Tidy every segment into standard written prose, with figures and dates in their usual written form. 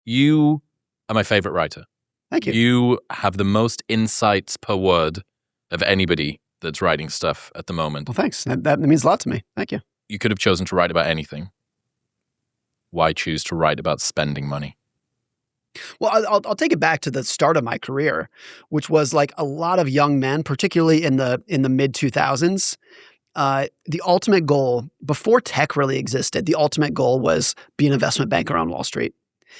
You are my favorite writer. Thank you. You have the most insights per word of anybody that's writing stuff at the moment. Well, thanks. That means a lot to me. Thank you. You could have chosen to write about anything. Why choose to write about spending money? Well, I'll take it back to the start of my career, which was like a lot of young men, particularly in the mid 2000s. The ultimate goal, before tech really existed, the ultimate goal was be an investment banker on Wall Street.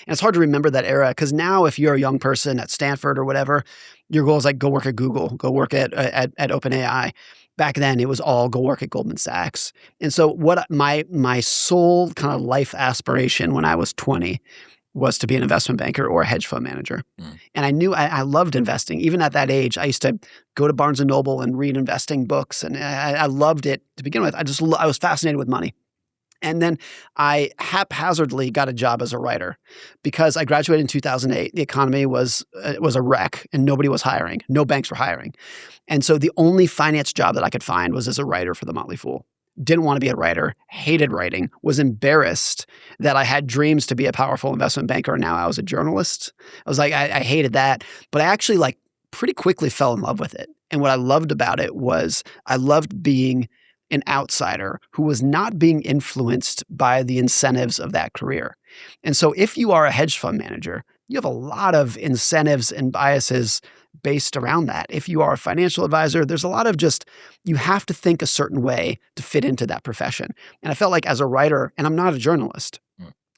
And it's hard to remember that era because now if you're a young person at Stanford or whatever, your goal is like go work at Google, go work at OpenAI. Back then it was all go work at Goldman Sachs. And so what my sole kind of life aspiration when I was 20 was to be an investment banker or a hedge fund manager. And I knew I loved investing. Even at that age, I used to go to Barnes & Noble and read investing books. And I loved it to begin with. I was fascinated with money. And then I haphazardly got a job as a writer because I graduated in 2008. The economy was a wreck and nobody was hiring. No banks were hiring. And so the only finance job that I could find was as a writer for The Motley Fool. Didn't want to be a writer, hated writing, was embarrassed that I had dreams to be a powerful investment banker. And now I was a journalist. I was like, I hated that. But I actually like pretty quickly fell in love with it. And what I loved about it was I loved being an outsider who was not being influenced by the incentives of that career. And so if you are a hedge fund manager, you have a lot of incentives and biases based around that. If you are a financial advisor, there's a lot of just, you have to think a certain way to fit into that profession. And I felt like as a writer, and I'm not a journalist,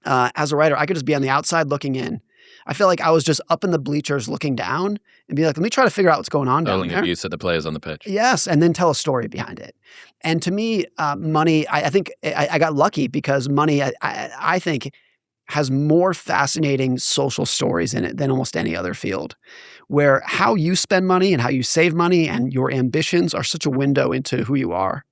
as a writer, I could just be on the outside looking in. I feel like I was just up in the bleachers looking down and be like, let me try to figure out what's going on down there. Hurling abuse at the players on the pitch. Yes, and then tell a story behind it. And to me, money, I think I got lucky because money, I think, has more fascinating social stories in it than almost any other field, where how you spend money and how you save money and your ambitions are such a window into who you are.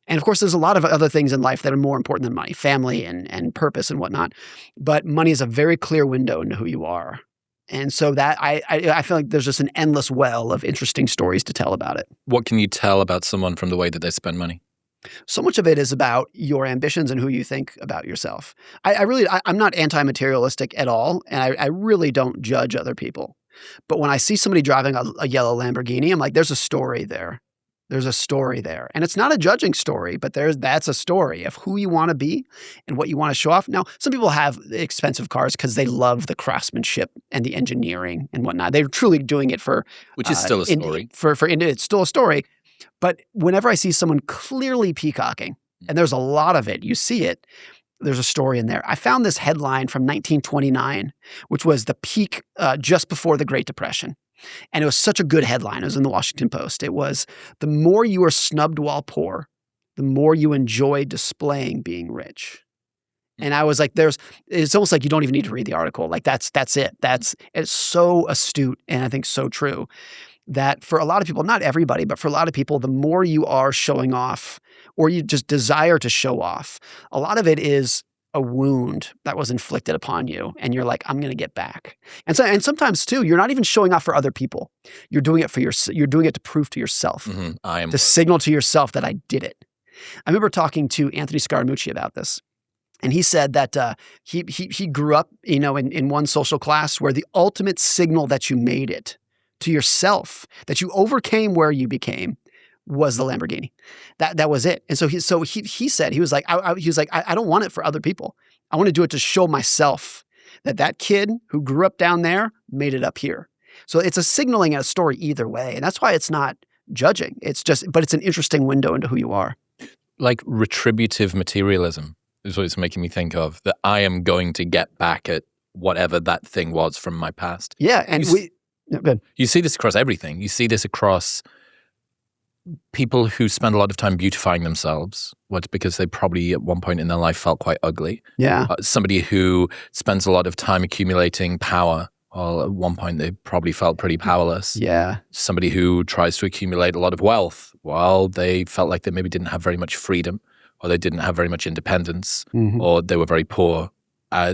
And of course, there's a lot of other things in life that are more important than money, family and purpose and whatnot. But money is a very clear window into who you are. And so that I feel like there's just an endless well of interesting stories to tell about it. What can you tell about someone from the way that they spend money? So much of it is about your ambitions and who you think about yourself. I'm not anti-materialistic at all, and I really don't judge other people. But when I see somebody driving a yellow Lamborghini, I'm like, there's a story there. There's a story there. And it's not a judging story, but that's a story of who you want to be and what you want to show off. Now, some people have expensive cars because they love the craftsmanship and the engineering and whatnot. They're truly doing it for— Which is still a story. It's still a story. But whenever I see someone clearly peacocking, and there's a lot of it, you see it, there's a story in there. I found this headline from 1929, which was the peak just before the Great Depression. And it was such a good headline. It was in the Washington Post. It was, the more you are snubbed while poor, the more you enjoy displaying being rich. And I was like, it's almost like you don't even need to read the article. Like that's it. It's so astute and I think so true that for a lot of people, not everybody, but for a lot of people, the more you are showing off or you just desire to show off, a lot of it is a wound that was inflicted upon you. And you're like, I'm going to get back. And sometimes too, you're not even showing off for other people. You're doing it you're doing it to prove to yourself, to signal to yourself that I did it. I remember talking to Anthony Scaramucci about this. And he said that he grew up, in one social class where the ultimate signal that you made it to yourself, that you overcame where you became, was the Lamborghini. That was it. And so he said, he was like, I don't want it for other people. I want to do it to show myself that kid who grew up down there made it up here. So it's a signaling and a story either way. And that's why it's not judging. But it's an interesting window into who you are. Like retributive materialism is what it's making me think of, that I am going to get back at whatever that thing was from my past. Yeah. And you see this across everything. You see this across people who spend a lot of time beautifying themselves, because they probably at one point in their life felt quite ugly. Yeah. Somebody who spends a lot of time accumulating power. Well, at one point they probably felt pretty powerless. Yeah. Somebody who tries to accumulate a lot of wealth. Well, they felt like they maybe didn't have very much freedom, or they didn't have very much independence, or they were very poor.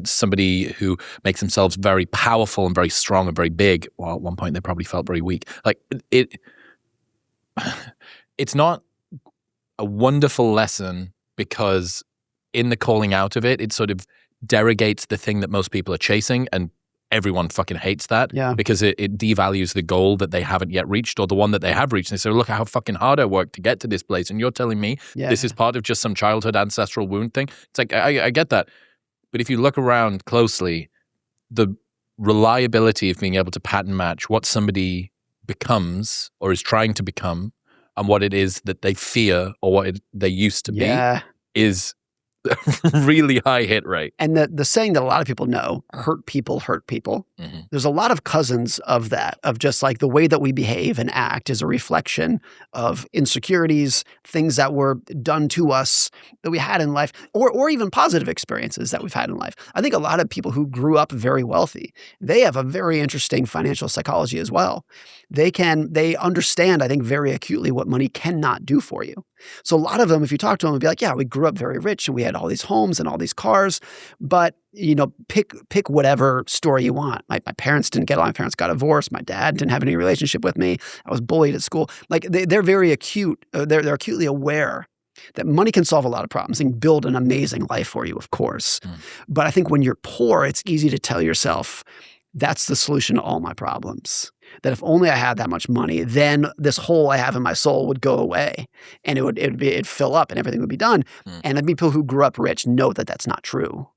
Somebody who makes themselves very powerful and very strong and very big, well, at one point they probably felt very weak. Like it's not a wonderful lesson because in the calling out of it, it sort of derogates the thing that most people are chasing, and everyone fucking hates that because it devalues the goal that they haven't yet reached or the one that they have reached. And they say, look how fucking hard I worked to get to this place. And you're telling me this is part of just some childhood ancestral wound thing. It's like, I get that. But if you look around closely, the reliability of being able to pattern match what somebody becomes or is trying to become and what it is that they fear or what they used to be is really high hit rate. And the saying that a lot of people know, hurt people hurt people. Mm-hmm. There's a lot of cousins of that, of just like the way that we behave and act is a reflection of insecurities, things that were done to us that we had in life, or even positive experiences that we've had in life. I think a lot of people who grew up very wealthy, they have a very interesting financial psychology as well. They understand, I think, very acutely what money cannot do for you. So a lot of them, if you talk to them, would be like, yeah, we grew up very rich and we had all these homes and all these cars, but pick whatever story you want. My parents didn't get along. My parents got divorced. My dad didn't have any relationship with me. I was bullied at school. Like they're very acute. They're acutely aware that money can solve a lot of problems and build an amazing life for you, of course. But I think when you're poor, it's easy to tell yourself, that's the solution to all my problems. That if only I had that much money, then this hole I have in my soul would go away and it'd fill up and everything would be done. And the people who grew up rich know that that's not true.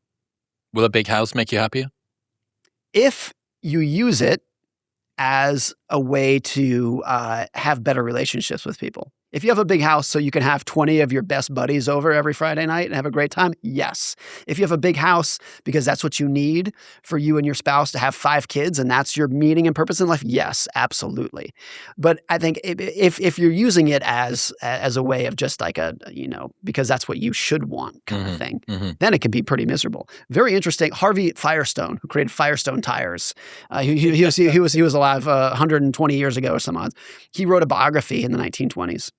Will a big house make you happier? If you use it as a way to have better relationships with people. If you have a big house so you can have 20 of your best buddies over every Friday night and have a great time, yes. If you have a big house because that's what you need for you and your spouse to have 5 kids and that's your meaning and purpose in life, yes, absolutely. But I think if you're using it as a way of just like because that's what you should want kind of thing, then it can be pretty miserable. Very interesting. Harvey Firestone, who created Firestone tires, he was alive 120 years ago or some odds. He wrote a biography in the 1920s.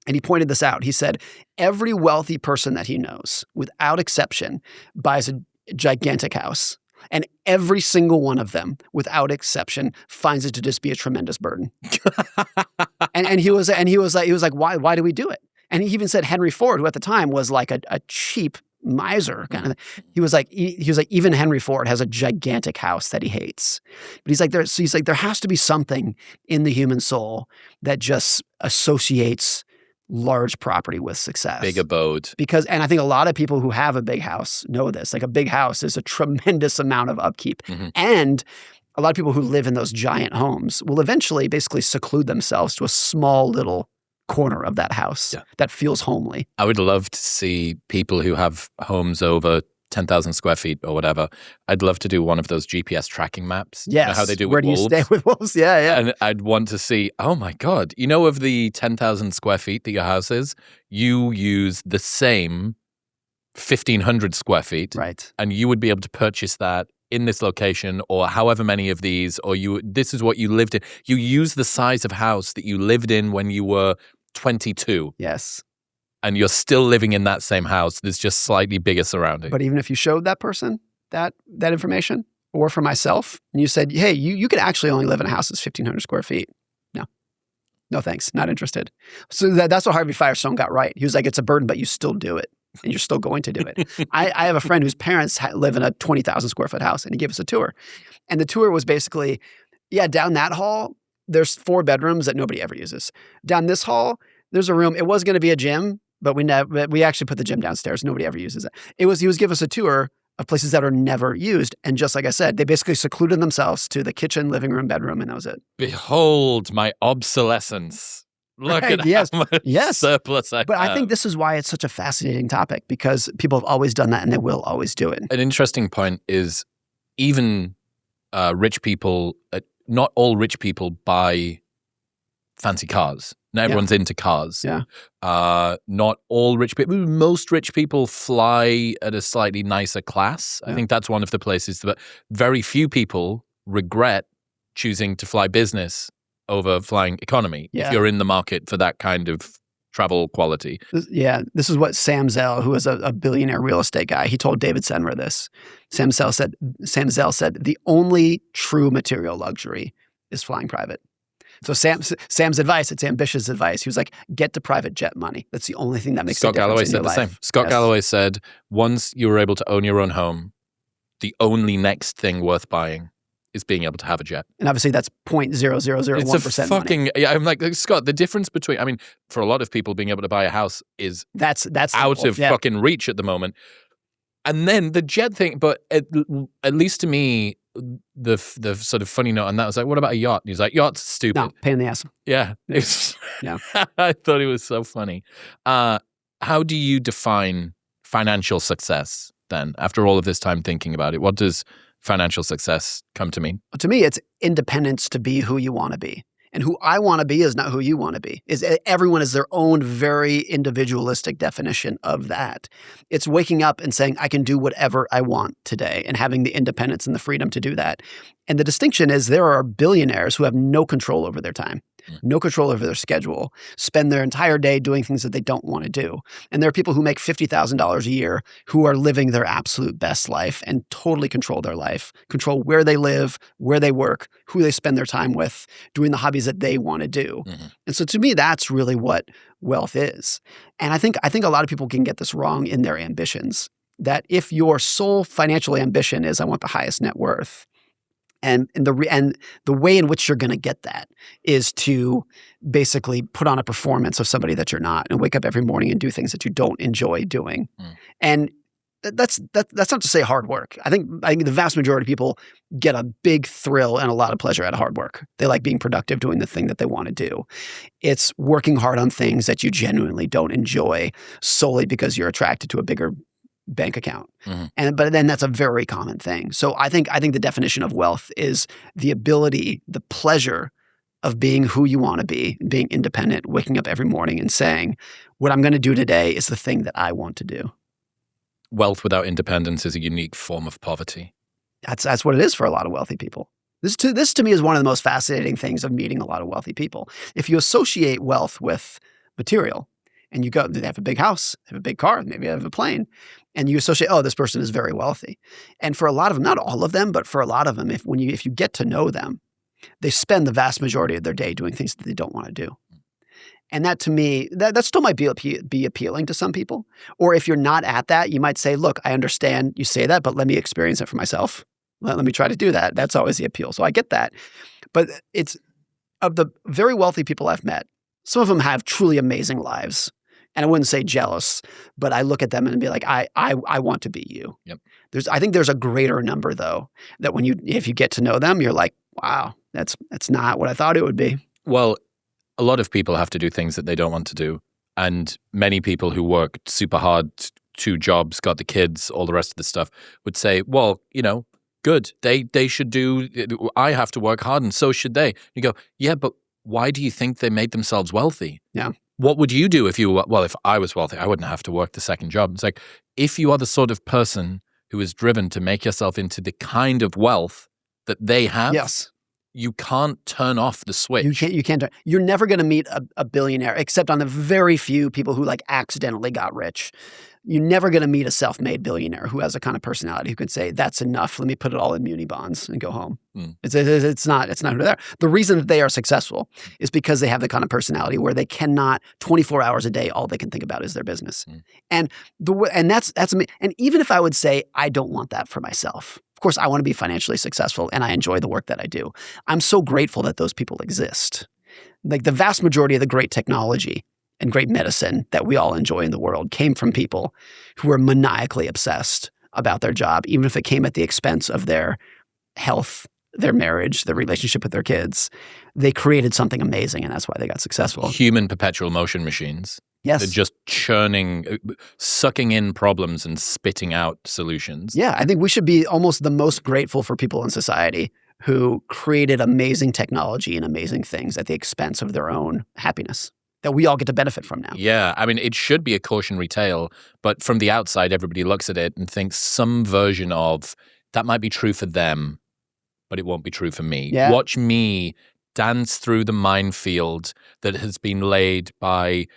And he pointed this out. He said, every wealthy person that he knows, without exception, buys a gigantic house. And every single one of them, without exception, finds it to just be a tremendous burden. and he was like, why do we do it? And he even said Henry Ford, who at the time was like a cheap miser kind of thing. He was like, even Henry Ford has a gigantic house that he hates. But he's like, there has to be something in the human soul that just associates large property with success. Big abode. And I think a lot of people who have a big house know this. Like a big house is a tremendous amount of upkeep. And a lot of people who live in those giant homes will eventually basically seclude themselves to a small little corner of that house that feels homely. I would love to see people who have homes over 10,000 square feet or whatever. I'd love to do one of those GPS tracking maps. Yes. You know how they do Where with wolves? Where do you stay with wolves? Yeah. And I'd want to see, oh my God, of the 10,000 square feet that your house is, you use the same 1,500 square feet. Right. And you would be able to purchase that in this location or however many of these, or this is what you lived in. You use the size of house that you lived in when you were 22. Yes. And you're still living in that same house. There's just slightly bigger surroundings. But even if you showed that person that information, or for myself, and you said, hey, you could actually only live in a house that's 1,500 square feet. No thanks, not interested. So that's what Harvey Firestone got right. He was like, it's a burden, but you still do it. And you're still going to do it. I have a friend whose parents live in a 20,000 square foot house, and he gave us a tour. And the tour was basically, down that hall, there's 4 bedrooms that nobody ever uses. Down this hall, there's a room. It was going to be a gym, but we actually put the gym downstairs. Nobody ever uses it. He was give us a tour of places that are never used. And just like I said, they basically secluded themselves to the kitchen, living room, bedroom, and that was it. Behold my obsolescence. Look at how much surplus I have. But I think this is why it's such a fascinating topic, because people have always done that and they will always do it. An interesting point is even rich people, not all rich people buy fancy cars. Not everyone's into cars. Yeah. Not all rich people. Most rich people fly at a slightly nicer class. I think that's one of the places that very few people regret choosing to fly business over flying economy if you're in the market for that kind of travel quality. This is what Sam Zell, who was a billionaire real estate guy, he told David Senra this. Sam Zell said, the only true material luxury is flying private. So Sam's advice, it's ambitious advice. He was like, get to private jet money. That's the only thing that makes a difference in your life. Scott Galloway said the same. Scott Galloway said, once you were able to own your own home, the only next thing worth buying is being able to have a jet. And obviously that's 0.0001% It's a fucking, money. yeah, I'm like, Scott, the difference between, I mean, for a lot of people, being able to buy a house is That's out of fucking reach at the moment. And then the jet thing, but at least to me, the sort of funny note on that was like, what about a yacht? And he's like, yacht's stupid. No, pain in the ass. Yeah. Yeah. I thought it was so funny. How do you define financial success then, after all of this time thinking about it? What does financial success come to mean? To me, it's independence to be who you want to be. And who I want to be is not who you want to be. Everyone has their own very individualistic definition of that. It's waking up and saying, I can do whatever I want today, and having the independence and the freedom to do that. And the distinction is there are billionaires who have no control over their time, no control over their schedule, spend their entire day doing things that they don't want to do. And there are people who make $50,000 a year who are living their absolute best life and totally control their life, control where they live, where they work, who they spend their time with, doing the hobbies that they want to do. And so to me, that's really what wealth is. And I think a lot of people can get this wrong in their ambitions, that if your sole financial ambition is I want the highest net worth, and the way in which you're going to get that is to basically put on a performance of somebody that you're not, and wake up every morning and do things that you don't enjoy doing. And that's not to say hard work. I think the vast majority of people get a big thrill and a lot of pleasure out of hard work. They like being productive, doing the thing that they want to do. It's working hard on things that you genuinely don't enjoy solely because you're attracted to a bigger bank account. But then that's a very common thing. So I think the definition of wealth is the ability, the pleasure of being who you want to be, being independent, waking up every morning and saying, what I'm going to do today is the thing that I want to do. Wealth without independence is a unique form of poverty. That's what it is for a lot of wealthy people. This to me is one of the most fascinating things of meeting a lot of wealthy people. If you associate wealth with material, and you go, they have a big house, they have a big car, maybe they have a plane, and you associate, oh, this person is very wealthy. And for a lot of them, not all of them, but for a lot of them, if you get to know them, they spend the vast majority of their day doing things that they don't want to do. And that to me, that still might be appealing to some people. Or if you're not at that, you might say, look, I understand you say that, but let me experience it for myself. Let me try to do that. That's always the appeal. So I get that. But it's of the very wealthy people I've met, some of them have truly amazing lives. And I wouldn't say jealous, but I look at them and be like, I want to be you. Yep. I think there's a greater number though, that if you get to know them, you're like, wow, that's not what I thought it would be. Well, a lot of people have to do things that they don't want to do. And many people who work super hard, 2 jobs, got the kids, all the rest of the stuff, would say, well, good. They should do, I have to work hard and so should they. You go, yeah, but why do you think they made themselves wealthy? Yeah. What would you do if if I was wealthy, I wouldn't have to work the second job. It's like, if you are the sort of person who is driven to make yourself into the kind of wealth that they have, yes, you can't turn off the switch. You can't. You're never going to meet a billionaire, except on the very few people who accidentally got rich. You're never going to meet a self-made billionaire who has a kind of personality who can say, that's enough. Let me put it all in muni bonds and go home. It's not who they are. The reason that they are successful is because they have the kind of personality where they cannot 24 hours a day, all they can think about is their business. And that's me. And even if I would say, I don't want that for myself. Of course, I want to be financially successful and I enjoy the work that I do. I'm so grateful that those people exist. Like the vast majority of the great technology and great medicine that we all enjoy in the world came from people who were maniacally obsessed about their job, even if it came at the expense of their health, their marriage, their relationship with their kids. They created something amazing, and that's why they got successful. Human perpetual motion machines. Yes. They're just churning, sucking in problems and spitting out solutions. Yeah, I think we should be almost the most grateful for people in society who created amazing technology and amazing things at the expense of their own happiness that we all get to benefit from now. Yeah, I mean, it should be a cautionary tale, but from the outside, everybody looks at it and thinks some version of that might be true for them, but it won't be true for me. Yeah. Watch me dance through the minefield that has been laid by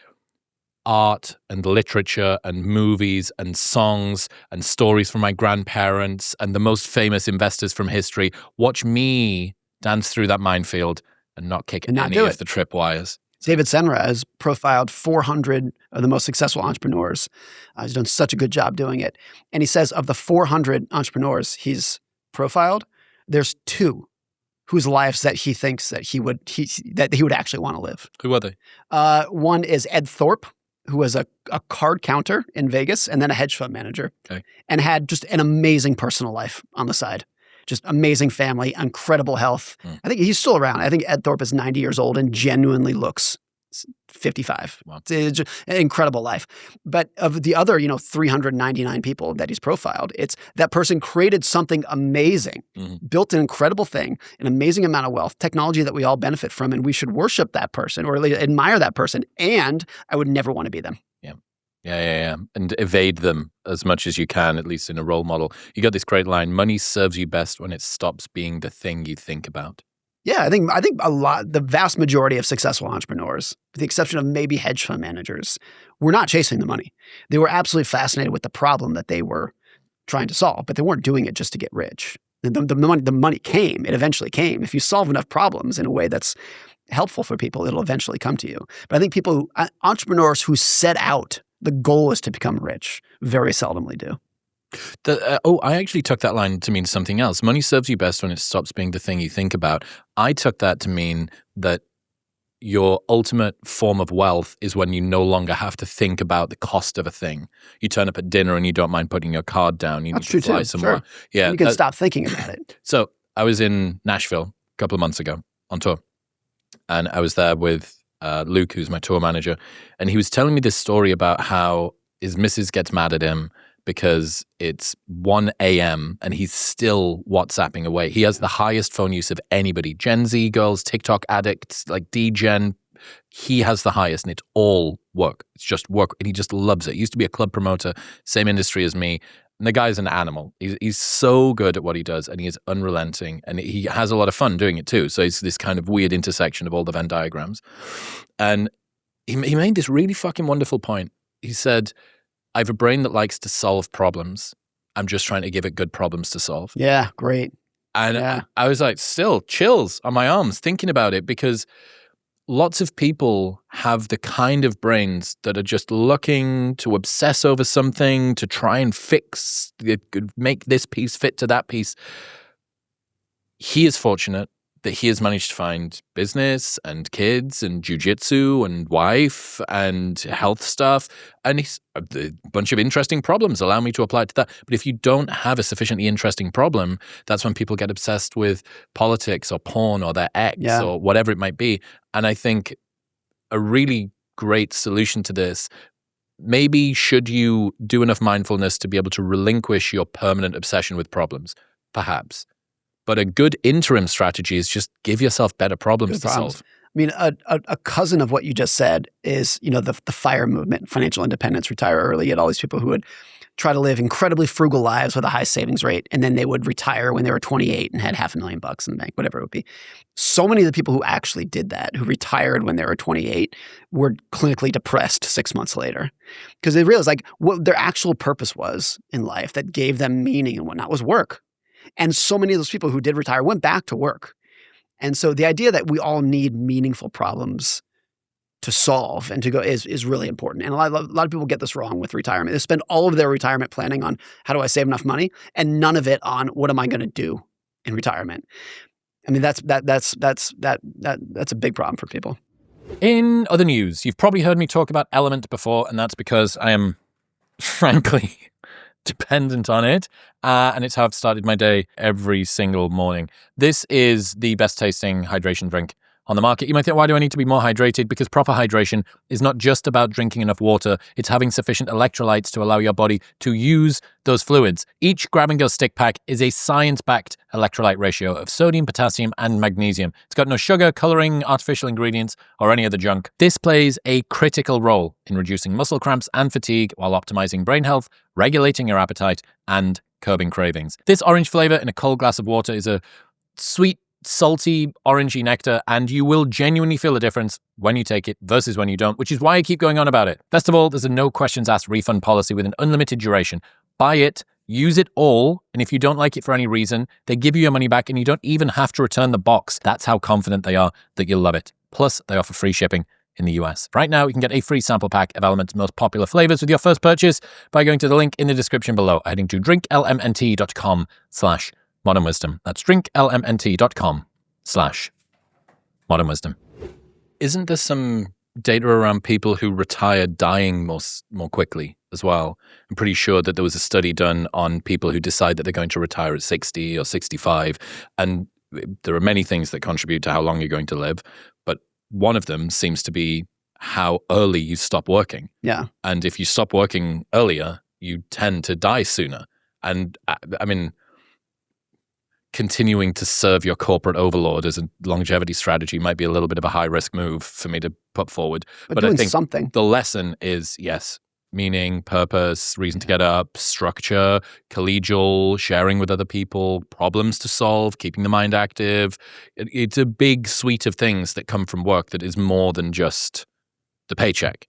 art and literature and movies and songs and stories from my grandparents and the most famous investors from history. Watch me dance through that minefield and not kick any of the tripwires. David Senra has profiled 400 of the most successful entrepreneurs. He's done such a good job doing it. And he says of the 400 entrepreneurs he's profiled, there's 2 whose lives that he thinks that he would actually want to live. Who are they? One is Ed Thorpe, who was a card counter in Vegas and then a hedge fund manager, and had just an amazing personal life on the side. Just amazing family, incredible health. I think he's still around. I think Ed Thorpe is 90 years old and genuinely looks 55. Wow. It's just an incredible life. But of the other, 399 people that he's profiled, it's that person created something amazing, built an incredible thing, an amazing amount of wealth, technology that we all benefit from, and we should worship that person or at least admire that person. And I would never want to be them. Yeah. And evade them as much as you can, at least in a role model. You got this great line, money serves you best when it stops being the thing you think about. Yeah, I think the vast majority of successful entrepreneurs, with the exception of maybe hedge fund managers, were not chasing the money. They were absolutely fascinated with the problem that they were trying to solve, but they weren't doing it just to get rich. The money came. It eventually came. If you solve enough problems in a way that's helpful for people, it'll eventually come to you. But I think entrepreneurs who set out the goal is to become rich very seldomly do. I actually took that line to mean something else. Money serves you best when it stops being the thing you think about. I took that to mean that your ultimate form of wealth is when you no longer have to think about the cost of a thing. You turn up at dinner and you don't mind putting your card down. You That's need to fly true somewhere. Sure. Yeah, you can stop thinking about it. So I was in Nashville a couple of months ago on tour, and I was there with Luke, who's my tour manager, and he was telling me this story about how his missus gets mad at him because it's 1 a.m. and he's still WhatsApping away. He has the highest phone use of anybody. Gen Z girls, TikTok addicts, like D-Gen, he has the highest, and it's all work. It's just work, and he just loves it. He used to be a club promoter, same industry as me. And the guy's an animal. He's so good at what he does, and he is unrelenting, and he has a lot of fun doing it too. So it's this kind of weird intersection of all the Venn diagrams. And he made this really fucking wonderful point. He said, I have a brain that likes to solve problems. I'm just trying to give it good problems to solve. Yeah, great. And I was like, still chills on my arms thinking about it, because lots of people have the kind of brains that are just looking to obsess over something, to try and make this piece fit to that piece. He is fortunate that he has managed to find business and kids and jiu-jitsu and wife and health stuff. And he's a bunch of interesting problems. Allow me to apply it to that. But if you don't have a sufficiently interesting problem, that's when people get obsessed with politics or porn or their ex or whatever it might be. And I think a really great solution to this, maybe should you do enough mindfulness to be able to relinquish your permanent obsession with problems? Perhaps. But a good interim strategy is just give yourself better problems to solve. I mean, a cousin of what you just said is, the FIRE movement, financial independence, retire early. You had all these people who would try to live incredibly frugal lives with a high savings rate, and then they would retire when they were 28 and had $500,000 in the bank, whatever it would be. So many of the people who actually did that, who retired when they were 28, were clinically depressed 6 months later, because they realized what their actual purpose was in life that gave them meaning and whatnot was work. And so many of those people who did retire went back to work. And so the idea that we all need meaningful problems to solve and to go is really important. And a lot of people get this wrong with retirement. They spend all of their retirement planning on how do I save enough money, and none of it on what am I going to do in retirement. I mean, that's a big problem for people. In other news, you've probably heard me talk about Element before, and that's because I am, frankly, dependent on it, and it's how I've started my day every single morning. This is the best tasting hydration drink on the market. You might think, why do I need to be more hydrated? Because proper hydration is not just about drinking enough water. It's having sufficient electrolytes to allow your body to use those fluids. Each grab-and-go stick pack is a science-backed electrolyte ratio of sodium, potassium, and magnesium. It's got no sugar, coloring, artificial ingredients, or any other junk. This plays a critical role in reducing muscle cramps and fatigue while optimizing brain health, regulating your appetite, and curbing cravings. This orange flavor in a cold glass of water is a sweet, salty, orangey nectar, and you will genuinely feel a difference when you take it versus when you don't, which is why I keep going on about it. Best of all, there's a no questions asked refund policy with an unlimited duration. Buy it, use it all, and if you don't like it for any reason, they give you your money back and you don't even have to return the box. That's how confident they are that you'll love it. Plus, they offer free shipping. in the US. Right now, you can get a free sample pack of Element's most popular flavors with your first purchase by going to the link in the description below, heading to drinklmnt.com/modernwisdom. That's drinklmnt.com/modernwisdom. Isn't there some data around people who retire dying more quickly as well? I'm pretty sure that there was a study done on people who decide that they're going to retire at 60 or 65, and there are many things that contribute to how long you're going to live, but one of them seems to be how early you stop working. Yeah. And if you stop working earlier, you tend to die sooner. And I mean, continuing to serve your corporate overlord as a longevity strategy might be a little bit of a high-risk move for me to put forward. But I think something. The lesson is, yes, meaning, purpose, reason to get up, structure, collegial, sharing with other people, problems to solve, keeping the mind active. It's a big suite of things that come from work that is more than just the paycheck.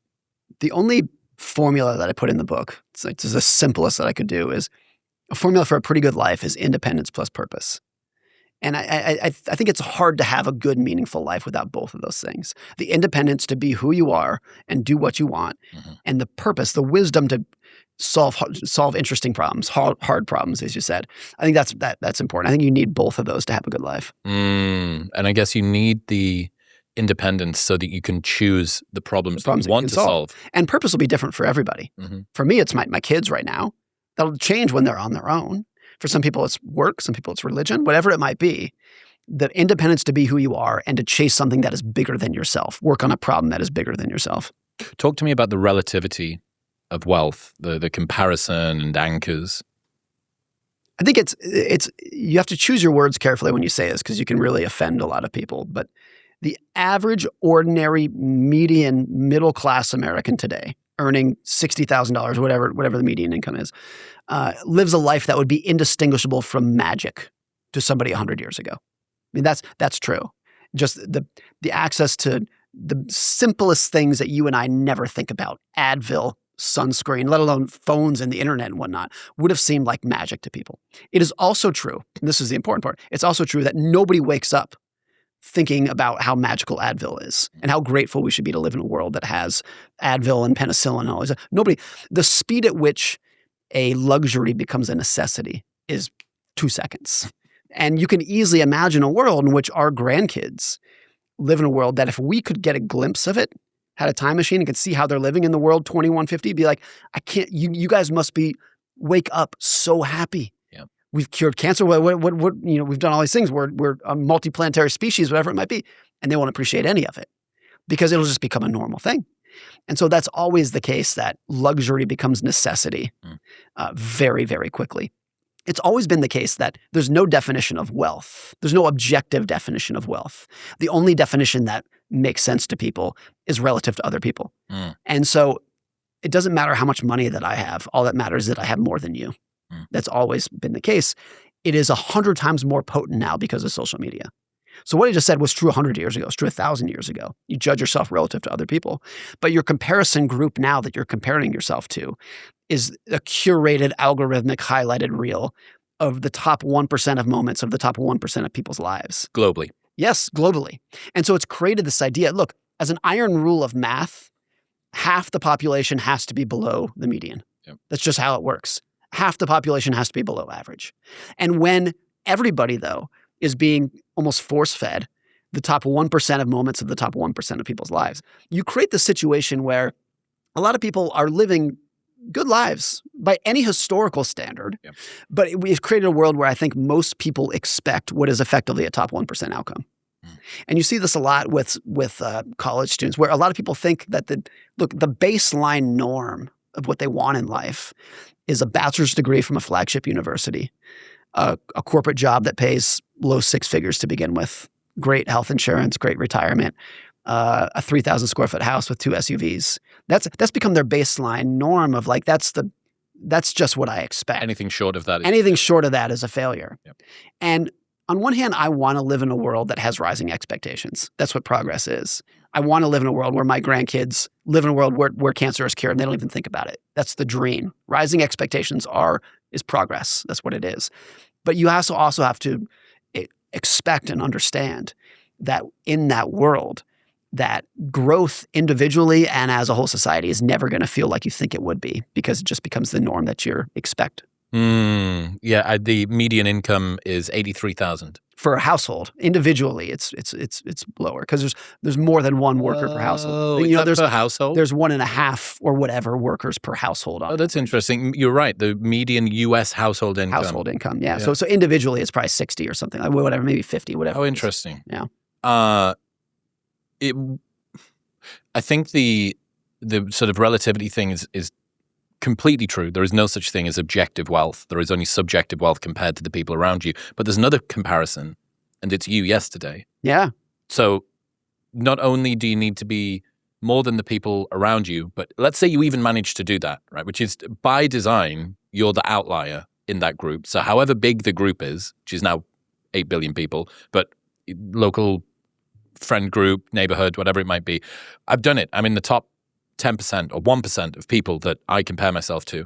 The only formula that I put in the book, it's the simplest that I could do, is a formula for a pretty good life is independence plus purpose. And I think it's hard to have a good, meaningful life without both of those things. The independence to be who you are and do what you want, and the purpose, the wisdom to solve interesting problems, hard problems, as you said. I think that's important. I think you need both of those to have a good life. And I guess you need the independence so that you can choose the problems that you want to solve. And purpose will be different for everybody. For me, it's my kids right now. That'll change when they're on their own. For some people, it's work. Some people, it's religion. Whatever it might be, the independence to be who you are and to chase something that is bigger than yourself. Work on a problem that is bigger than yourself. Talk to me about the relativity of wealth, the comparison and anchors. I think it's you have to choose your words carefully when you say this because you can really offend a lot of people. But the average, ordinary, median, middle-class American today, earning $60,000, whatever the median income is, lives a life that would be indistinguishable from magic to somebody 100 years ago. I mean, that's true. Just the access to the simplest things that you and I never think about, Advil, sunscreen, let alone phones and the internet and whatnot, would have seemed like magic to people. It is also true, and this is the important part, it's also true that nobody wakes up thinking about how magical Advil is and how grateful we should be to live in a world that has Advil and penicillin and all this. Nobody, the speed at which a luxury becomes a necessity is 2 seconds. And you can easily imagine a world in which our grandkids live in a world that if we could get a glimpse of it, had a time machine and could see how they're living in the world 2150, be like, I can't, you guys must wake up so happy. We've cured cancer. We've done all these things. We're a multiplanetary species, whatever it might be. And they won't appreciate any of it because it'll just become a normal thing. And so that's always the case, that luxury becomes necessity very, very quickly. It's always been the case that there's no definition of wealth. There's no objective definition of wealth. The only definition that makes sense to people is relative to other people. And so it doesn't matter how much money that I have. All that matters is that I have more than you. That's always been the case. It is 100 times more potent now because of social media. So what I just said was true 100 years ago. It's true 1,000 years ago. You judge yourself relative to other people. But your comparison group now that you're comparing yourself to is a curated, algorithmic, highlighted reel of the top 1% of moments of the top 1% of people's lives. Globally. Yes, globally. And so it's created this idea, look, as an iron rule of math, half the population has to be below the median. That's just how it works. Half the population has to be below average. And when everybody, though, is being almost force-fed the top 1% of moments of the top 1% of people's lives, you create the situation where a lot of people are living good lives by any historical standard, but we've created a world where I think most people expect what is effectively a top 1% outcome. And you see this a lot with college students, where a lot of people think that the baseline norm of what they want in life is a bachelor's degree from a flagship university, a corporate job that pays low six figures to begin with, great health insurance, great retirement, a 3,000 square foot house with 2 SUVs. That's become their baseline norm of like, that's just what I expect. Anything short of that. Anything short of that is a failure. And on one hand, I want to live in a world that has rising expectations. That's what progress is. I want to live in a world where my grandkids live in a world where cancer is cured and they don't even think about it. That's the dream. Rising expectations is progress. That's what it is. But you also have to expect and understand that in that world, that growth individually and as a whole society is never going to feel like you think it would be, because it just becomes the norm that you expect. Yeah, the median income is $83,000 for a household. Individually, it's lower because there's more than one worker per household. There's per household. There's 1.5 or whatever workers per household. Oh, that's interesting. You're right. The median U.S. household income. Household income, yeah. So individually, it's probably 60 or something, like whatever, maybe 50, whatever. Oh, interesting. Yeah. I think the sort of relativity thing is completely true. There is no such thing as objective wealth. There is only subjective wealth compared to the people around you. But there's another comparison, and it's you yesterday. Yeah. So not only do you need to be more than the people around you, but let's say you even manage to do that, right? Which is by design, you're the outlier in that group. So however big the group is, which is now 8 billion people, but local friend group, neighborhood, whatever it might be, I've done it. I'm in the top 10% or 1% of people that I compare myself to.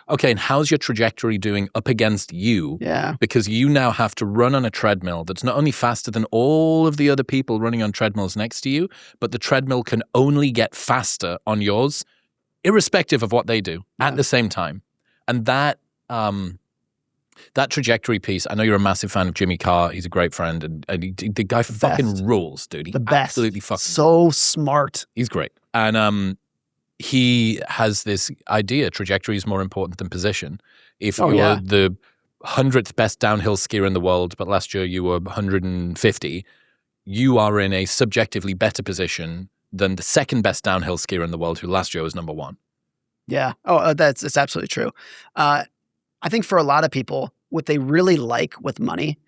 Okay, and how's your trajectory doing up against you? Yeah. Because you now have to run on a treadmill that's not only faster than all of the other people running on treadmills next to you, but the treadmill can only get faster on yours, irrespective of what they do at the same time. And that trajectory piece, I know you're a massive fan of Jimmy Carr. He's a great friend. And the guy fucking rules, dude. He absolutely fucking so smart. He's great. And he has this idea, trajectory is more important than position. If you're the 100th best downhill skier in the world, but last year you were 150, you are in a subjectively better position than the second best downhill skier in the world, who last year was number 1. Yeah. Oh, it's absolutely true. I think for a lot of people, what they really like with money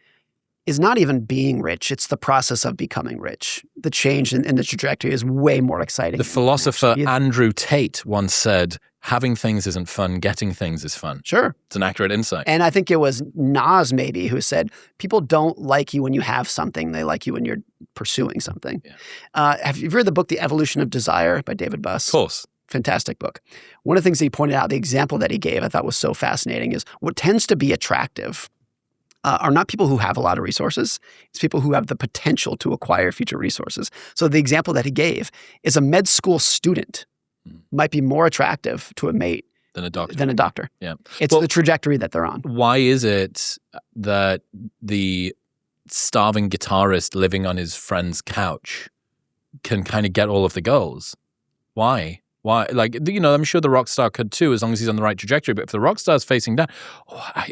is not even being rich. It's the process of becoming rich. The change in the trajectory is way more exciting. The philosopher Andrew Tate once said, having things isn't fun, getting things is fun. Sure. It's an accurate insight. And I think it was Nas maybe who said, people don't like you when you have something. They like you when you're pursuing something. Yeah. Have you read the book, The Evolution of Desire by David Buss? Of course. Fantastic book. One of the things he pointed out, the example that he gave, I thought was so fascinating, is what tends to be attractive are not people who have a lot of resources. It's people who have the potential to acquire future resources. So the example that he gave is a med school student might be more attractive to a mate than a doctor. Yeah. It's the trajectory that they're on. Why is it that the starving guitarist living on his friend's couch can kind of get all of the girls? Why? Like, I'm sure the rock star could too, as long as he's on the right trajectory. But if the rock star's facing down,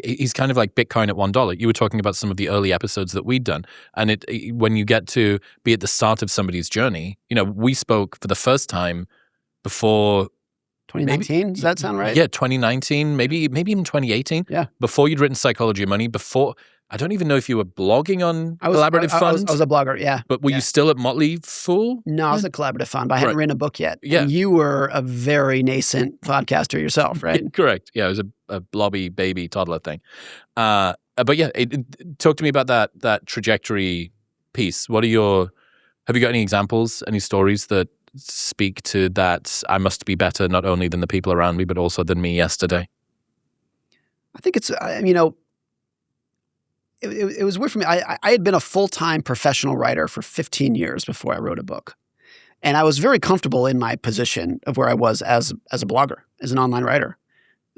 he's kind of like Bitcoin at $1. You were talking about some of the early episodes that we'd done. And when you get to be at the start of somebody's journey, we spoke for the first time before 2019, does that sound right? Yeah, 2019, maybe even 2018. Yeah. Before you'd written Psychology of Money, I don't even know if you were blogging on Collaborative Fund. I was a blogger, yeah. But were you still at Motley Fool? No, I was at Collaborative Fund, but I hadn't written a book yet. Yeah. And you were a very nascent podcaster yourself, right? Correct. Yeah, it was a blobby baby toddler thing. But yeah, talk to me about that trajectory piece. Have you got any examples, any stories that speak to that I must be better not only than the people around me, but also than me yesterday? I think it's, it was weird for me. I had been a full-time professional writer for 15 years before I wrote a book. And I was very comfortable in my position of where I was as a blogger, as an online writer.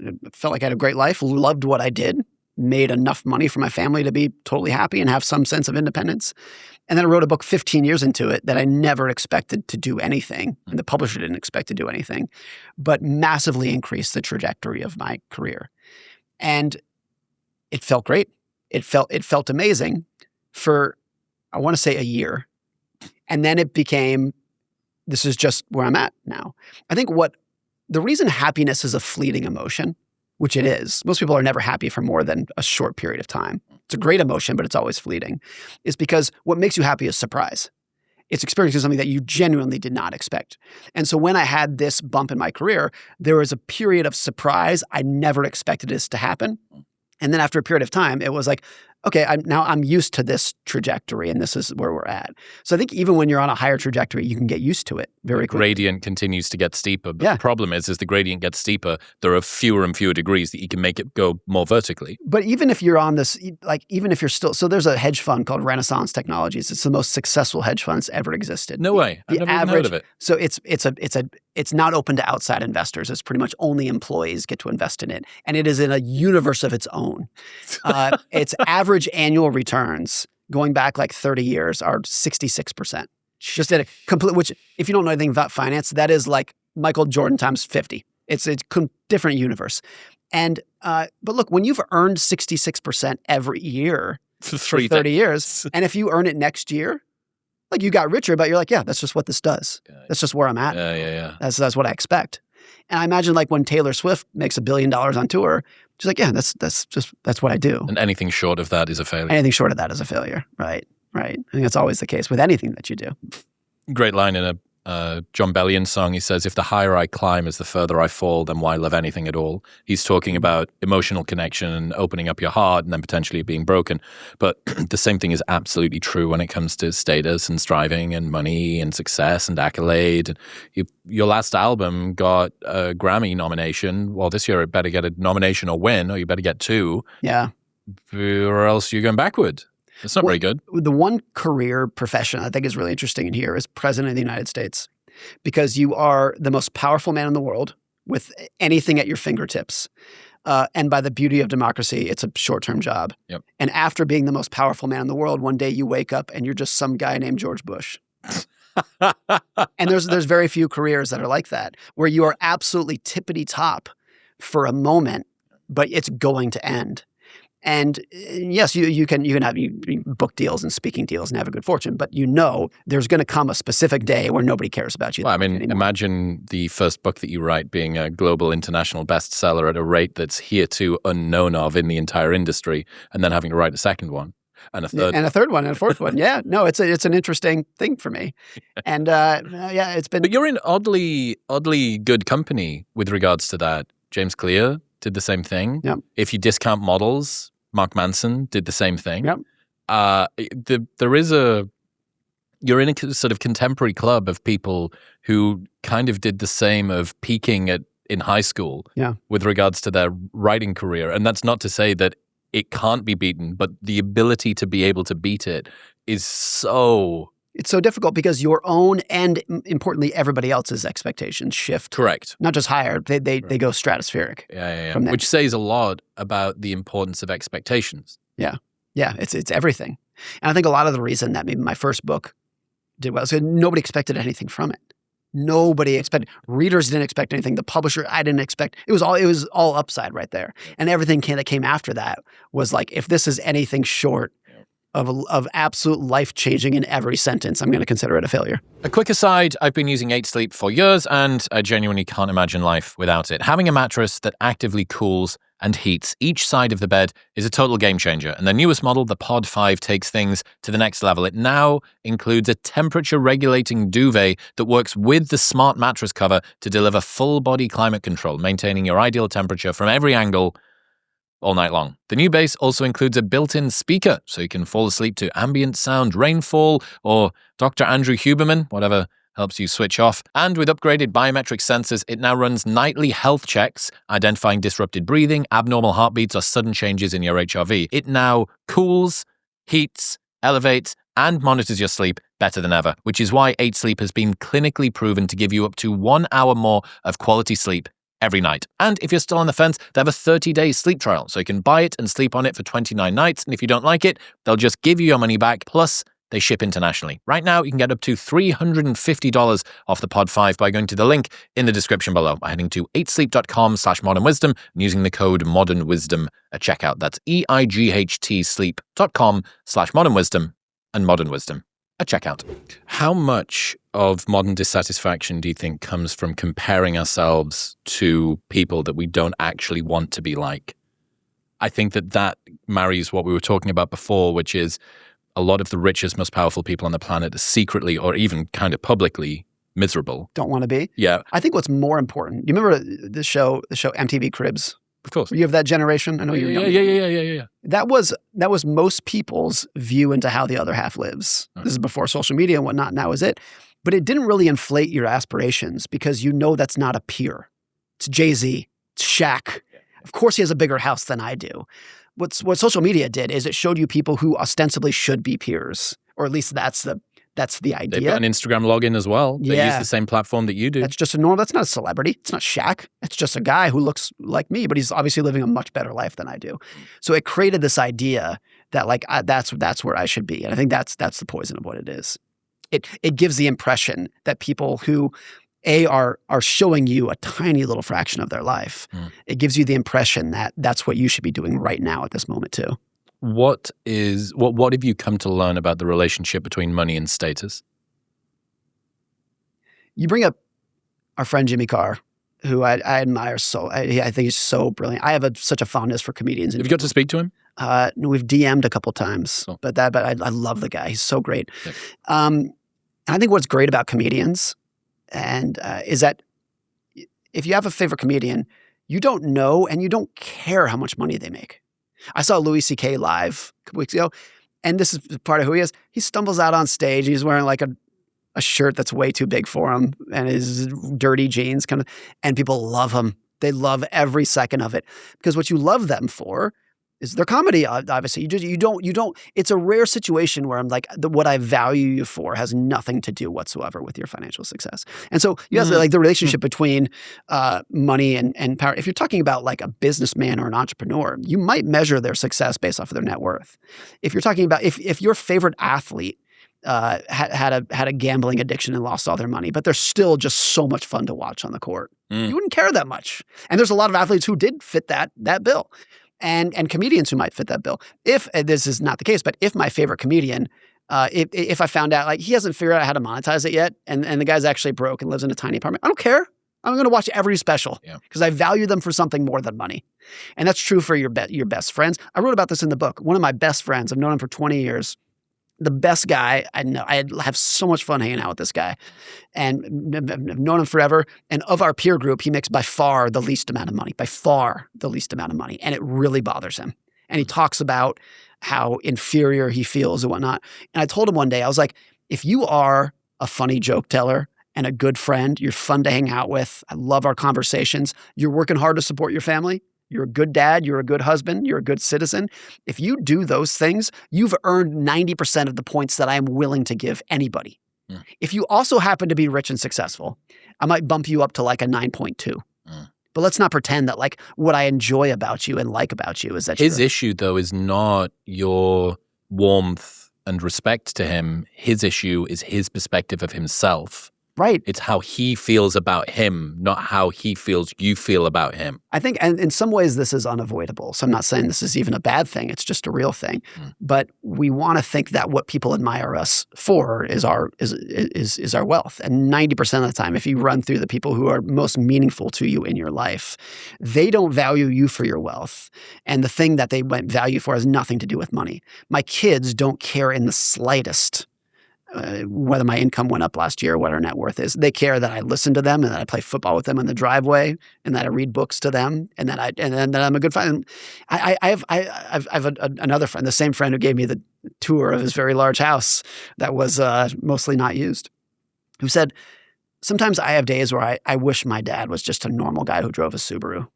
I felt like I had a great life, loved what I did, made enough money for my family to be totally happy and have some sense of independence. And then I wrote a book 15 years into it that I never expected to do anything, and the publisher didn't expect to do anything, but massively increased the trajectory of my career. And it felt great. It felt amazing for, I want to say, a year. And then it became, this is just where I'm at now. I think the reason happiness is a fleeting emotion, which it is, most people are never happy for more than a short period of time. It's a great emotion, but it's always fleeting, is because what makes you happy is surprise. It's experiencing something that you genuinely did not expect. And so when I had this bump in my career, there was a period of surprise. I never expected this to happen. And then after a period of time, it was like, okay, I'm used to this trajectory and this is where we're at. So I think even when you're on a higher trajectory, you can get used to it very quickly. The gradient continues to get steeper. But the problem is as the gradient gets steeper, there are fewer and fewer degrees that you can make it go more vertically. But even if you're on this, like even if you're still, so there's a hedge fund called Renaissance Technologies. It's the most successful hedge fund that's ever existed. No way. I've never even heard of it. So it's not open to outside investors. It's pretty much only employees get to invest in it. And it is in a universe of its own. Its average annual returns going back like 30 years are 66%. Just at a complete, which if you don't know anything about finance, that is like Michael Jordan times 50. It's a different universe. And, but look, when you've earned 66% every year for 30 years, and if you earn it next year, like you got richer, but you're like, yeah, that's just what this does. That's just where I'm at. Yeah. That's what I expect. And I imagine like when Taylor Swift makes $1 billion on tour, she's like, yeah, that's what I do. And anything short of that is a failure. Anything short of that is a failure. Right. I think that's always the case with anything that you do. Great line in a John Bellion song. He says, if the higher I climb is the further I fall, then why love anything at all? He's talking about emotional connection and opening up your heart and then potentially being broken. But the same thing is absolutely true when it comes to status and striving and money and success and accolade. Your last album got a Grammy nomination. Well, this year it better get a nomination or win, or you better get 2. Yeah. Or else you're going backward. It's not very good. The one career profession I think is really interesting in here is President of the United States, because you are the most powerful man in the world with anything at your fingertips. And by the beauty of democracy, it's a short-term job. Yep. And after being the most powerful man in the world, one day you wake up and you're just some guy named George Bush. And there's very few careers that are like that, where you are absolutely tippity top for a moment, but it's going to end. And yes, you can have book deals and speaking deals and have a good fortune, but there's going to come a specific day where nobody cares about you. Well, I mean, imagine the first book that you write being a global international bestseller at a rate that's hereto unknown of in the entire industry, and then having to write a second one. And a third one, and a fourth one. Yeah, no, it's an interesting thing for me, and it's been. But you're in oddly good company with regards to that. James Clear did the same thing. Yep. If you discount models, Mark Manson did the same thing. Yep. You're in a sort of contemporary club of people who kind of did the same of peaking in high school. Yeah. With regards to their writing career, and that's not to say that it can't be beaten, but the ability to be able to beat it is so. It's so difficult because your own and, importantly, everybody else's expectations shift. Correct. Not just higher. They go stratospheric. Yeah. Which says a lot about the importance of expectations. Yeah. It's everything. And I think a lot of the reason that maybe my first book did well is because nobody expected anything from it. Nobody expected. Readers didn't expect anything. The publisher, I didn't expect. It was all upside right there. And everything that came after that was like, if this is anything short of absolute life-changing in every sentence, I'm going to consider it a failure. A quick aside, I've been using 8 Sleep for years, and I genuinely can't imagine life without it. Having a mattress that actively cools and heats each side of the bed is a total game changer. And the newest model, the Pod 5, takes things to the next level. It now includes a temperature-regulating duvet that works with the smart mattress cover to deliver full-body climate control, maintaining your ideal temperature from every angle all night long. The new base also includes a built-in speaker, so you can fall asleep to ambient sound, rainfall, or Dr. Andrew Huberman, whatever helps you switch off. And with upgraded biometric sensors, it now runs nightly health checks, identifying disrupted breathing, abnormal heartbeats, or sudden changes in your HRV. It now cools, heats, elevates, and monitors your sleep better than ever, which is why 8 Sleep has been clinically proven to give you up to 1 hour more of quality sleep every night. And if you're still on the fence, they have a 30-day sleep trial, so you can buy it and sleep on it for 29 nights. And if you don't like it, they'll just give you your money back. Plus, they ship internationally. Right now, you can get up to $350 off the Pod 5 by going to the link in the description below, by heading to 8sleep.com/modernwisdom and using the code modernwisdom at checkout. That's EIGHTsleep.com/modernwisdom and modern wisdom at checkout. How much of modern dissatisfaction do you think comes from comparing ourselves to people that we don't actually want to be like? I think that marries what we were talking about before, which is a lot of the richest, most powerful people on the planet are secretly or even kind of publicly miserable. Don't want to be? Yeah. I think what's more important, you remember the show MTV Cribs? Of course. Were you of that generation? I know you're young. Yeah. That was most people's view into how the other half lives. This is before social media and whatnot. And that was it. But it didn't really inflate your aspirations because you know that's not a peer. It's Jay-Z. It's Shaq. Of course he has a bigger house than I do. What social media did is it showed you people who ostensibly should be peers, or at least that's the idea. They've got an Instagram login as well. They use the same platform that you do. That's just a normal. That's not a celebrity. It's not Shaq. It's just a guy who looks like me, but he's obviously living a much better life than I do. So it created this idea that like that's where I should be, and I think that's the poison of what it is. It gives the impression that people who are showing you a tiny little fraction of their life. It gives you the impression that that's what you should be doing right now at this moment too. What have you come to learn about the relationship between money and status? You bring up our friend Jimmy Carr, who I admire so. I think he's so brilliant. I have such a fondness for comedians. Have you got to speak to him? We've DM'd a couple times, but I love the guy. He's so great. Yeah. And I think what's great about comedians is that if you have a favorite comedian, you don't know and you don't care how much money they make. I saw Louis C.K. live a couple weeks ago, and this is part of who he is. He stumbles out on stage. He's wearing like a shirt that's way too big for him and his dirty jeans and people love him. They love every second of it because what you love them for is their comedy. Obviously, you don't. It's a rare situation where I'm like, what I value you for has nothing to do whatsoever with your financial success. And so you have like the relationship between money and power. If you're talking about like a businessman or an entrepreneur, you might measure their success based off of their net worth. If you're talking about if your favorite athlete had a gambling addiction and lost all their money, but they're still just so much fun to watch on the court, you wouldn't care that much. And there's a lot of athletes who did fit that bill. And comedians who might fit that bill. If this is not the case, but if my favorite comedian, if I found out like he hasn't figured out how to monetize it yet, and the guy's actually broke and lives in a tiny apartment, I don't care. I'm going to watch every special because I value them for something more than money. And that's true for your best friends. I wrote about this in the book. One of my best friends, I've known him for 20 years. The best guy I know. I have so much fun hanging out with this guy, and I've known him forever. And of our peer group, he makes by far the least amount of money. And it really bothers him. And he talks about how inferior he feels and whatnot. And I told him one day, I was like, if you are a funny joke teller and a good friend, you're fun to hang out with, I love our conversations, you're working hard to support your family, you're a good dad, you're a good husband, you're a good citizen. If you do those things, you've earned 90% of the points that I am willing to give anybody. If you also happen to be rich and successful, I might bump you up to like a 9.2. But let's not pretend that like what I enjoy about you and like about you is that his issue though is not your warmth and respect to him. His issue is his perspective of himself. Right. It's how he feels about him, not how he feels you feel about him. I think, and in some ways, this is unavoidable. So I'm not saying this is even a bad thing. It's just a real thing. But we want to think that what people admire us for is our wealth. And 90% of the time, if you run through the people who are most meaningful to you in your life, they don't value you for your wealth. And the thing that they might value for has nothing to do with money. My kids don't care in the slightest whether my income went up last year or what our net worth is. They care that I listen to them and that I play football with them in the driveway and that I read books to them and that I'm a good friend. I have another friend, the same friend who gave me the tour of his very large house that was mostly not used, who said, sometimes I have days where I wish my dad was just a normal guy who drove a Subaru.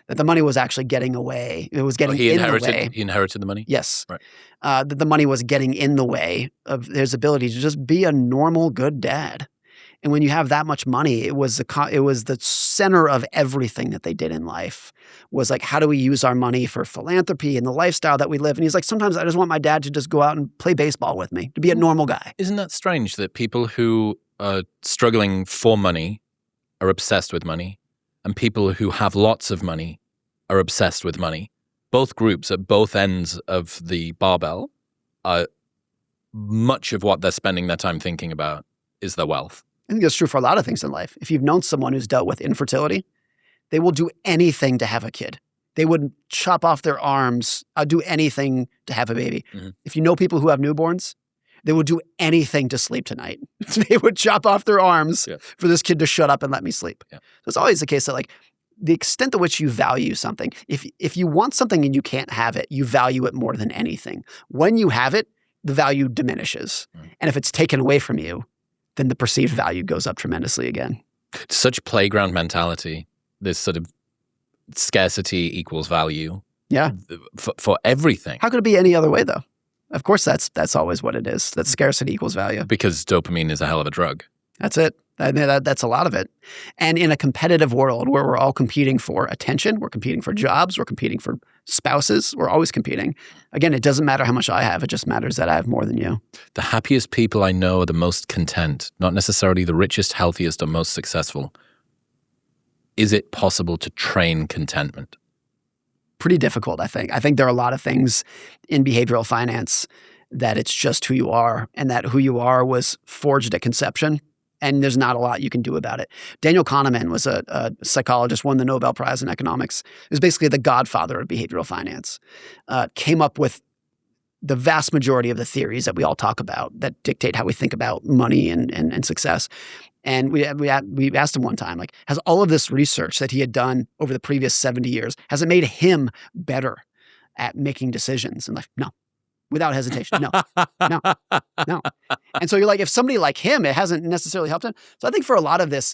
That the money was actually getting away. It was getting in the way. He inherited the money? Yes. Right. That the money was getting in the way of his ability to just be a normal, good dad. And when you have that much money, it was the center of everything that they did in life. Was like, how do we use our money for philanthropy and the lifestyle that we live? And he's like, sometimes I just want my dad to just go out and play baseball with me, to be a normal guy. Isn't that strange that people who are struggling for money are obsessed with money? And people who have lots of money are obsessed with money. Both groups at both ends of the barbell are much of what they're spending their time thinking about is their wealth. I think that's true for a lot of things in life. If you've known someone who's dealt with infertility, they will do anything to have a kid. They would chop off their arms, do anything to have a baby. If you know people who have newborns, they would do anything to sleep tonight. They would chop off their arms for this kid to shut up and let me sleep. So it's always the case that like the extent to which you value something. If you want something and you can't have it, you value it more than anything. When you have it, the value diminishes. And if it's taken away from you, then the perceived value goes up tremendously again. Such playground mentality, this sort of scarcity equals value. Yeah. For everything. How could it be any other way, though? Of course, that's always what it is. That scarcity equals value. Because dopamine is a hell of a drug. That's it. That's a lot of it. And in a competitive world where we're all competing for attention, we're competing for jobs, we're competing for spouses, we're always competing. Again, it doesn't matter how much I have. It just matters that I have more than you. The happiest people I know are the most content, not necessarily the richest, healthiest, or most successful. Is it possible to train contentment? Pretty difficult, I think. I think there are a lot of things in behavioral finance that it's just who you are, and that who you are was forged at conception. And there's not a lot you can do about it. Daniel Kahneman was a psychologist, won the Nobel Prize in economics. He was basically the godfather of behavioral finance. Came up with the vast majority of the theories that we all talk about that dictate how we think about money and success. And we asked him one time, like, has all of this research that he had done over the previous 70 years, has it made him better at making decisions? And like, no. Without hesitation. No. And so you're like, if somebody like him, it hasn't necessarily helped him. So I think for a lot of this,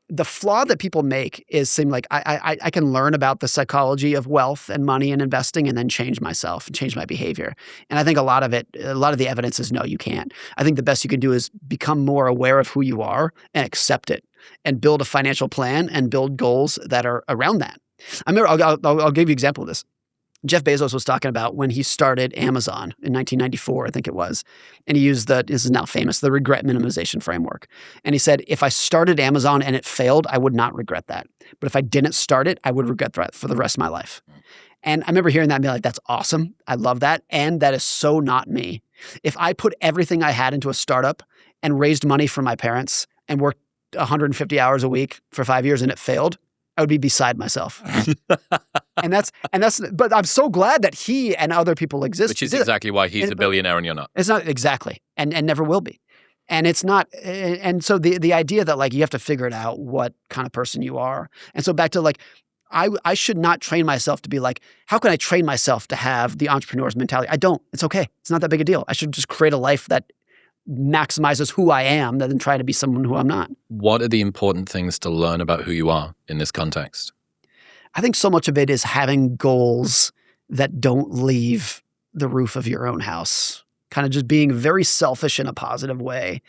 the flaw that people make is seem like I can learn about the psychology of wealth and money and investing and then change myself and change my behavior. And I think a lot of the evidence is no, you can't. I think the best you can do is become more aware of who you are and accept it and build a financial plan and build goals that are around that. I remember, I'll give you an example of this. Jeff Bezos was talking about when he started Amazon in 1994, I think it was. And he used this is now famous, the regret minimization framework. And he said, if I started Amazon and it failed, I would not regret that. But if I didn't start it, I would regret that for the rest of my life. And I remember hearing that and being like, that's awesome. I love that. And that is so not me. If I put everything I had into a startup and raised money for my parents and worked 150 hours a week for 5 years and it failed, I would be beside myself. But I'm so glad that he and other people exist. Which is exactly why he's a billionaire and you're not. It's not exactly, and never will be. And it's not, and so the idea that like you have to figure it out what kind of person you are. And so back to like, I should not train myself to be like, how can I train myself to have the entrepreneur's mentality? I don't. It's okay. It's not that big a deal. I should just create a life that maximizes who I am rather than try to be someone who I'm not. What are the important things to learn about who you are in this context? I think so much of it is having goals that don't leave the roof of your own house, kind of just being very selfish in a positive way.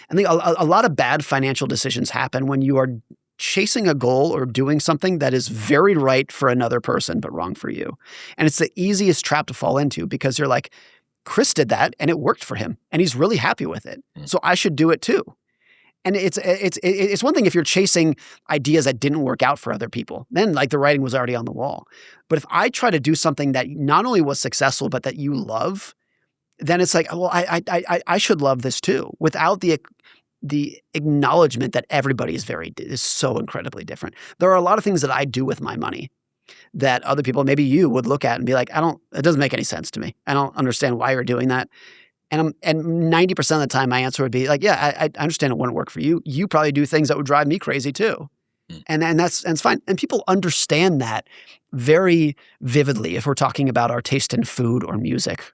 I think a lot of bad financial decisions happen when you are chasing a goal or doing something that is very right for another person but wrong for you. And it's the easiest trap to fall into because you're like, Chris did that and it worked for him and he's really happy with it. So I should do it too. And it's one thing if you're chasing ideas that didn't work out for other people, then like the writing was already on the wall. But if I try to do something that not only was successful, but that you love, then it's like, well, I should love this too, without the acknowledgement that everybody is so incredibly different. There are a lot of things that I do with my money that other people, maybe you, would look at and be like, it doesn't make any sense to me. I don't understand why you're doing that. And 90% of the time my answer would be like, yeah, I understand it wouldn't work for you. You probably do things that would drive me crazy too. And that's fine. And people understand that very vividly if we're talking about our taste in food or music.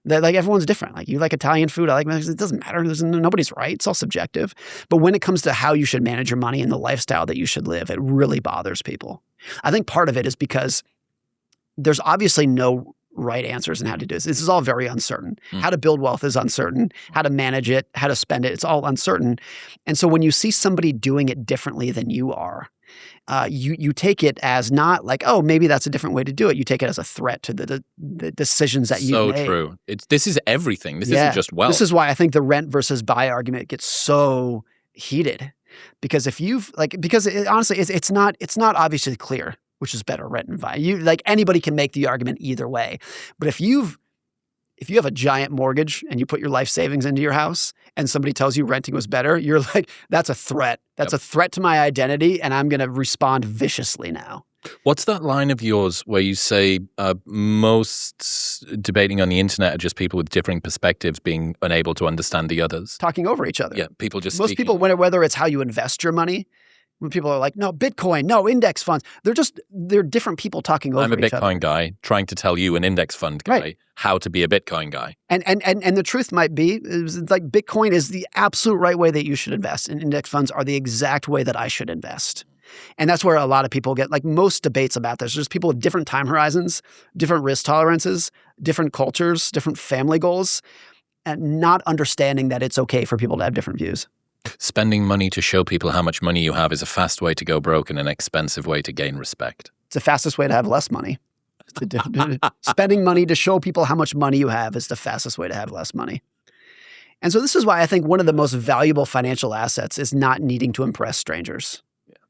That like everyone's different. Like you like Italian food, I like Mexican. It doesn't matter. Nobody's right. It's all subjective. But when it comes to how you should manage your money and the lifestyle that you should live, it really bothers people. I think part of it is because there's obviously no right answers in how to do this. This is all very uncertain. How to build wealth is uncertain. How to manage it, how to spend it, it's all uncertain. And so when you see somebody doing it differently than you are, you take it as not like, oh, maybe that's a different way to do it. You take it as a threat to the decisions that you made. So true. This is everything. This isn't just wealth. This is why I think the rent versus buy argument gets so heated. Because honestly, it's not obviously clear which is better, rent and buy. Like anybody can make the argument either way. But if you have a giant mortgage and you put your life savings into your house and somebody tells you renting was better, you're like, that's a threat. That's a threat to my identity and I'm going to respond viciously now. What's that line of yours where you say most debating on the internet are just people with differing perspectives being unable to understand the others? Talking over each other. Yeah, people just Most people, whether it's how you invest your money, When people are like, no, Bitcoin, no, index funds. They're different people talking over each other. I'm a Bitcoin guy trying to tell you, an index fund guy, how to be a Bitcoin guy. And the truth might be, it's like Bitcoin is the absolute right way that you should invest, and index funds are the exact way that I should invest. And that's where a lot of people get, like most debates about this. There's people with different time horizons, different risk tolerances, different cultures, different family goals, and not understanding that it's okay for people to have different views. Spending money to show people how much money you have is a fast way to go broke and an expensive way to gain respect. It's the fastest way to have less money. Spending money to show people how much money you have is the fastest way to have less money. And so this is why I think one of the most valuable financial assets is not needing to impress strangers.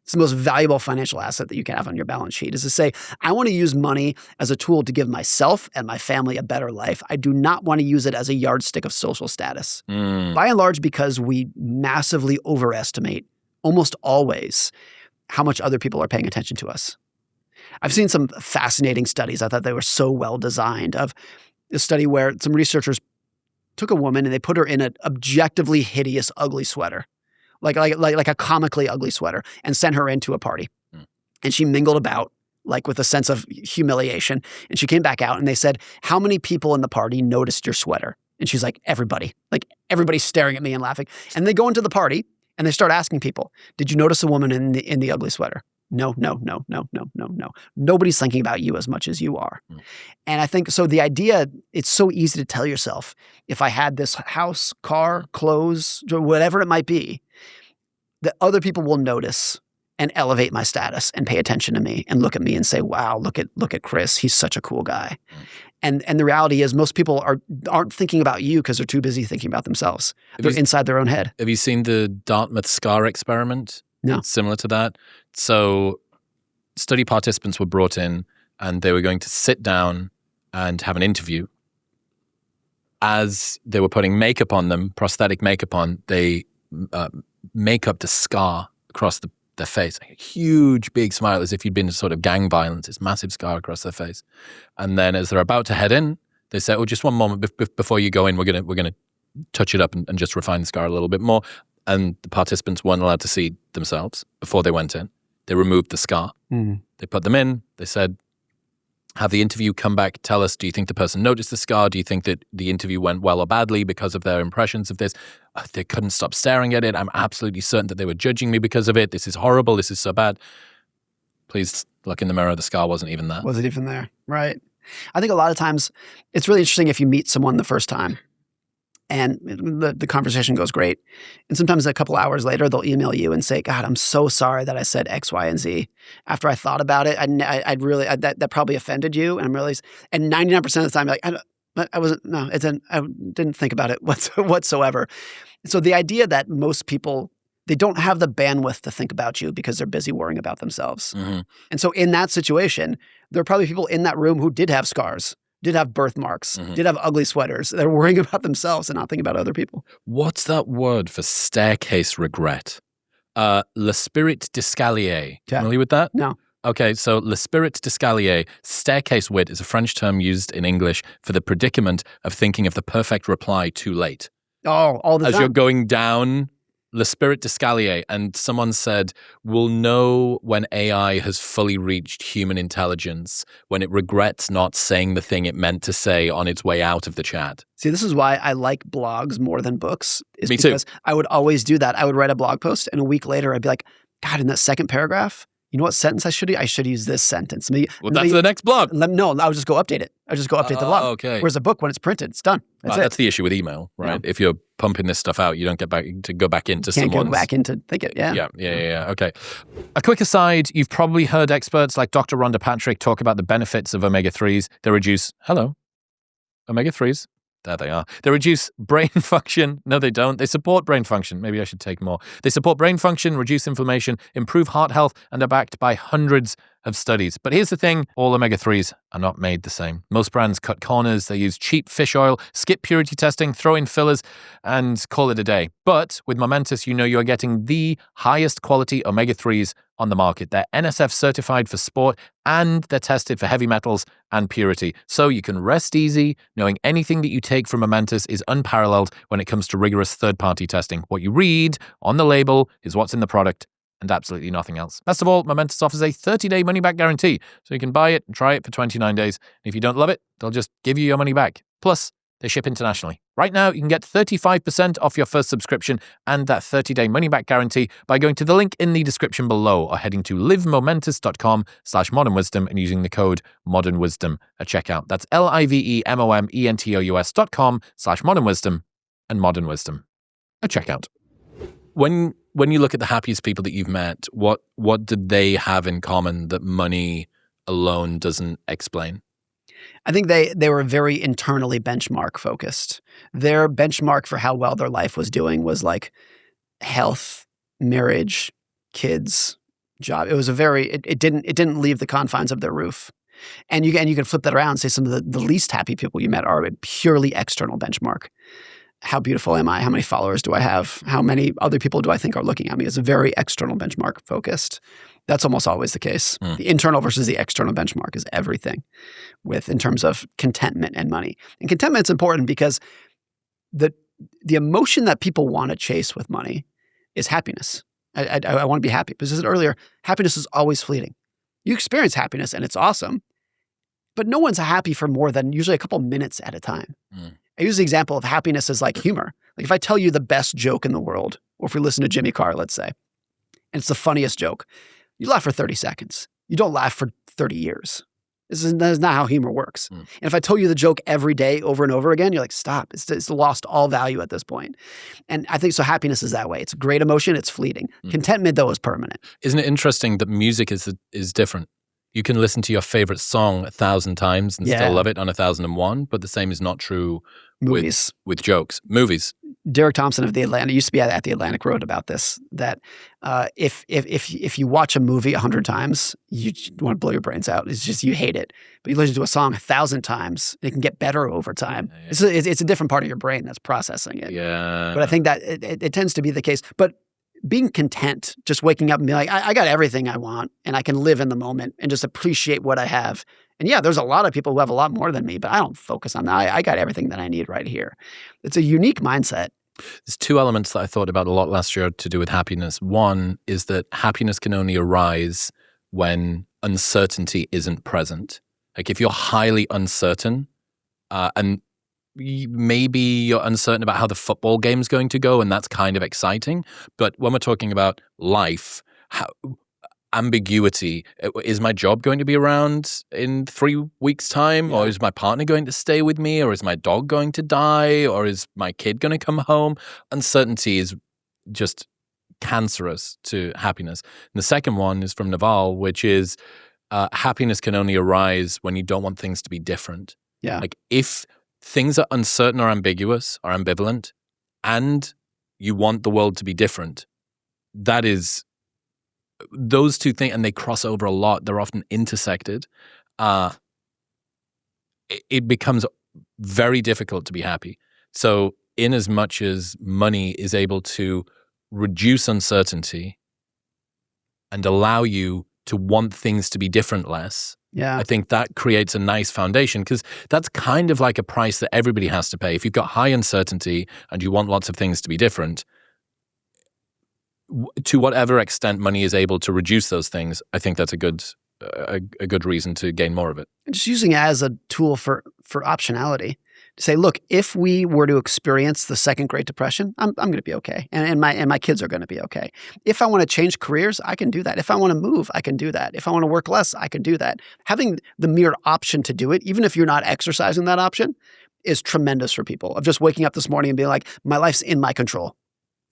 It's the most valuable financial asset that you can have on your balance sheet, is to say, I want to use money as a tool to give myself and my family a better life. I do not want to use it as a yardstick of social status. By and large, because we massively overestimate, almost always, how much other people are paying attention to us. I've seen some fascinating studies. I thought they were so well designed, of a study where some researchers took a woman and they put her in an objectively hideous, ugly sweater. Like a comically ugly sweater, and sent her into a party. And she mingled about, like, with a sense of humiliation. And she came back out and they said, how many people in the party noticed your sweater? And she's like, everybody. Like, everybody's staring at me and laughing. And they go into the party and they start asking people, did you notice a woman in the ugly sweater? No. Nobody's thinking about you as much as you are. And I think, so the idea, it's so easy to tell yourself, if I had this house, car, clothes, whatever it might be, that other people will notice and elevate my status and pay attention to me and look at me and say, wow, look at Chris. He's such a cool guy. And the reality is, most people aren't thinking about you because they're too busy thinking about themselves. They're inside their own head. Have you seen the Dartmouth scar experiment? No. It's similar to that. So study participants were brought in and they were going to sit down and have an interview. As they were putting makeup on them, prosthetic makeup on, they make up the scar across their face. Like a huge, big smile, as if you'd been in sort of gang violence. This massive scar across their face. And then as they're about to head in, they say, oh, just one moment before you go in, we're gonna touch it up and just refine the scar a little bit more. And the participants weren't allowed to see themselves before they went in. They removed the scar. They put them in. They said, have the interview come back, tell us, do you think the person noticed the scar? Do you think that the interview went well or badly because of their impressions of this? They couldn't stop staring at it. I'm absolutely certain that they were judging me because of it. This is horrible. This is so bad. Please look in the mirror. The scar wasn't even there. Wasn't even there. Right. I think a lot of times it's really interesting if you meet someone the first time and the conversation goes great. And sometimes a couple hours later, they'll email you and say, God, I'm so sorry that I said X, Y, and Z. After I thought about it, that probably offended you. And I'm really, and 99% of the time, I didn't think about it whatsoever. So the idea that most people, they don't have the bandwidth to think about you because they're busy worrying about themselves. And so in that situation, there are probably people in that room who did have scars, did have birthmarks, did have ugly sweaters. They're worrying about themselves and not thinking about other people. What's that word for staircase regret? L'esprit d'escalier. Yeah. Familiar with that? No. Okay, so l'esprit d'escalier, staircase wit, is a French term used in English for the predicament of thinking of the perfect reply too late. Oh, all the time. As you're going down l'esprit d'escalier, and someone said, we'll know when AI has fully reached human intelligence when it regrets not saying the thing it meant to say on its way out of the chat. See, this is why I like blogs more than books. Me too. Because I would always do that. I would write a blog post, and a week later, I'd be like, God, in that second paragraph, you know what sentence I should use? I should use this sentence. That's the next blog. No, I'll just go update it. I'll just go update the blog. Okay. Whereas a book, when it's printed, it's done. That's the issue with email, right? Yeah. If you're pumping this stuff out, you don't get back to go back into someone's... Can't go back into think it, yeah. Yeah. Okay. A quick aside, you've probably heard experts like Dr. Rhonda Patrick talk about the benefits of omega-3s. They reduce... Hello? Omega-3s? There they are. They reduce brain function. No, they don't. They support brain function. Maybe I should take more. They support brain function, reduce inflammation, improve heart health, and are backed by hundreds of studies. But here's the thing. All omega-3s are not made the same. Most brands cut corners. They use cheap fish oil, skip purity testing, throw in fillers, and call it a day. But with Momentous, you know you are getting the highest quality omega-3s on the market. They're NSF certified for sport, and they're tested for heavy metals and purity. So you can rest easy knowing anything that you take from Momentous is unparalleled when it comes to rigorous third-party testing. What you read on the label is what's in the product, and absolutely nothing else. Best of all, Momentous offers a 30-day money-back guarantee, so you can buy it and try it for 29 days. And if you don't love it, they'll just give you your money back. Plus, they ship internationally. Right now, you can get 35% off your first subscription and that 30-day money-back guarantee by going to the link in the description below or heading to livemomentous.com/modernwisdom and using the code modernwisdom at checkout. That's livemomentous.com/modernwisdom and modernwisdom at checkout. When you look at the happiest people that you've met, what did they have in common that money alone doesn't explain? I think they were very internally benchmark focused. Their benchmark for how well their life was doing was like health, marriage, kids, job. It was it didn't leave the confines of their roof. And you can flip that around and say some of the least happy people you met are a purely external benchmark. How beautiful am I? How many followers do I have? How many other people do I think are looking at me? It's a very external benchmark focused. That's almost always the case. The internal versus the external benchmark is everything in terms of contentment and money. And contentment's important because the emotion that people want to chase with money is happiness. I want to be happy. Because as I said earlier, happiness is always fleeting. You experience happiness and it's awesome, but no one's happy for more than usually a couple minutes at a time. I use the example of happiness as like humor. Like if I tell you the best joke in the world, or if we listen to Jimmy Carr, let's say, and it's the funniest joke, you laugh for 30 seconds. You don't laugh for 30 years. That is not how humor works. And if I tell you the joke every day over and over again, you're like, stop. It's lost all value at this point. And I think so happiness is that way. It's a great emotion. It's fleeting. Contentment, though, is permanent. Isn't it interesting that music is different? You can listen to your favorite song 1,000 times and still love it on 1,001, but the same is not true Movies. with jokes. Movies. Derek Thompson of The Atlantic used to be at The Atlantic wrote about this, that if you watch a movie 100 times, you want to blow your brains out. It's just you hate it. But you listen to a song 1,000 times, it can get better over time. It's a different part of your brain that's processing it. Yeah. But I think that it tends to be the case. But being content, just waking up and being like, I got everything I want and I can live in the moment and just appreciate what I have. And yeah, there's a lot of people who have a lot more than me, but I don't focus on that. I got everything that I need right here. It's a unique mindset. There's two elements that I thought about a lot last year to do with happiness. One is that happiness can only arise when uncertainty isn't present. Like if you're highly uncertain and maybe you're uncertain about how the football game's going to go and that's kind of exciting. But when we're talking about life, ambiguity, is my job going to be around in 3 weeks' time? Or is my partner going to stay with me? Or is my dog going to die? Or is my kid going to come home? Uncertainty is just cancerous to happiness. And the second one is from Naval, which is happiness can only arise when you don't want things to be different. Yeah. Like if things are uncertain or ambiguous or ambivalent and you want the world to be different, that is those two things, and they cross over a lot. They're often intersected. It becomes very difficult to be happy. So in as much as money is able to reduce uncertainty and allow you to want things to be different less, I think that creates a nice foundation because that's kind of like a price that everybody has to pay. If you've got high uncertainty and you want lots of things to be different, to whatever extent money is able to reduce those things, I think that's a good reason to gain more of it. Just using it as a tool for optionality. To say, look, if we were to experience the second Great Depression, I'm going to be okay, and my kids are going to be okay. If I want to change careers, I can do that. If I want to move, I can do that. If I want to work less, I can do that. Having the mere option to do it, even if you're not exercising that option, is tremendous for people. Of just waking up this morning and being like, my life's in my control.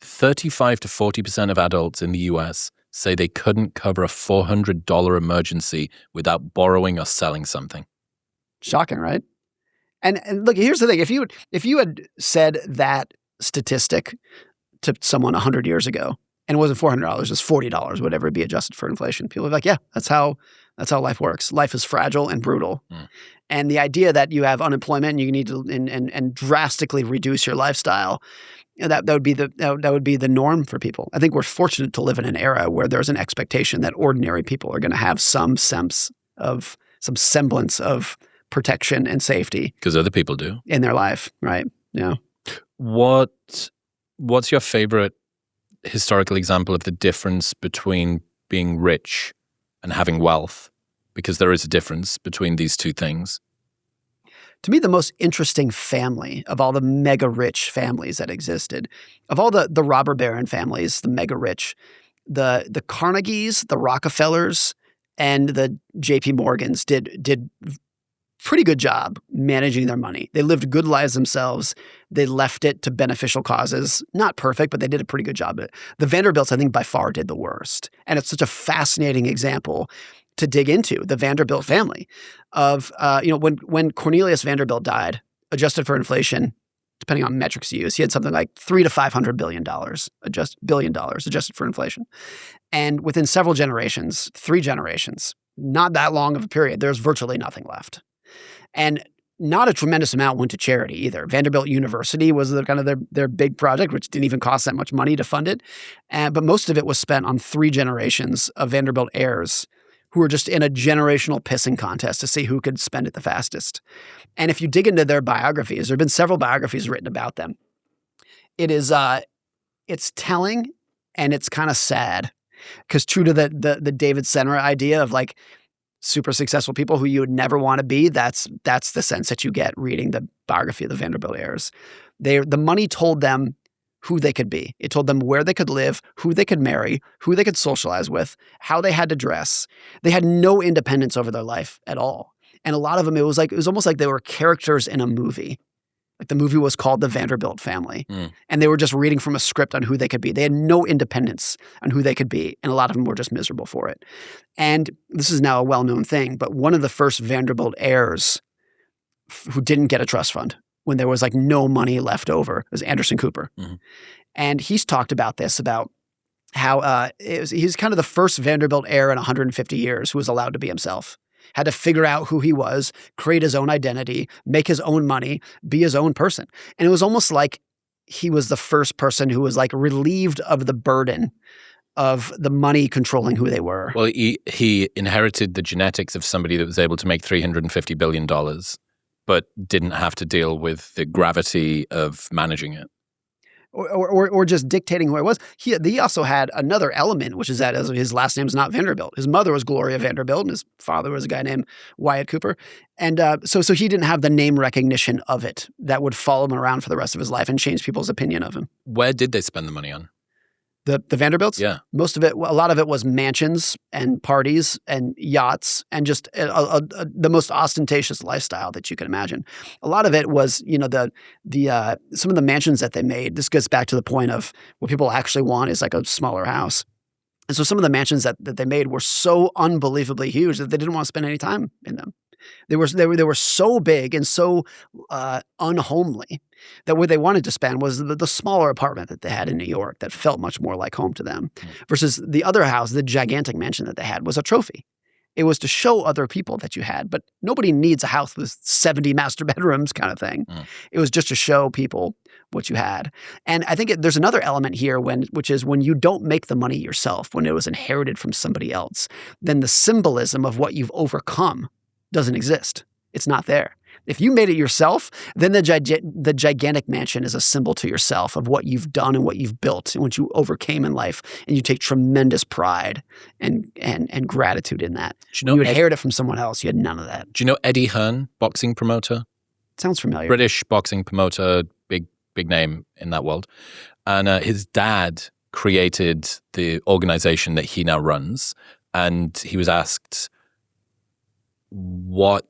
35 to 40% of adults in the US say they couldn't cover a $400 emergency without borrowing or selling something. Shocking, right? And look, here's the thing. If you had said that statistic to someone 100 years ago, and it wasn't $400, it was $40, whatever it be adjusted for inflation, people would be like, yeah, that's how life works. Life is fragile and brutal. And the idea that you have unemployment and you need to and drastically reduce your lifestyle, that would be the norm for people. I think we're fortunate to live in an era where there's an expectation that ordinary people are going to have some semblance of protection and safety because other people do in their life, right? Yeah. What's your favorite historical example of the difference between being rich and having wealth? Because there is a difference between these two things. To me, the most interesting family of all the mega rich families that existed, of all the robber baron families, the mega rich, the Carnegies, the Rockefellers, and the J.P. Morgans did pretty good job managing their money. They lived good lives themselves. They left it to beneficial causes. Not perfect, but they did a pretty good job of it. The Vanderbilts, I think, by far did the worst. And it's such a fascinating example to dig into, the Vanderbilt family of, when Cornelius Vanderbilt died, adjusted for inflation, depending on metrics you use, he had something like $300 to $500 billion, adjusted for inflation. And within several generations, 3 generations, not that long of a period, there's virtually nothing left. And not a tremendous amount went to charity either. Vanderbilt University was their big project, which didn't even cost that much money to fund it. But most of it was spent on 3 generations of Vanderbilt heirs who were just in a generational pissing contest to see who could spend it the fastest. And if you dig into their biographies, there have been several biographies written about them. It's telling and it's kind of sad, because true to the David Senra idea of like super successful people who you would never want to be, that's the sense that you get reading the biography of the Vanderbilt heirs. The money told them who they could be. It told them where they could live, who they could marry, who they could socialize with, how they had to dress. They had no independence over their life at all. And a lot of them, it was almost like they were characters in a movie. Like the movie was called The Vanderbilt Family. And they were just reading from a script on who they could be. They had no independence on who they could be. And a lot of them were just miserable for it. And this is now a well-known thing, but one of the first Vanderbilt heirs who didn't get a trust fund when there was like no money left over was Anderson Cooper. And he's talked about this, about how he's kind of the first Vanderbilt heir in 150 years who was allowed to be himself. Had to figure out who he was, create his own identity, make his own money, be his own person. And it was almost like he was the first person who was like relieved of the burden of the money controlling who they were. Well, he inherited the genetics of somebody that was able to make $350 billion, but didn't have to deal with the gravity of managing it. Or just dictating who I was. He also had another element, which is that his last name is not Vanderbilt. His mother was Gloria Vanderbilt, and his father was a guy named Wyatt Cooper. And so he didn't have the name recognition of it that would follow him around for the rest of his life and change people's opinion of him. Where did they spend the money on? The Vanderbilts? Yeah. Most of it, a lot of it was mansions and parties and yachts and just the most ostentatious lifestyle that you can imagine. A lot of it was, some of the mansions that they made. This gets back to the point of what people actually want is like a smaller house. And so some of the mansions that they made were so unbelievably huge that they didn't want to spend any time in them. They were so big and so unhomely that what they wanted to spend was the smaller apartment that they had in New York that felt much more like home to them. Versus the other house, the gigantic mansion that they had, was a trophy. It was to show other people that you had, but nobody needs a house with 70 master bedrooms kind of thing. It was just to show people what you had. And I think there's another element here which is when you don't make the money yourself, when it was inherited from somebody else, then the symbolism of what you've overcome doesn't exist. It's not there. If you made it yourself, then the gigantic mansion is a symbol to yourself of what you've done and what you've built and what you overcame in life. And you take tremendous pride and gratitude in that. When you inherit it from someone else, you had none of that. Do you know Eddie Hearn, boxing promoter? Sounds familiar. British boxing promoter, big name in that world. And his dad created the organization that he now runs. And he was asked, what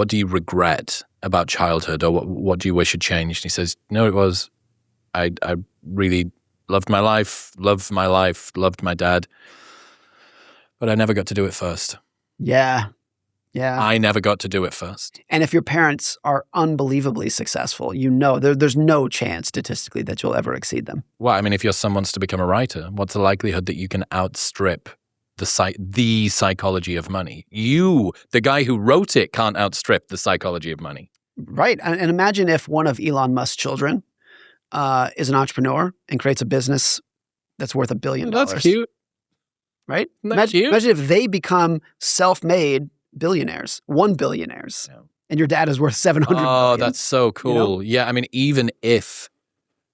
do you regret about childhood, or what do you wish had changed? And he says, no, it was, I really loved my life, loved my dad, but I never got to do it first. Yeah. I never got to do it first. And if your parents are unbelievably successful, there's no chance statistically that you'll ever exceed them. Well, I mean, if your son wants to become a writer, what's the likelihood that you can outstrip the psychology of money? You, the guy who wrote it, can't outstrip the psychology of money. Right. And imagine if one of Elon Musk's children is an entrepreneur and creates a business that's worth $1 billion. That's cute. Right? Imagine if they become self-made billionaires, $1 billionaires, and your dad is worth $700 million. Oh, that's so cool. Yeah, I mean, even if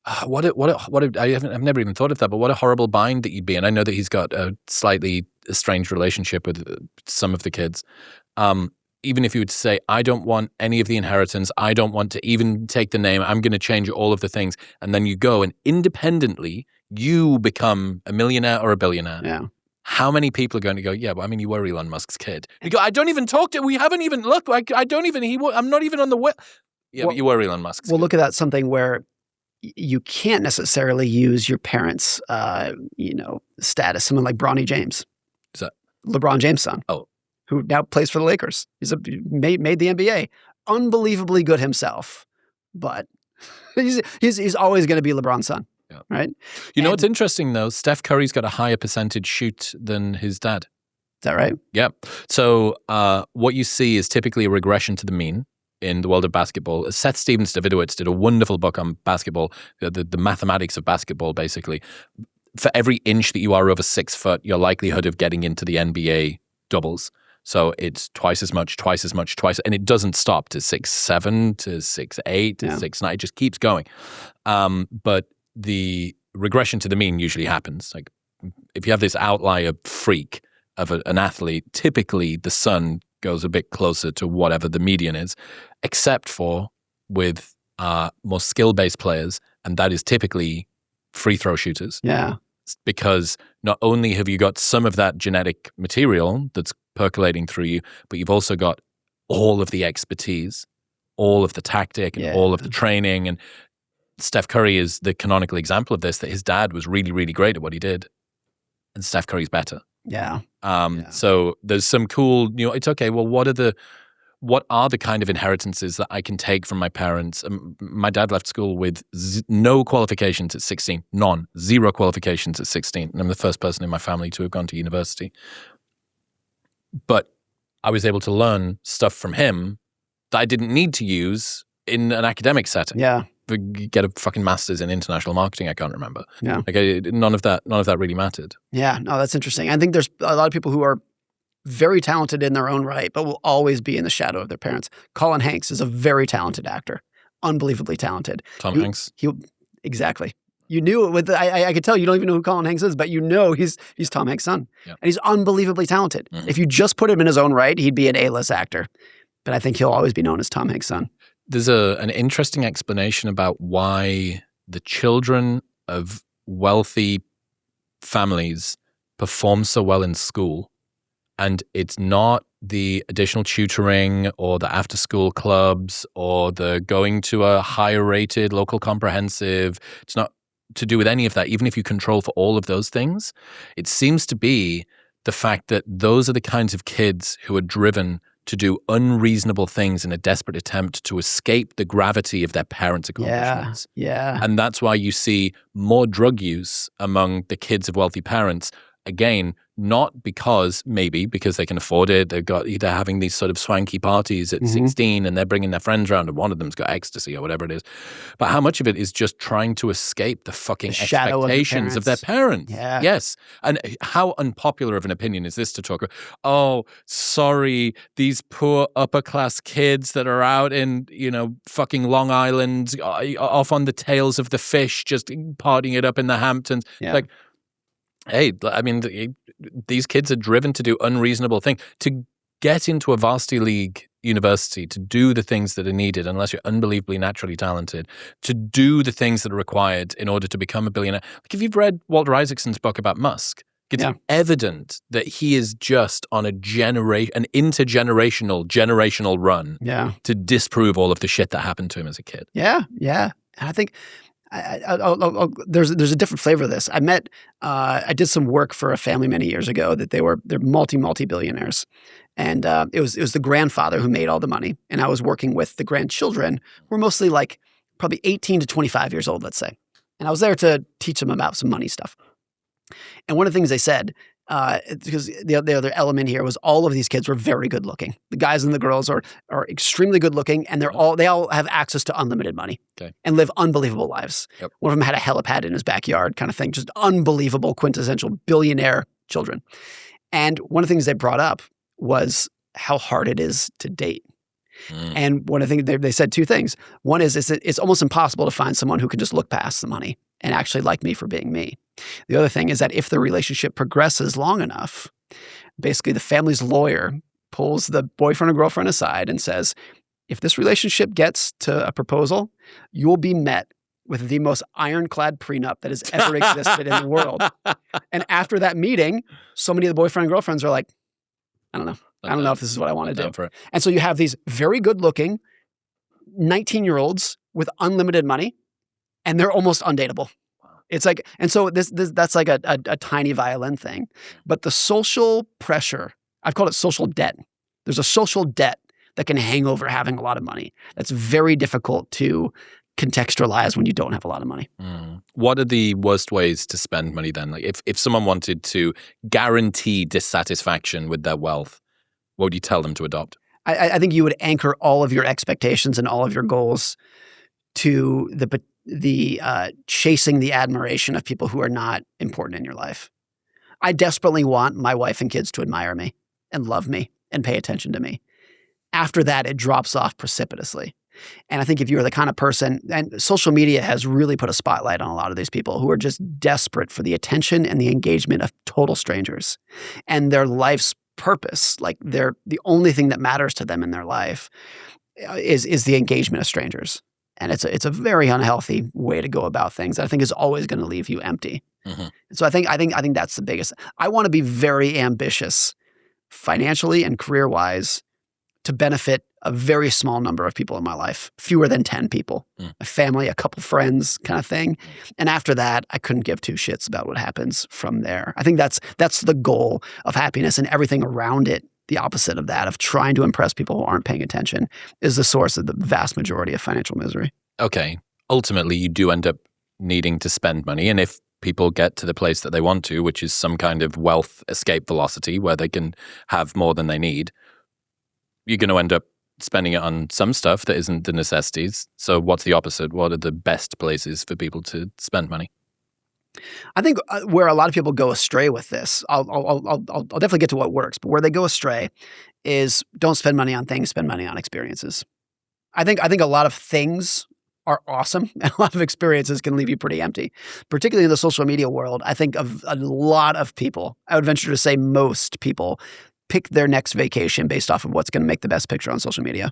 I've never even thought of that, but what a horrible bind that you'd be in. I know that he's got a slightly estranged relationship with some of the kids. Even if you would say, I don't want any of the inheritance, I don't want to even take the name, I'm going to change all of the things. And then you go and independently, you become a millionaire or a billionaire. Yeah. How many people are going to go, yeah, well, I mean, you were Elon Musk's kid. You go, I don't even talk to, we haven't even, look, I'm not even on the web. Yeah, but you were Elon Musk's Well, kid. look at that, something where you can't necessarily use your parents' status. Someone like Bronny James. Is that LeBron James' son. Oh. Who now plays for the Lakers. He's made the NBA. Unbelievably good himself. But he's always going to be LeBron's son. Yeah. Right? You know what's interesting, though? Steph Curry's got a higher percentage shoot than his dad. Is that right? Yeah. So what you see is typically a regression to the mean in the world of basketball. Seth Stevens-Davidowitz did a wonderful book on basketball, the mathematics of basketball, basically. For every inch that you are over 6 foot, your likelihood of getting into the NBA doubles. So it's twice as much, and it doesn't stop to 6'7", to 6'8", to 6'9". It just keeps going. But the regression to the mean usually happens. Like if you have this outlier freak of an athlete, typically the son goes a bit closer to whatever the median is, except for with more skill-based players, and that is typically free throw shooters. Yeah. Because not only have you got some of that genetic material that's percolating through you, but you've also got all of the expertise, all of the tactic, and all of the training. And Steph Curry is the canonical example of this, that his dad was really, really great at what he did. And Steph Curry's better. Yeah. So there's some cool, it's okay, well, what are the kind of inheritances that I can take from my parents? My dad left school with no qualifications at 16, zero qualifications at 16. And I'm the first person in my family to have gone to university. But I was able to learn stuff from him that I didn't need to use in an academic setting. Yeah. Get a fucking master's in international marketing, I can't remember. Yeah. None of that really mattered. Yeah, no, that's interesting. I think there's a lot of people who are very talented in their own right, but will always be in the shadow of their parents. Colin Hanks is a very talented actor, unbelievably talented. Tom Hanks? Exactly. You knew it with I could tell you don't even know who Colin Hanks is, but you know he's Tom Hanks' son. Yep. And he's unbelievably talented. Mm-hmm. If you just put him in his own right, he'd be an A-list actor. But I think he'll always be known as Tom Hanks' son. There's an interesting explanation about why the children of wealthy families perform so well in school. And it's not the additional tutoring or the after-school clubs or the going to a higher-rated local comprehensive. It's not to do with any of that. Even if you control for all of those things, it seems to be the fact that those are the kinds of kids who are driven to do unreasonable things in a desperate attempt to escape the gravity of their parents' accomplishments. Yeah. And that's why you see more drug use among the kids of wealthy parents. Again, not because they can afford it. They're having these sort of swanky parties at 16 and they're bringing their friends around and one of them's got ecstasy or whatever it is. But how much of it is just trying to escape the fucking expectations of their parents? Yeah. Yes. And how unpopular of an opinion is this to talk about? Oh, sorry, these poor upper class kids that are out in, fucking Long Island off on the tails of the fish, just partying it up in the Hamptons. Yeah. Like, hey, I mean, these kids are driven to do unreasonable things. To get into a varsity league university, to do the things that are needed, unless you're unbelievably naturally talented, to do the things that are required in order to become a billionaire. Like if you've read Walter Isaacson's book about Musk, it's evident that he is just on an intergenerational run to disprove all of the shit that happened to him as a kid. Yeah. And I think there's a different flavor of this. I did some work for a family many years ago that they're multi-billionaires. And it was the grandfather who made all the money. And I was working with the grandchildren who were mostly like probably 18 to 25 years old, let's say. And I was there to teach them about some money stuff. And one of the things they said, because the other element here was all of these kids were very good looking. The guys and the girls are extremely good looking, and they all have access to unlimited money and live unbelievable lives. Yep. One of them had a helipad in his backyard kind of thing, just unbelievable, quintessential billionaire children. And one of the things they brought up was how hard it is to date. And one of the things they said two things. One is it's almost impossible to find someone who can just look past the money and actually like me for being me. The other thing is that if the relationship progresses long enough, basically the family's lawyer pulls the boyfriend or girlfriend aside and says, if this relationship gets to a proposal, you will be met with the most ironclad prenup that has ever existed in the world. And after that meeting, so many of the boyfriend and girlfriends are like, I don't know. I don't know if this is what I want to do. And so you have these very good-looking 19-year-olds with unlimited money, and they're almost undateable. It's like, and so that's like a tiny violin thing. But the social pressure, I've called it social debt. There's a social debt that can hang over having a lot of money. That's very difficult to contextualize when you don't have a lot of money. What are the worst ways to spend money then? Like if someone wanted to guarantee dissatisfaction with their wealth, what would you tell them to adopt? I think you would anchor all of your expectations and all of your goals to the chasing the admiration of people who are not important in your life. I desperately want my wife and kids to admire me and love me and pay attention to me. After that, it drops off precipitously. And I think if you're the kind of person, and social media has really put a spotlight on a lot of these people who are just desperate for the attention and the engagement of total strangers. And their life's purpose, like the only thing that matters to them in their life is the engagement of strangers. And it's a very unhealthy way to go about things that I think is always going to leave you empty. So I think that's the biggest. I want to be very ambitious financially and career-wise to benefit a very small number of people in my life, fewer than 10 people, a family, a couple friends kind of thing. And after that, I couldn't give two shits about what happens from there. I think that's the goal of happiness, and everything around it, the opposite of that, of trying to impress people who aren't paying attention, is the source of the vast majority of financial misery. Okay. Ultimately, you do end up needing to spend money. And if people get to the place that they want to, which is some kind of wealth escape velocity where they can have more than they need, you're going to end up spending it on some stuff that isn't the necessities. So what's the opposite? What are the best places for people to spend money? I think where a lot of people go astray with this, I'll definitely get to what works, but where they go astray is don't spend money on things, spend money on experiences. I think a lot of things are awesome, and a lot of experiences can leave you pretty empty. Particularly in the social media world, I think of a lot of people, I would venture to say most people, pick their next vacation based off of what's going to make the best picture on social media.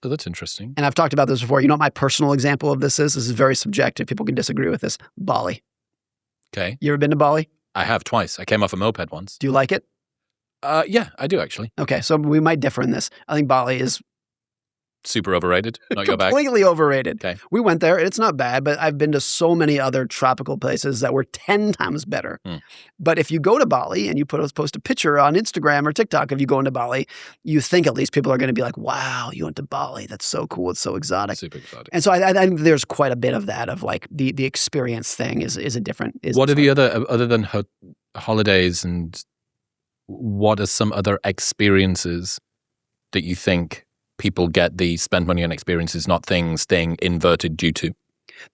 Oh, that's interesting. And I've talked about this before. You know what my personal example of this is? This is very subjective. People can disagree with this. Bali. Okay. You ever been to Bali? I have twice. I came off a moped once. Do you like it? Yeah, I do actually. Okay, so we might differ in this. I think Bali is super overrated. Not your bag. Completely overrated. Okay. We went there, and it's not bad, but I've been to so many other tropical places that were 10 times better. But if you go to Bali and you post a picture on Instagram or TikTok of you going to Bali, you think at least people are going to be like, wow, you went to Bali. That's so cool. It's so exotic. Super exotic. And so I think there's quite a bit of that, of like the experience thing is a different. What are the other than holidays, and what are some other experiences that you think people get the spend money on experiences, not things, staying inverted due to?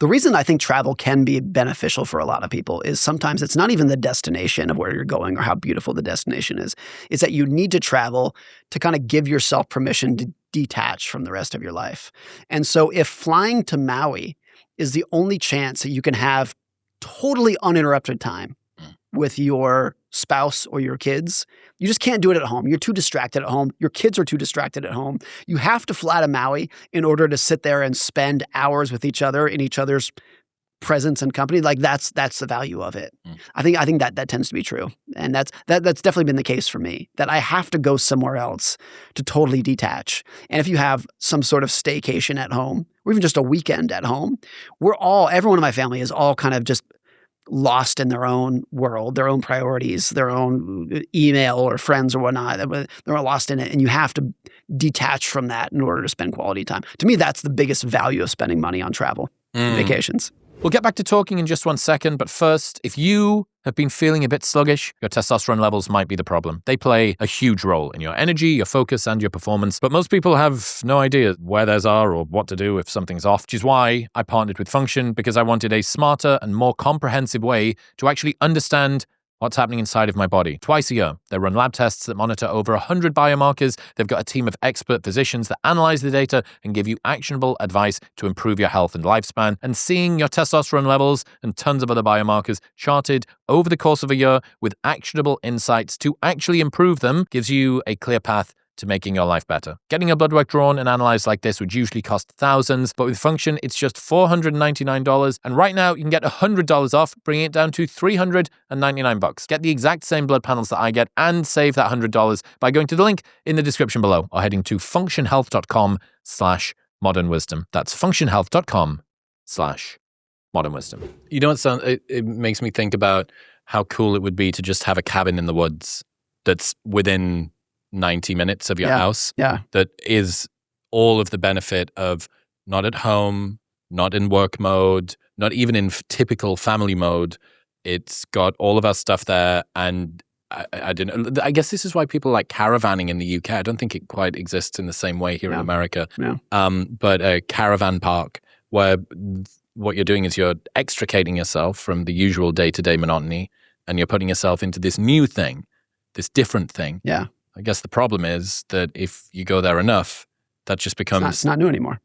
The reason I think travel can be beneficial for a lot of people is sometimes it's not even the destination of where you're going or how beautiful the destination is. It's that you need to travel to kind of give yourself permission to detach from the rest of your life. And so if flying to Maui is the only chance that you can have totally uninterrupted time with your spouse or your kids, you just can't do it at home. You're too distracted at home. Your kids are too distracted at home. You have to fly to Maui in order to sit there and spend hours with each other in each other's presence and company. Like that's the value of it. I think that tends to be true. And that's definitely been the case for me, that I have to go somewhere else to totally detach. And if you have some sort of staycation at home, or even just a weekend at home, everyone in my family is all kind of just lost in their own world, their own priorities, their own email or friends or whatnot. They're all lost in it. And you have to detach from that in order to spend quality time. To me, that's the biggest value of spending money on travel, vacations. We'll get back to talking in just 1 second, but first, if you have been feeling a bit sluggish, your testosterone levels might be the problem. They play a huge role in your energy, your focus, and your performance, but most people have no idea where theirs are or what to do if something's off, which is why I partnered with Function, because I wanted a smarter and more comprehensive way to actually understand what's happening inside of my body. Twice a year, they run lab tests that monitor over 100 biomarkers. They've got a team of expert physicians that analyze the data and give you actionable advice to improve your health and lifespan. And seeing your testosterone levels and tons of other biomarkers charted over the course of a year with actionable insights to actually improve them gives you a clear path to making your life better. Getting your blood work drawn and analyzed like this would usually cost thousands, but with Function, it's just $499. And right now, you can get $100 off, bringing it down to $399. Get the exact same blood panels that I get and save that $100 by going to the link in the description below or heading to functionhealth.com/modernwisdom. That's functionhealth.com/modernwisdom. You know what it makes me think about how cool it would be to just have a cabin in the woods that's within 90 minutes of your house. Yeah. That is all of the benefit of not at home, not in work mode, not even in typical family mode. It's got all of our stuff there. And I guess this is why people like caravanning in the UK. I don't think it quite exists in the same way here in America. Yeah. But a caravan park where what you're doing is you're extricating yourself from the usual day-to-day monotony and you're putting yourself into this new thing, this different thing. Yeah. I guess the problem is that if you go there enough, that just becomes... It's not new anymore.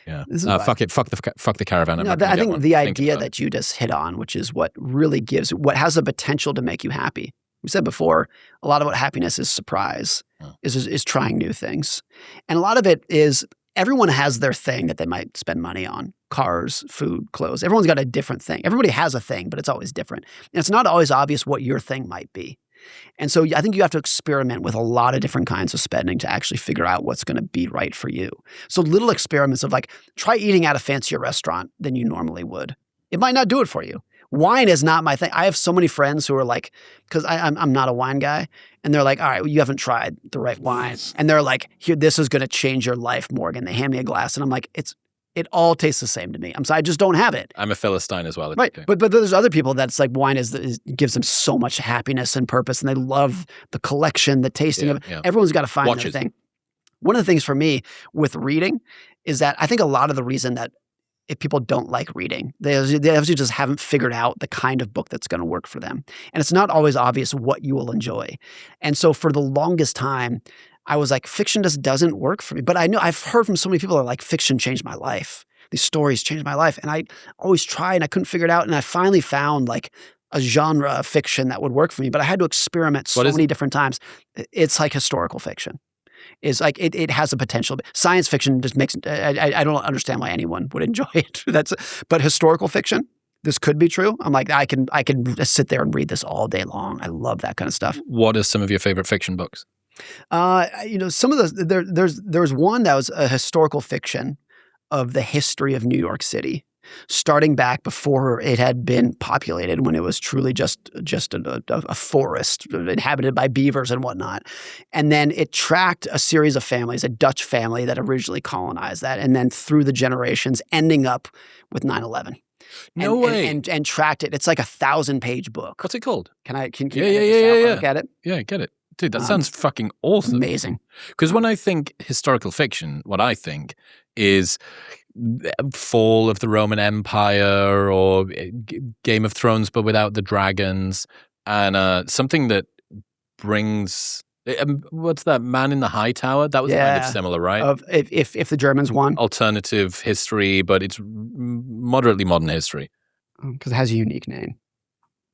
Yeah. Fuck it. Fuck the caravan. I think the idea that you just hit on, which is what really what has the potential to make you happy. We said before, a lot of what happiness is surprise, is trying new things. And a lot of it is everyone has their thing that they might spend money on. Cars, food, clothes. Everyone's got a different thing. Everybody has a thing, but it's always different. And it's not always obvious what your thing might be. And so I think you have to experiment with a lot of different kinds of spending to actually figure out what's going to be right for you. So little experiments of like, try eating at a fancier restaurant than you normally would. It might not do it for you. Wine is not my thing. I have so many friends who are like, because I'm not a wine guy, and they're like, all right, well, you haven't tried the right wine. And they're like, here, this is going to change your life, Morgan. They hand me a glass, and I'm like, it all tastes the same to me. I'm sorry, I just don't have it. I'm a Philistine as well. Right. But there's other people that's like wine gives them so much happiness and purpose, and they love the collection, the tasting of it. Yeah. Everyone's got to find their thing. One of the things for me with reading is that I think a lot of the reason that if people don't like reading, they obviously just haven't figured out the kind of book that's going to work for them. And it's not always obvious what you will enjoy. And so for the longest time, I was like, fiction just doesn't work for me. But I've heard from so many people that are like, fiction changed my life. These stories changed my life. And I always tried and I couldn't figure it out. And I finally found like a genre of fiction that would work for me. But I had to experiment so many different times. It's like historical fiction. It's like it has a potential. Science fiction just makes I don't understand why anyone would enjoy it. But historical fiction, this could be true. I'm like, I can sit there and read this all day long. I love that kind of stuff. What are some of your favorite fiction books? Some of those, there's one that was a historical fiction of the history of New York City, starting back before it had been populated, when it was truly just a forest inhabited by beavers and whatnot. And then it tracked a series of families, a Dutch family that originally colonized that, and then through the generations, ending up with 9/11. No way. And tracked it. It's like a 1,000-page book. What's it called? Can yeah. look at it? Yeah, get it. Dude, that sounds fucking awesome. Amazing. Because when I think historical fiction, what I think is fall of the Roman Empire or Game of Thrones but without the dragons, and something that brings... what's that? Man in the High Tower? That was kind of similar, right? If the Germans won. Alternative history, but it's moderately modern history. Because it has a unique name.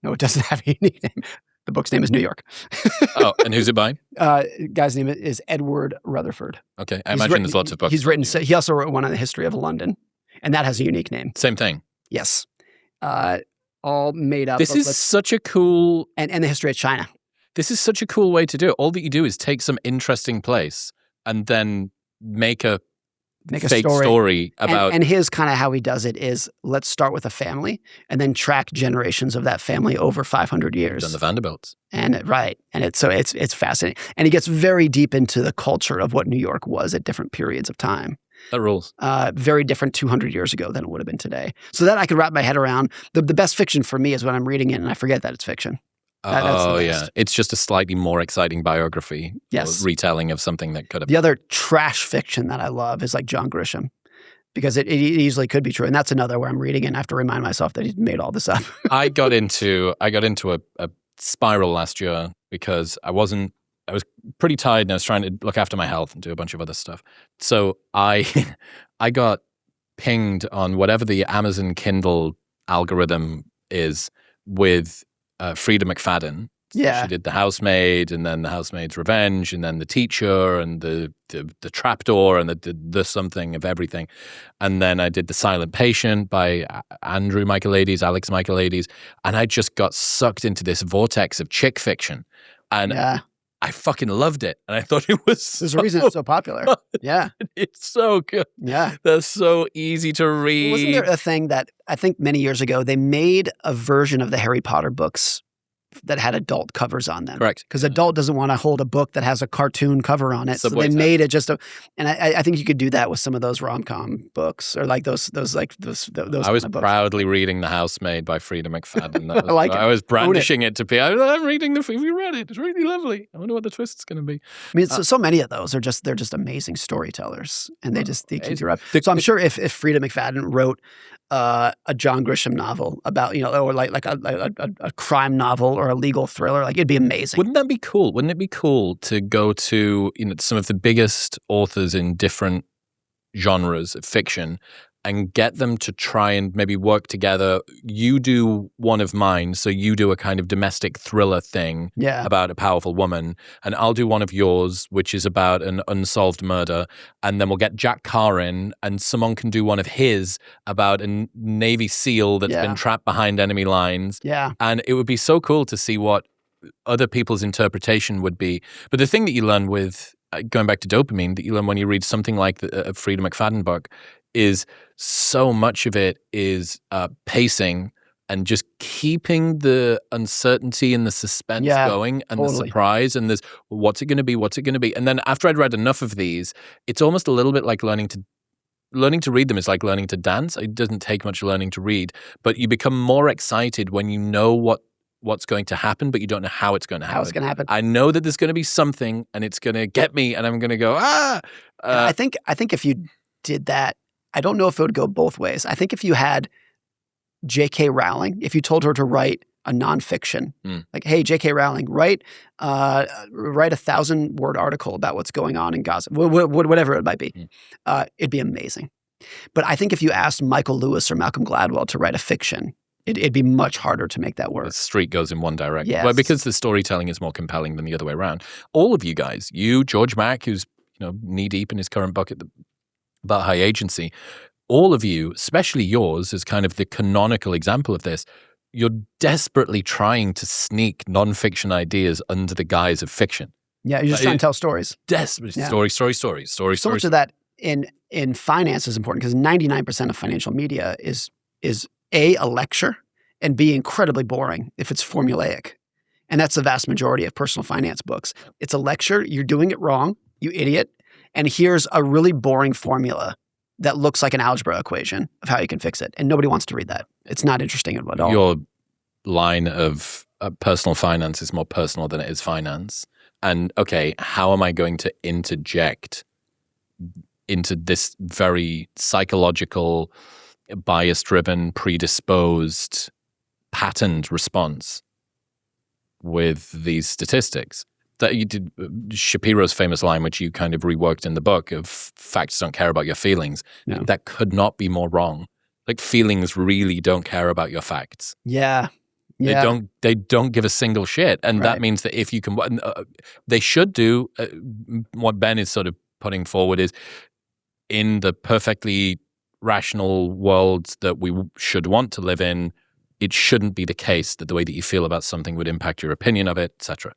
No, it doesn't have a unique name. The book's name is New York. Oh, and who's it by? Guy's name is Edward Rutherford. Okay, I imagine there's lots of books. He also wrote one on the history of London, and that has a unique name. Same thing. Yes. All made up. This is such a cool... And the history of China. This is such a cool way to do it. All that you do is take some interesting place and then make a fake story about... And his kind of how he does it is, let's start with a family and then track generations of that family over 500 years. Done the Vanderbilts. And it's fascinating. And he gets very deep into the culture of what New York was at different periods of time. That rules. Very different 200 years ago than it would have been today. So that I could wrap my head around. The best fiction for me is when I'm reading it and I forget that it's fiction. Yeah. It's just a slightly more exciting biography. Yes. Retelling of something that could have... The other trash fiction that I love is like John Grisham, because it easily could be true. And that's another where I'm reading it and I have to remind myself that he made all this up. I got into a spiral last year because I was pretty tired and I was trying to look after my health and do a bunch of other stuff. So I I got pinged on whatever the Amazon Kindle algorithm is with Frida McFadden. So Yeah. she did The Housemaid, and then The Housemaid's Revenge, and then The Teacher, and the Trapdoor, and the something of everything. And then I did The Silent Patient by Alex Michaelides, and I just got sucked into this vortex of chick fiction. And I fucking loved it. And I thought it was There's a reason it's so popular. Yeah. It's so good. Yeah. They're so easy to read. Wasn't there a thing that I think many years ago, they made a version of the Harry Potter books that had adult covers on them? Correct. Because adult doesn't want to hold a book that has a cartoon cover on it. So they made it just and I think you could do that with some of those rom-com books or like those I was proudly reading The Housemaid by Frida McFadden. I was brandishing it to be, I'm reading have you read it? It's really lovely. I wonder what the twist is going to be. I mean, so many of those they're just amazing storytellers, and they keep you up. So I'm sure if Frida McFadden wrote a John Grisham novel about, or like a crime novel or a legal thriller, like it'd be amazing. Wouldn't that be cool? Wouldn't it be cool to go to some of the biggest authors in different genres of fiction and get them to try and maybe work together? You do one of mine, so you do a kind of domestic thriller thing about a powerful woman, and I'll do one of yours, which is about an unsolved murder, and then we'll get Jack Carr in, and someone can do one of his about a Navy SEAL that's been trapped behind enemy lines. Yeah. And it would be so cool to see what other people's interpretation would be. But the thing that you learn with, going back to dopamine, that you learn when you read something like a Frida McFadden book is so much of it is pacing and just keeping the uncertainty and the suspense going and the surprise and there's what's it going to be. And then after I'd read enough of these, it's almost a little bit like learning to read them is like learning to dance. It doesn't take much learning to read, but you become more excited when you know what's going to happen, but you don't know how it's going to happen. I know that there's going to be something and it's going to get me and I'm going to go, I think if you did that, I don't know if it would go both ways. I think if you had J.K. Rowling, if you told her to write a nonfiction, like, hey, J.K. Rowling, write a 1,000-word article about what's going on in Gaza, whatever it might be, it'd be amazing. But I think if you asked Michael Lewis or Malcolm Gladwell to write a fiction, it'd be much harder to make that work. The street goes in one direction. Yes. Well, because the storytelling is more compelling than the other way around. All of you guys, George Mack, who's knee-deep in his current book about high agency, all of you, especially yours, is kind of the canonical example of this. You're desperately trying to sneak nonfiction ideas under the guise of fiction. Yeah, you're just trying to tell stories. Desperately. Stories. So much of that in finance is important because 99% of financial media is A, lecture, and B, incredibly boring if it's formulaic. And that's the vast majority of personal finance books. It's a lecture, you're doing it wrong, you idiot, and here's a really boring formula that looks like an algebra equation of how you can fix it. And nobody wants to read that. It's not interesting at all. Your line of personal finance is more personal than it is finance. And okay, how am I going to interject into this very psychological, bias-driven, predisposed, patterned response with these statistics? That you did Shapiro's famous line, which you kind of reworked in the book, of facts don't care about your feelings. No. That could not be more wrong. Like, feelings really don't care about your facts. Yeah. They don't give a single shit. And that means that if you can, they should do what Ben is sort of putting forward is, in the perfectly rational world that we should want to live in, it shouldn't be the case that the way that you feel about something would impact your opinion of it, etc.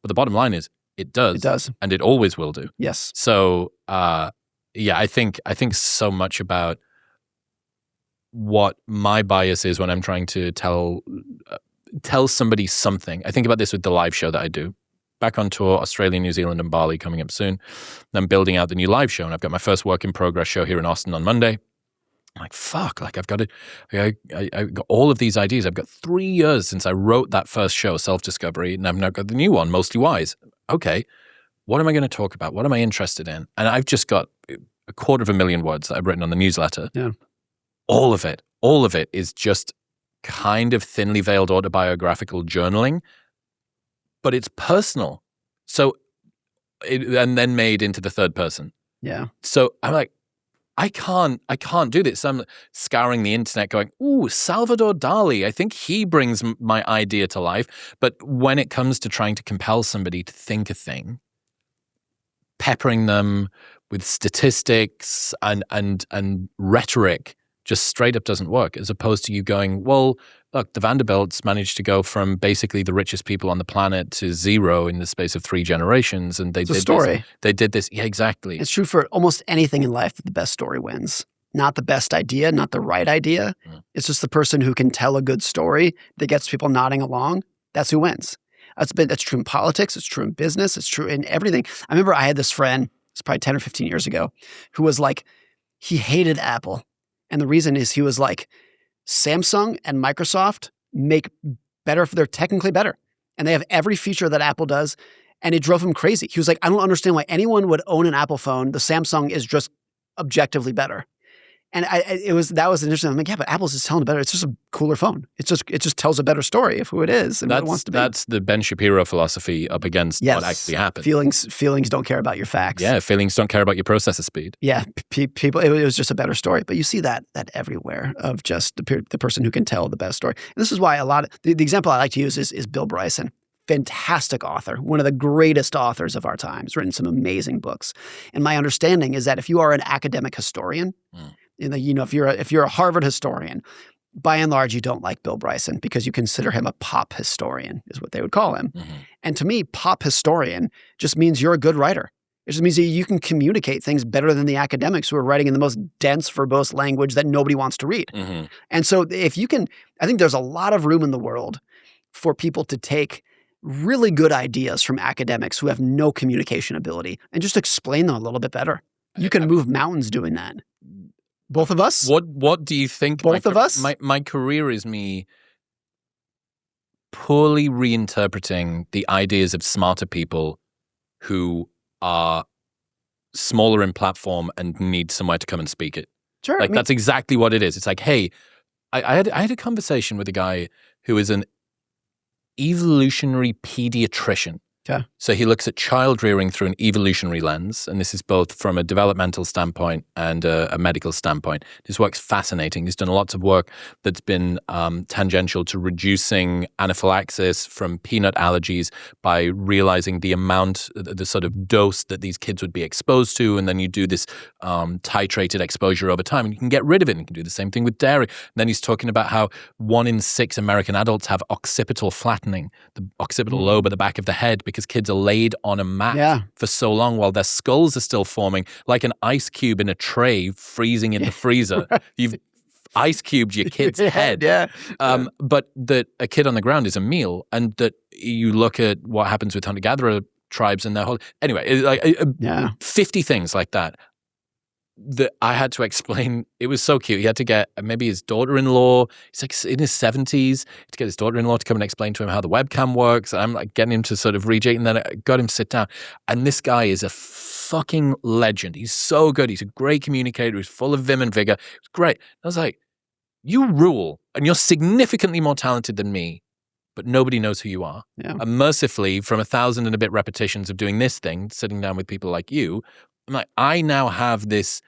But the bottom line is, it does. It does. And it always will do. Yes. So, I think so much about what my bias is when I'm trying to tell somebody something. I think about this with the live show that I do. Back on tour, Australia, New Zealand, and Bali coming up soon. I'm building out the new live show, and I've got my first work in progress show here in Austin on Monday. I'm like, fuck, like I've got all of these ideas. I've got 3 years since I wrote that first show, Self-Discovery, and I've now got the new one, Mostly Wise. Okay, what am I going to talk about? What am I interested in? And I've just got 250,000 words that I've written on the newsletter. Yeah. All of it is just kind of thinly veiled autobiographical journaling but it's personal. So, and then made into the third person. Yeah. So I'm like, I can't do this. I'm scouring the internet going, ooh, Salvador Dali. I think he brings my idea to life. But when it comes to trying to compel somebody to think a thing, peppering them with statistics and rhetoric just straight up doesn't work, as opposed to you going, well, look, the Vanderbilts managed to go from basically the richest people on the planet to zero in the space of 3 generations. And they did story. They did this. Yeah, exactly. It's true for almost anything in life that the best story wins. Not the best idea, not the right idea. It's just the person who can tell a good story that gets people nodding along. That's who wins. That's true in politics. It's true in business. It's true in everything. I remember I had this friend, it's probably 10 or 15 years ago, who was like, he hated Apple. And the reason is he was like, Samsung and Microsoft make better, they're technically better. And they have every feature that Apple does. And it drove him crazy. He was like, I don't understand why anyone would own an Apple phone. The Samsung is just objectively better. And that was interesting. I'm like, yeah, but Apple's just telling better. It's just a cooler phone. It just tells a better story of who it is and what it wants to be. That's the Ben Shapiro philosophy up against what actually happened. Feelings don't care about your facts. Yeah, feelings don't care about your processor speed. Yeah, people. It was just a better story. But you see that everywhere of just the person who can tell the best story. And this is why the example I like to use is Bill Bryson. Fantastic author, one of the greatest authors of our time. He's written some amazing books. And my understanding is that if you are an academic historian, if you're a Harvard historian, by and large, you don't like Bill Bryson because you consider him a pop historian, is what they would call him. Mm-hmm. And to me, pop historian just means you're a good writer. It just means that you can communicate things better than the academics who are writing in the most dense, verbose language that nobody wants to read. Mm-hmm. And so if you can, I think there's a lot of room in the world for people to take really good ideas from academics who have no communication ability and just explain them a little bit better. You can move mountains doing that. Both of us? What do you think? Both of us? My career is me poorly reinterpreting the ideas of smarter people who are smaller in platform and need somewhere to come and speak it. Sure. That's exactly what it is. It's like, hey, I had a conversation with a guy who is an evolutionary pediatrician. Okay. So he looks at child rearing through an evolutionary lens, and this is both from a developmental standpoint and a medical standpoint. His work's fascinating. He's done lots of work that's been tangential to reducing anaphylaxis from peanut allergies by realizing the amount, the sort of dose that these kids would be exposed to, and then you do this titrated exposure over time, and you can get rid of it. And you can do the same thing with dairy. And then he's talking about how 1 in 6 American adults have occipital flattening, the occipital lobe at the back of the head, because kids are laid on a mat for so long while their skulls are still forming, like an ice cube in a tray freezing in the freezer. Right. You've ice cubed your kid's head. But that a kid on the ground is a meal, and that you look at what happens with hunter-gatherer tribes and their whole... Anyway, 50 things like that I had to explain. It was so cute. He had to get maybe his daughter-in-law, he's like in his 70s, to get his daughter-in-law to come and explain to him how the webcam works. And I'm like getting him to sort of read it, and then I got him to sit down. And this guy is a fucking legend. He's so good. He's a great communicator. He's full of vim and vigor. It's great. I was like, you rule, and you're significantly more talented than me, but nobody knows who you are. Yeah. And mercifully, from 1,000 and a bit repetitions of doing this thing, sitting down with people like you, I'm like, I now have this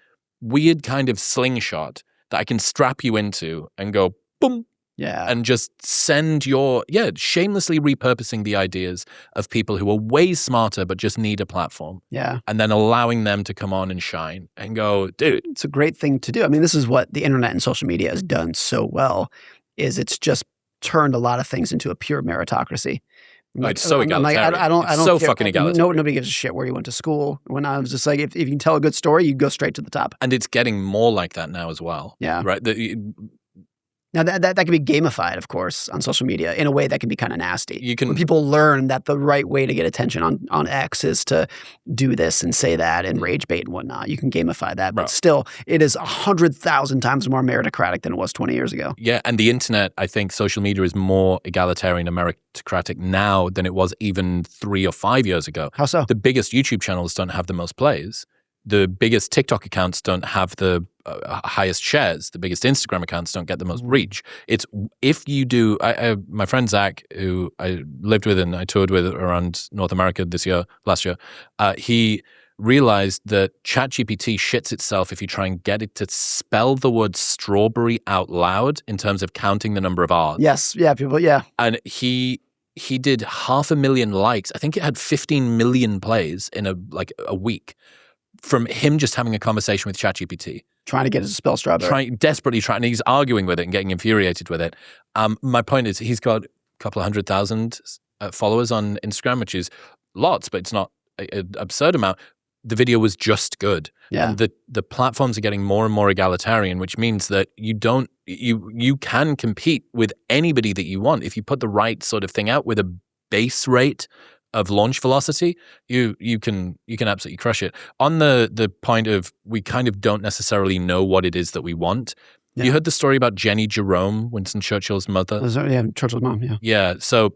weird kind of slingshot that I can strap you into and go, boom. Yeah. And just send shamelessly repurposing the ideas of people who are way smarter but just need a platform. Yeah. And then allowing them to come on and shine and go, dude. It's a great thing to do. I mean, this is what the internet and social media has done so well, is it's just turned a lot of things into a pure meritocracy. It's so egalitarian. I don't so care. Fucking egalitarian. Nobody gives a shit where you went to school. When I was just like, if you can tell a good story, you go straight to the top. And it's getting more like that now as well. Yeah. Right? Now that can be gamified, of course, on social media in a way that can be kind of nasty. When people learn that the right way to get attention on X is to do this and say that and rage bait and whatnot. You can gamify that, but still, it is 100,000 times more meritocratic than it was 20 years ago. Yeah, and the internet, I think social media is more egalitarian and meritocratic now than it was even 3 or 5 years ago. How so? The biggest YouTube channels don't have the most plays. The biggest TikTok accounts don't have the highest shares. The biggest Instagram accounts don't get the most reach. It's if you do. My friend Zach, who I lived with and I toured with around North America last year, he realized that ChatGPT shits itself if you try and get it to spell the word strawberry out loud in terms of counting the number of R's. Yes, yeah, people, yeah. And he did 500,000 likes. I think it had 15 million plays in a week from him just having a conversation with ChatGPT. Trying to get it to spell strawberry. Desperately trying. And he's arguing with it and getting infuriated with it. My point is he's got a couple of 100,000 followers on Instagram, which is lots, but it's not an absurd amount. The video was just good. Yeah. And the platforms are getting more and more egalitarian, which means that you can compete with anybody that you want. If you put the right sort of thing out with a base rate of launch velocity, you can absolutely crush it. On the point of we kind of don't necessarily know what it is that we want. Yeah. You heard the story about Jenny Jerome, Winston Churchill's mother? Yeah, Churchill's mom, yeah. Yeah, so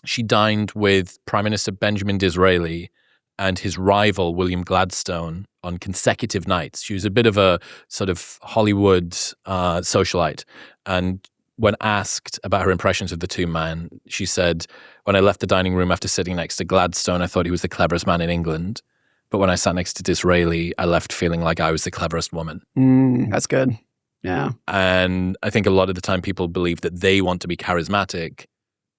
she dined with Prime Minister Benjamin Disraeli and his rival, William Gladstone, on consecutive nights. She was a bit of a sort of Hollywood socialite. And when asked about her impressions of the two men, she said, when I left the dining room after sitting next to Gladstone, I thought he was the cleverest man in England. But when I sat next to Disraeli, I left feeling like I was the cleverest woman. That's good. Yeah. And I think a lot of the time people believe that they want to be charismatic,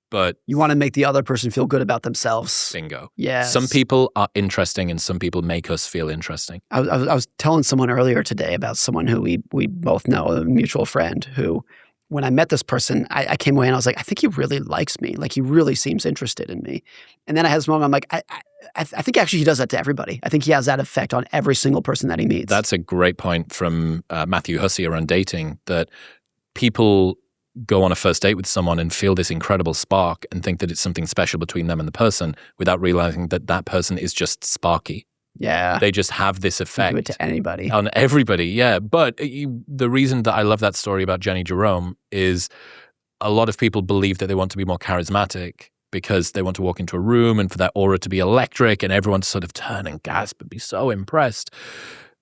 but you want to make the other person feel good about themselves. Bingo. Yeah. Some people are interesting and some people make us feel interesting. I was telling someone earlier today about someone who we both know, a mutual friend, who when I met this person, I came away and I was like, I think he really likes me. Like he really seems interested in me. And then I had this moment, I'm like, I think actually he does that to everybody. I think he has that effect on every single person that he meets. That's a great point from Matthew Hussey around dating, that people go on a first date with someone and feel this incredible spark and think that it's something special between them and the person without realizing that that person is just sparky. Yeah. They just have this effect. Do it to anybody. On everybody, yeah. But the reason that I love that story about Jenny Jerome is a lot of people believe that they want to be more charismatic because they want to walk into a room and for that aura to be electric and everyone to sort of turn and gasp and be so impressed.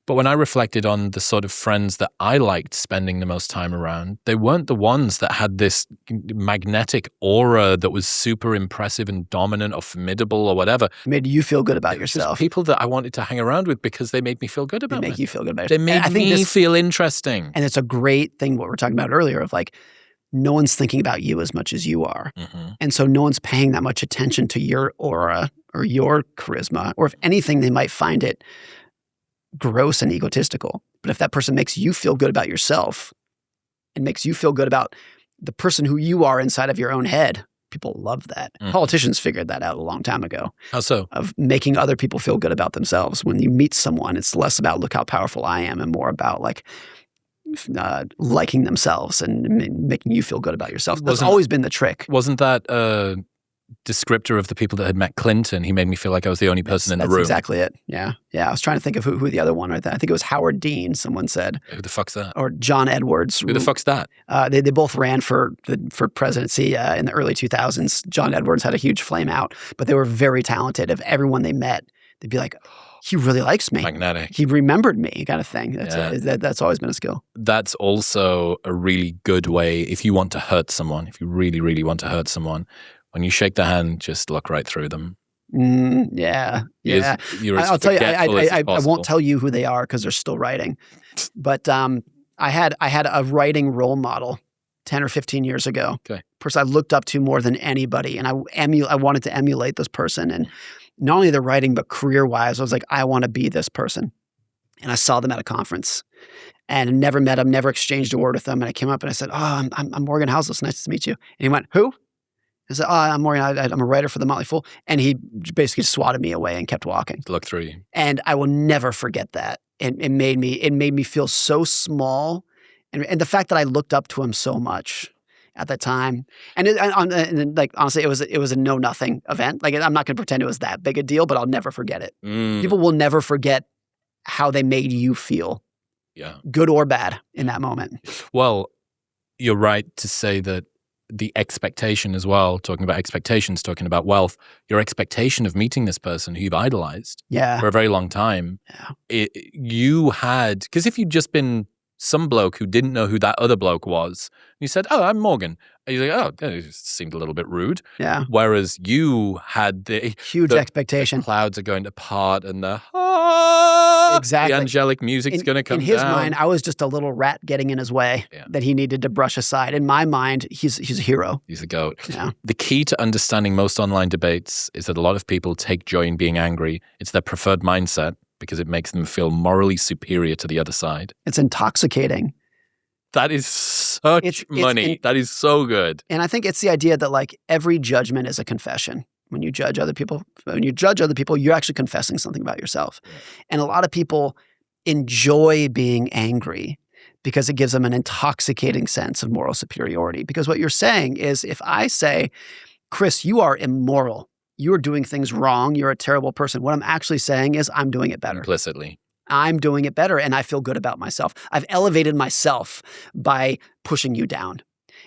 But when I reflected on the sort of friends that I liked spending the most time around, they weren't the ones that had this magnetic aura that was super impressive and dominant or formidable or whatever. Made you feel good about yourself. People that I wanted to hang around with because they made me feel good about They make you feel good about They yourself. made me feel interesting. And it's a great thing what we're talking about earlier of like, no one's thinking about you as much as you are. Mm-hmm. And so no one's paying that much attention to your aura or your charisma, or if anything, they might find it gross and egotistical. But if that person makes you feel good about yourself and makes you feel good about the person who you are inside of your own head, people love that. Mm-hmm. Politicians figured that out a long time ago. How so? Of making other people feel good about themselves. When you meet someone, it's less about look how powerful I am and more about like liking themselves and making you feel good about yourself. That's always been the trick. Wasn't that a descriptor of the people that had met Clinton? He made me feel like I was the only person in the room. That's exactly it. Yeah. Yeah. I was trying to think of who the other one was. I think it was Howard Dean, someone said. Who the fuck's that? Or John Edwards. Who the fuck's that? They both ran for presidency in the early 2000s. John Edwards had a huge flame out, but they were very talented. If everyone they met, they'd be like, he really likes me. Magnetic. He remembered me, kind of thing. That's always been a skill. That's also a really good way if you want to hurt someone, if you really, really want to hurt someone, when you shake their hand, just look right through them. Yeah. I'll tell you, I won't tell you who they are because they're still writing. But I had a writing role model 10 or 15 years ago. Okay. Person I looked up to more than anybody, and I wanted to emulate this person. And not only the writing, but career-wise, I was like, I want to be this person. And I saw them at a conference and never met him, never exchanged a word with them. And I came up and I said, oh, I'm Morgan Housel. It's nice to meet you. And he went, who? I said, oh, I'm Morgan. I'm a writer for the Motley Fool. And he basically swatted me away and kept walking. Look through you. And I will never forget that. It made me feel so small. And the fact that I looked up to him so much at that time. And like, honestly, it was a know-nothing event. Like, I'm not going to pretend it was that big a deal, but I'll never forget it. People will never forget how they made you feel. Yeah. Good or bad in that moment. Well, you're right to say that the expectation as well, talking about expectations, talking about wealth, your expectation of meeting this person who you've idolized for a very long time, you had, because if you'd just been some bloke who didn't know who that other bloke was. He said, "Oh, I'm Morgan." And he's like, "Oh, it seemed a little bit rude." Yeah. Whereas you had the huge expectation. The clouds are going to part and the angelic music's going to come down. In his mind, I was just a little rat getting in his way that he needed to brush aside. In my mind, he's a hero. He's a goat. Yeah. The key to understanding most online debates is that a lot of people take joy in being angry. It's their preferred mindset because it makes them feel morally superior to the other side. It's intoxicating. That is such money. That is so good. And I think it's the idea that like every judgment is a confession. When you judge other people, you're actually confessing something about yourself. Yeah. And a lot of people enjoy being angry because it gives them an intoxicating sense of moral superiority. Because what you're saying is, if I say, Chris, you are immoral, you are doing things wrong, you're a terrible person, what I'm actually saying is I'm doing it better. Implicitly. I'm doing it better and I feel good about myself. I've elevated myself by pushing you down.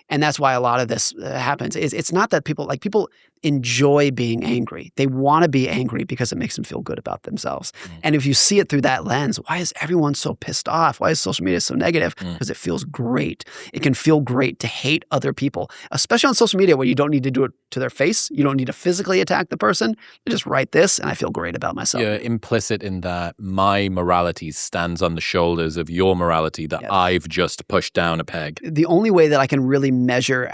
And that's why a lot of this happens. It's not that people enjoy being angry. They want to be angry because it makes them feel good about themselves. And if you see it through that lens, why is everyone so pissed off? Why is social media so negative? Because it feels great. It can feel great to hate other people, especially on social media where you don't need to do it to their face. You don't need to physically attack the person. You just write this and I feel great about myself. You're implicit in that my morality stands on the shoulders of your morality that I've just pushed down a peg. The only way that I can really measure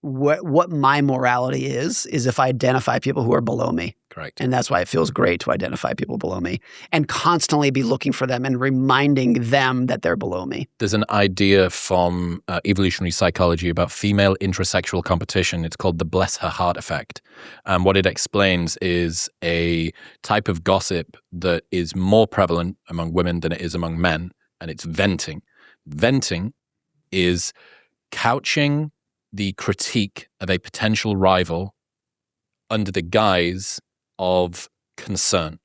what my morality is if I identify people who are below me. Correct. And that's why it feels great to identify people below me and constantly be looking for them and reminding them that they're below me. There's an idea from evolutionary psychology about female intrasexual competition. It's called the bless her heart effect. And what it explains is a type of gossip that is more prevalent among women than it is among men, and it's venting. Venting is couching the critique of a potential rival under the guise of concern.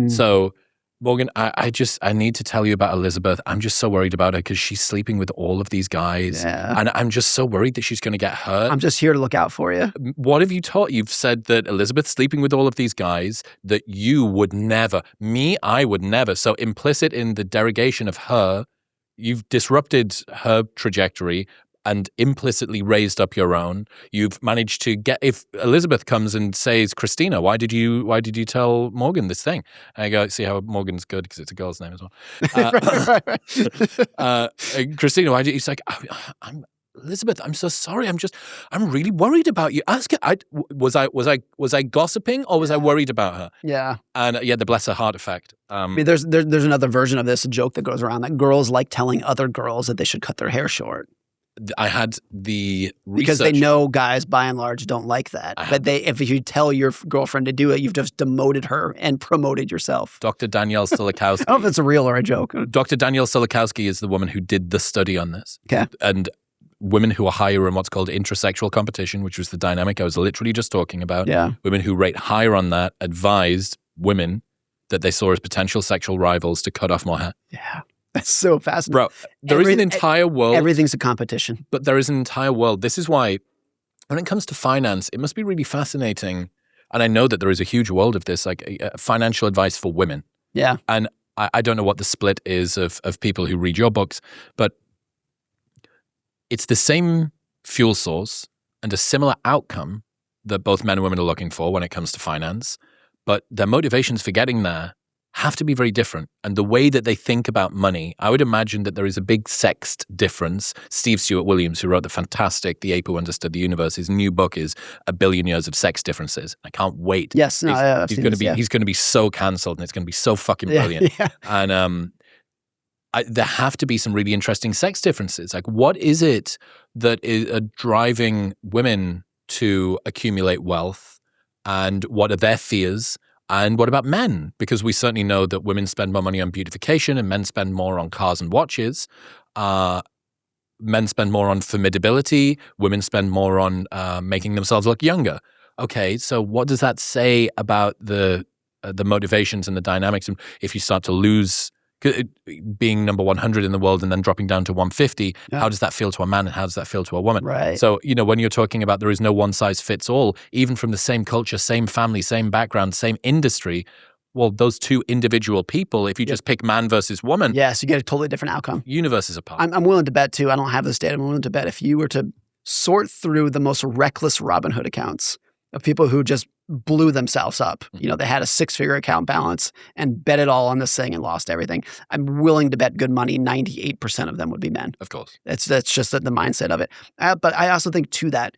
So, Morgan, I need to tell you about Elizabeth. I'm just so worried about her because she's sleeping with all of these guys. Yeah. And I'm just so worried that she's going to get hurt. I'm just here to look out for you. What have you taught? You've said that Elizabeth's sleeping with all of these guys, that you would never. Me, I would never. So implicit in the derogation of her, you've disrupted her trajectory and implicitly raised up your own. You've managed to get, if Elizabeth comes and says, Christina, why did you tell Morgan this thing? And I go, see how Morgan's good because it's a girl's name as well. Right. Christina, why did you? He's like, I'm Elizabeth, I'm so sorry. I'm really worried about you. Ask her. Was I gossiping or was I worried about her? Yeah. And the bless her heart effect. I mean, there's another version of this, a joke that goes around that girls like telling other girls that they should cut their hair short. I had the research. Because they know guys by and large don't like that. But if you tell your girlfriend to do it, you've just demoted her and promoted yourself. Dr. Danielle Silikowski. I don't know if it's a real or a joke. Dr. Danielle Silikowski is the woman who did the study on this. Okay. And women who are higher in what's called intrasexual competition, which was the dynamic I was literally just talking about. Yeah. Women who rate higher on that advised women that they saw as potential sexual rivals to cut off more hair. Yeah. That's so fascinating. Bro, there is an entire world. Everything's a competition. But there is an entire world. This is why when it comes to finance, it must be really fascinating. And I know that there is a huge world of this, like financial advice for women. Yeah. And I don't know what the split is of people who read your books, but it's the same fuel source and a similar outcome that both men and women are looking for when it comes to finance. But their motivations for getting there have to be very different. And the way that they think about money, I would imagine that there is a big sexed difference. Steve Stewart Williams, who wrote the fantastic The Ape Who Understood the Universe, his new book is A Billion Years of Sex Differences. I can't wait. Yes, he's going to be so cancelled and it's going to be so fucking brilliant. Yeah. And there have to be some really interesting sex differences. Like, what is it that is driving women to accumulate wealth, and what are their fears? And what about men? Because we certainly know that women spend more money on beautification and men spend more on cars and watches. Men spend more on formidability. Women spend more on making themselves look younger. Okay, so what does that say about the motivations and the dynamics? And if you start to lose being number 100 in the world and then dropping down to 150, how does that feel to a man and how does that feel to a woman? Right. So, when you're talking about there is no one size fits all, even from the same culture, same family, same background, same industry, well, those two individual people, if you just pick man versus woman, yes, you get a totally different outcome. Universes apart. I'm willing to bet too. I don't have this data. I'm willing to bet if you were to sort through the most reckless Robinhood accounts of people who just blew themselves up. You know, they had a 6-figure account balance and bet it all on this thing and lost everything. I'm willing to bet good money 98% of them would be men. Of course. That's just the mindset of it. But I also think to that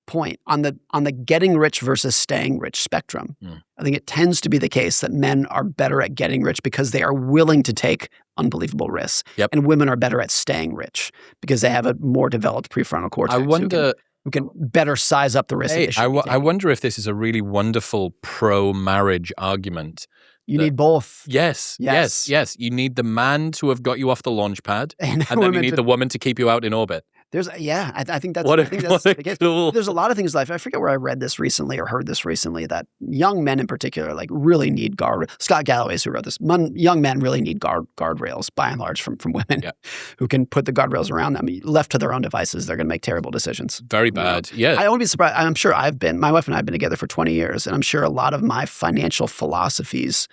point, on the getting rich versus staying rich spectrum, I think it tends to be the case that men are better at getting rich because they are willing to take unbelievable risks. And women are better at staying rich because they have a more developed prefrontal cortex. I wonder... who can better size up the risk. I wonder if this is a really wonderful pro-marriage argument. You need both. Yes. You need the man to have got you off the launch pad, and then you need the woman to keep you out in orbit. I think that's cool. There's a lot of things in life. I forget where I read this recently or heard this recently that young men in particular like really need Scott Galloway's who wrote this. Young men really need guardrails by and large from women who can put the guardrails around them. Left to their own devices, they're going to make terrible decisions. Very bad. Yeah. I won't be surprised. I'm sure my wife and I have been together for 20 years, and I'm sure a lot of my financial philosophies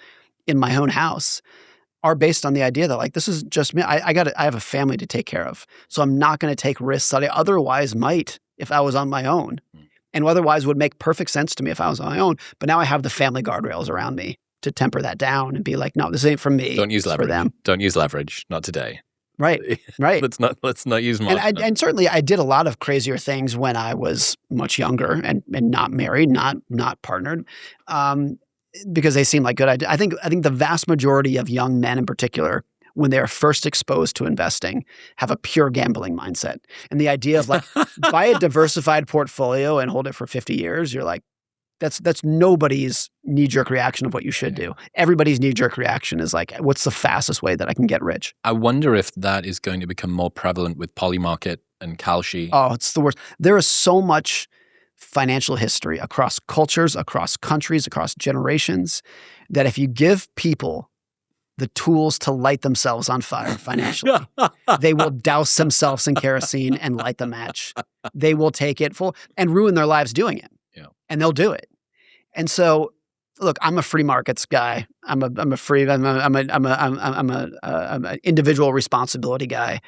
in my own house are based on the idea that like, this is just me. I have a family to take care of. So I'm not going to take risks that I otherwise might if I was on my own, and otherwise would make perfect sense to me if I was on my own. But now I have the family guardrails around me to temper that down and be like, no, this ain't for me. Don't use leverage. For them. Don't use leverage. Not today. Right. let's not use more. And certainly I did a lot of crazier things when I was much younger and not married, not partnered. Because they seem like good ideas. I think the vast majority of young men in particular, when they are first exposed to investing, have a pure gambling mindset. And the idea of like, buy a diversified portfolio and hold it for 50 years, you're like, that's nobody's knee-jerk reaction of what you should do. Everybody's knee-jerk reaction is like, what's the fastest way that I can get rich? I wonder if that is going to become more prevalent with Polymarket and Kalshi. Oh, it's the worst. There is so much financial history across cultures, across countries, across generations, that if you give people the tools to light themselves on fire financially, they will douse themselves in kerosene and light the match. They will take it full and ruin their lives doing it. Yeah. And they'll do it. And so, look, I'm a free markets guy. I'm an individual responsibility guy.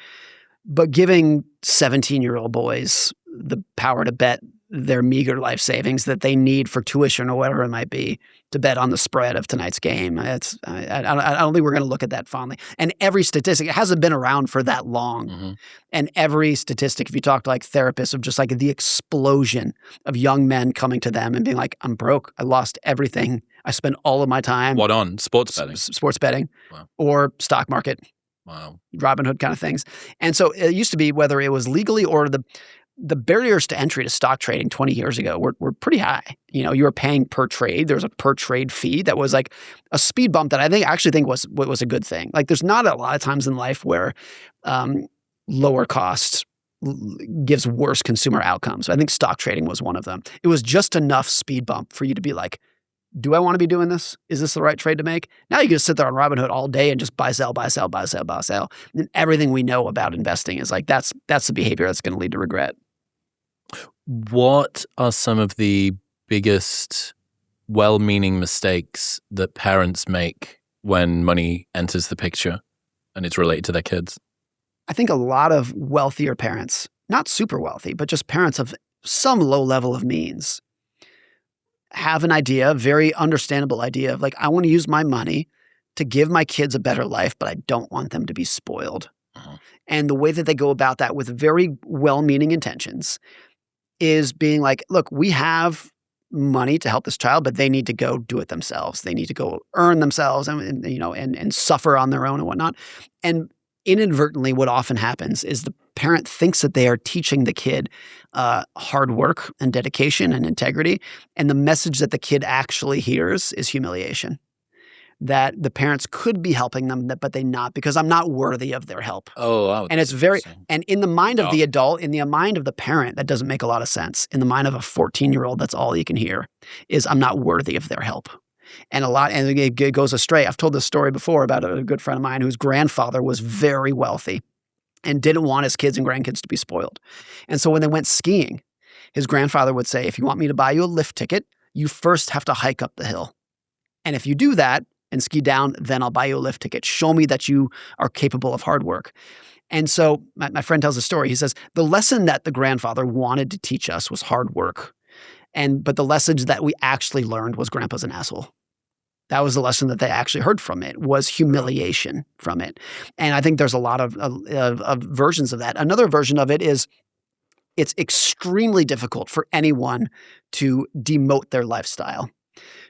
But giving 17-year-old boys the power to bet their meager life savings that they need for tuition or whatever it might be to bet on the spread of tonight's game. I don't think we're going to look at that fondly. And every statistic, it hasn't been around for that long. And every statistic, if you talk to like therapists of just like the explosion of young men coming to them and being like, I'm broke. I lost everything. I spent all of my time. What on? Sports betting. Sports betting. Wow. Or stock market. Wow. Robinhood kind of things. And so it used to be whether it was legally or the barriers to entry to stock trading 20 years ago were pretty high. You know, you were paying per trade. There was a per trade fee that was like a speed bump that I actually think was a good thing. Like there's not a lot of times in life where lower cost gives worse consumer outcomes. I think stock trading was one of them. It was just enough speed bump for you to be like, do I want to be doing this? Is this the right trade to make? Now you can just sit there on Robinhood all day and just buy, sell, buy, sell, buy, sell, buy, sell. And everything we know about investing is like, that's the behavior that's going to lead to regret. What are some of the biggest well-meaning mistakes that parents make when money enters the picture and it's related to their kids? I think a lot of wealthier parents, not super wealthy, but just parents of some low level of means, have an idea, very understandable idea of like, I want to use my money to give my kids a better life, but I don't want them to be spoiled. And the way that they go about that with very well-meaning intentions is being like, look, we have money to help this child, but they need to go do it themselves. They need to go earn themselves and suffer on their own and whatnot. And inadvertently, what often happens is the parent thinks that they are teaching the kid hard work and dedication and integrity. And the message that the kid actually hears is humiliation. That the parents could be helping them, but they not, because I'm not worthy of their help. Oh, and it's very, and in the mind of the adult, in the mind of the parent, that doesn't make a lot of sense. In the mind of a 14-year-old, that's all you can hear is, I'm not worthy of their help. And it goes astray. I've told this story before about a good friend of mine whose grandfather was very wealthy and didn't want his kids and grandkids to be spoiled. And so when they went skiing, his grandfather would say, if you want me to buy you a lift ticket, you first have to hike up the hill. And if you do that, and ski down, then I'll buy you a lift ticket. Show me that you are capable of hard work. And so my friend tells a story. He says, the lesson that the grandfather wanted to teach us was hard work. But the lesson that we actually learned was grandpa's an asshole. That was the lesson that they actually heard from it, was humiliation from it. And I think there's a lot of versions of that. Another version of it is it's extremely difficult for anyone to demote their lifestyle,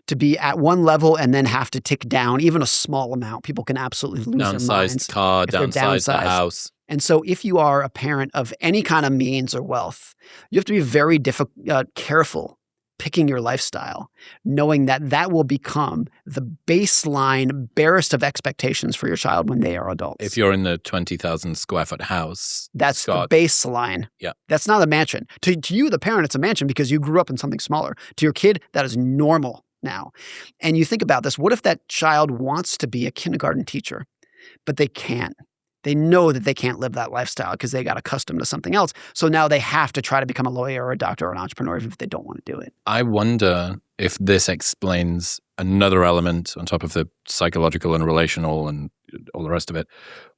to be at one level and then have to tick down even a small amount. People can absolutely lose their minds. Downsized car, downsized the house. And so if you are a parent of any kind of means or wealth, you have to be very careful picking your lifestyle, knowing that that will become the baseline, barest of expectations for your child when they are adults. If you're in the 20,000 square foot house, that's Scott, the baseline. Yeah. That's not a mansion. To you, the parent, it's a mansion because you grew up in something smaller. To your kid, that is normal now. And you think about this, what if that child wants to be a kindergarten teacher, but they can't? They know that they can't live that lifestyle because they got accustomed to something else. So now they have to try to become a lawyer or a doctor or an entrepreneur if they don't want to do it. I wonder if this explains another element on top of the psychological and relational and all the rest of it,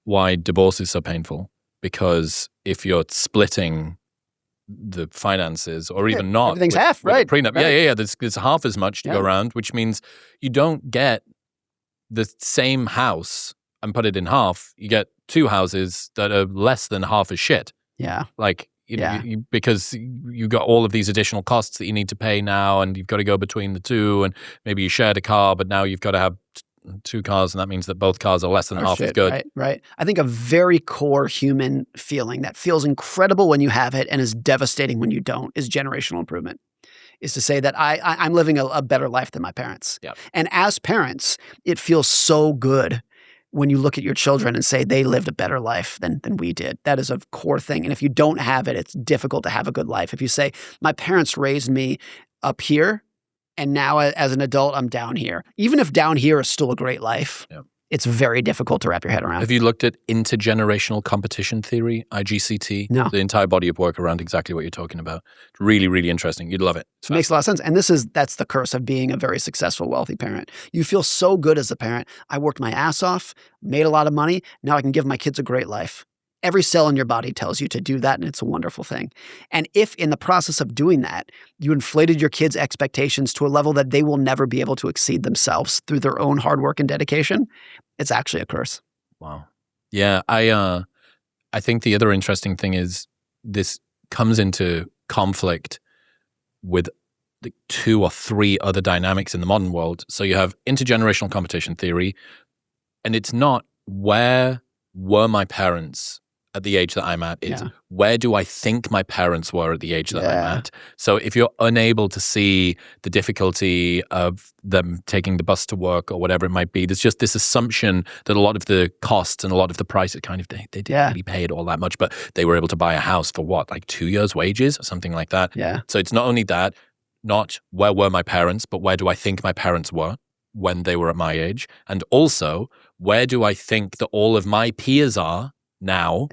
why divorce is so painful. Because if you're splitting the finances or even not. Everything's half, right? Prenup. Right. Yeah. There's half as much to go around, which means you don't get the same house and put it in half. You get two houses that are less than half as shit. Yeah. Like, because you got all of these additional costs that you need to pay now, and you've got to go between the two, and maybe you shared a car, but now you've got to have two cars, and that means that both cars are less than half as good. Right. I think a very core human feeling that feels incredible when you have it and is devastating when you don't is generational improvement. Is to say that I'm living a better life than my parents. Yep. And as parents, it feels so good when you look at your children and say they lived a better life than we did. That is a core thing. And if you don't have it, it's difficult to have a good life. If you say, my parents raised me up here, and now as an adult, I'm down here. Even if down here is still a great life, it's very difficult to wrap your head around. Have you looked at intergenerational competition theory, IGCT? No. The entire body of work around exactly what you're talking about. It's really, really interesting. You'd love it. It makes a lot of sense. And that's the curse of being a very successful, wealthy parent. You feel so good as a parent. I worked my ass off, made a lot of money. Now I can give my kids a great life. Every cell in your body tells you to do that, and it's a wonderful thing. And if in the process of doing that, you inflated your kids' expectations to a level that they will never be able to exceed themselves through their own hard work and dedication, it's actually a curse. Wow. Yeah, I think the other interesting thing is this comes into conflict with the two or three other dynamics in the modern world. So you have intergenerational competition theory, and it's not where were my parents at the age that I'm at. It's where do I think my parents were at the age that I'm at. So if you're unable to see the difficulty of them taking the bus to work or whatever it might be, there's just this assumption that a lot of the costs and a lot of the prices they didn't really pay it all that much, but they were able to buy a house for what, like 2 years' wages or something like that. Yeah. So it's not only that, not where were my parents, but where do I think my parents were when they were at my age? And also, where do I think that all of my peers are now,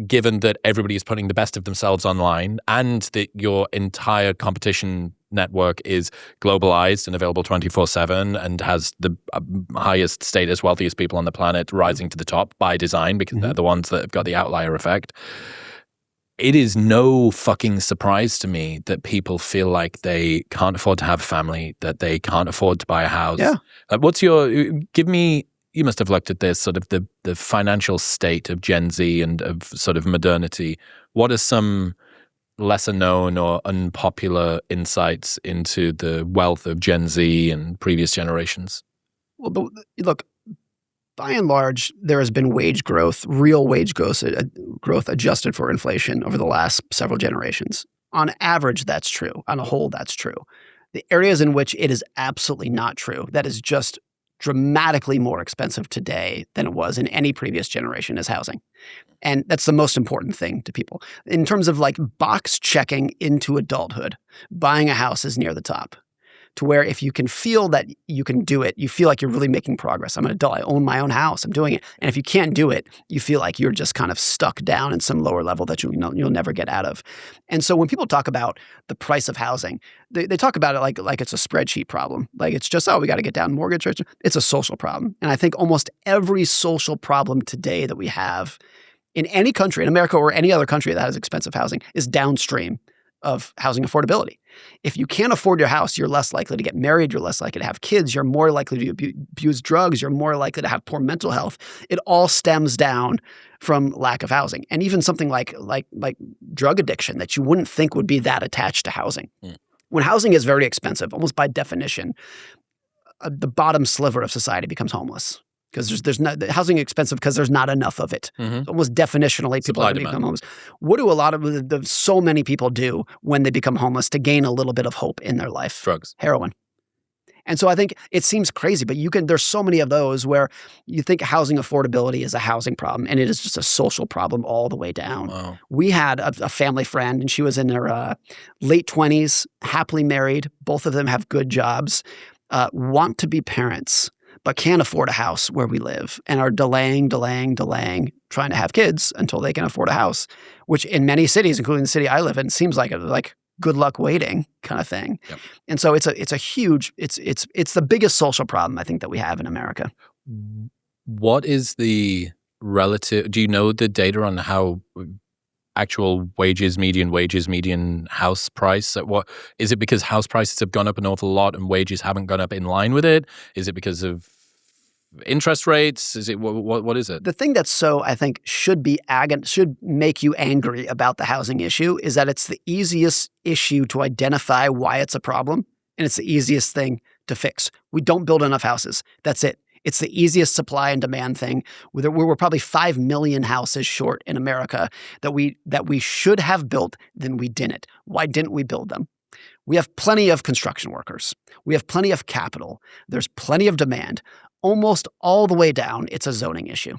given that everybody is putting the best of themselves online and that your entire competition network is globalized and available 24/7 and has the highest status, wealthiest people on the planet rising to the top by design because they're the ones that have got the outlier effect. It is no fucking surprise to me that people feel like they can't afford to have a family, that they can't afford to buy a house. Yeah. You must have looked at this, sort of the financial state of Gen Z and of sort of modernity. What are some lesser known or unpopular insights into the wealth of Gen Z and previous generations? Well, look, by and large, there has been wage growth, real wage growth adjusted for inflation over the last several generations. On average, that's true. On a whole, that's true. The areas in which it is absolutely not true, that is just dramatically more expensive today than it was in any previous generation is housing. And that's the most important thing to people. In terms of like box checking into adulthood, buying a house is near the top. to where if you can feel that you can do it, you feel like you're really making progress. I'm an adult. I own my own house. I'm doing it. And if you can't do it, you feel like you're just kind of stuck down in some lower level that you'll never get out of. And so when people talk about the price of housing, they talk about it like it's a spreadsheet problem. Like it's just, we got to get down mortgage rates. It's a social problem. And I think almost every social problem today that we have in any country, in America or any other country that has expensive housing, is downstream of housing affordability. If you can't afford your house, you're less likely to get married, you're less likely to have kids, you're more likely to abuse drugs, you're more likely to have poor mental health. It all stems down from lack of housing. And even something like drug addiction that you wouldn't think would be that attached to housing. When housing is very expensive, almost by definition, the bottom sliver of society becomes homeless. Because there's not housing is expensive because there's not enough of it. So almost definitionally, people are going to become homeless. What do a lot of so many people do when they become homeless to gain a little bit of hope in their life? Drugs, heroin. And so I think it seems crazy, but there's so many of those where you think housing affordability is a housing problem, and it is just a social problem all the way down. Wow. We had a family friend, and she was in her late 20s, happily married. Both of them have good jobs, want to be parents, but can't afford a house where we live and are delaying, trying to have kids until they can afford a house, which in many cities, including the city I live in, seems like good luck waiting kind of thing. Yep. And so it's a huge, it's the biggest social problem I think that we have in America. What is the relative, do you know the data on how actual median house price? What is it? Because house prices have gone up an awful lot and wages haven't gone up in line with it? Is it because of interest rates? Is it what is it? The thing that I think should make you angry about the housing issue is that it's the easiest issue to identify why it's a problem, and it's the easiest thing to fix. We don't build enough houses. That's it. It's the easiest supply and demand thing. We're probably 5 million houses short in America that we should have built, then we didn't. Why didn't we build them? We have plenty of construction workers. We have plenty of capital. There's plenty of demand. Almost all the way down, it's a zoning issue.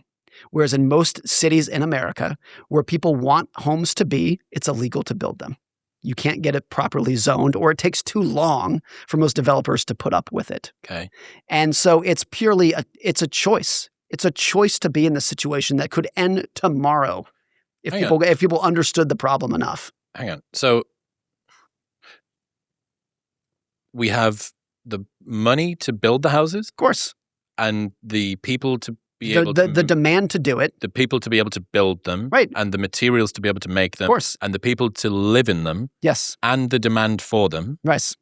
Whereas in most cities in America, where people want homes to be, it's illegal to build them. You can't get it properly zoned, or it takes too long for most developers to put up with it. Okay. And so it's purely it's a choice. It's a choice to be in the situation that could end tomorrow if people understood the problem enough. Hang on. So we have the money to build the houses, of course, and the people to be able to the demand to do it, the people to be able to build them, right, and the materials to be able to make them, of course, and the people to live in them, yes, and the demand for them, right.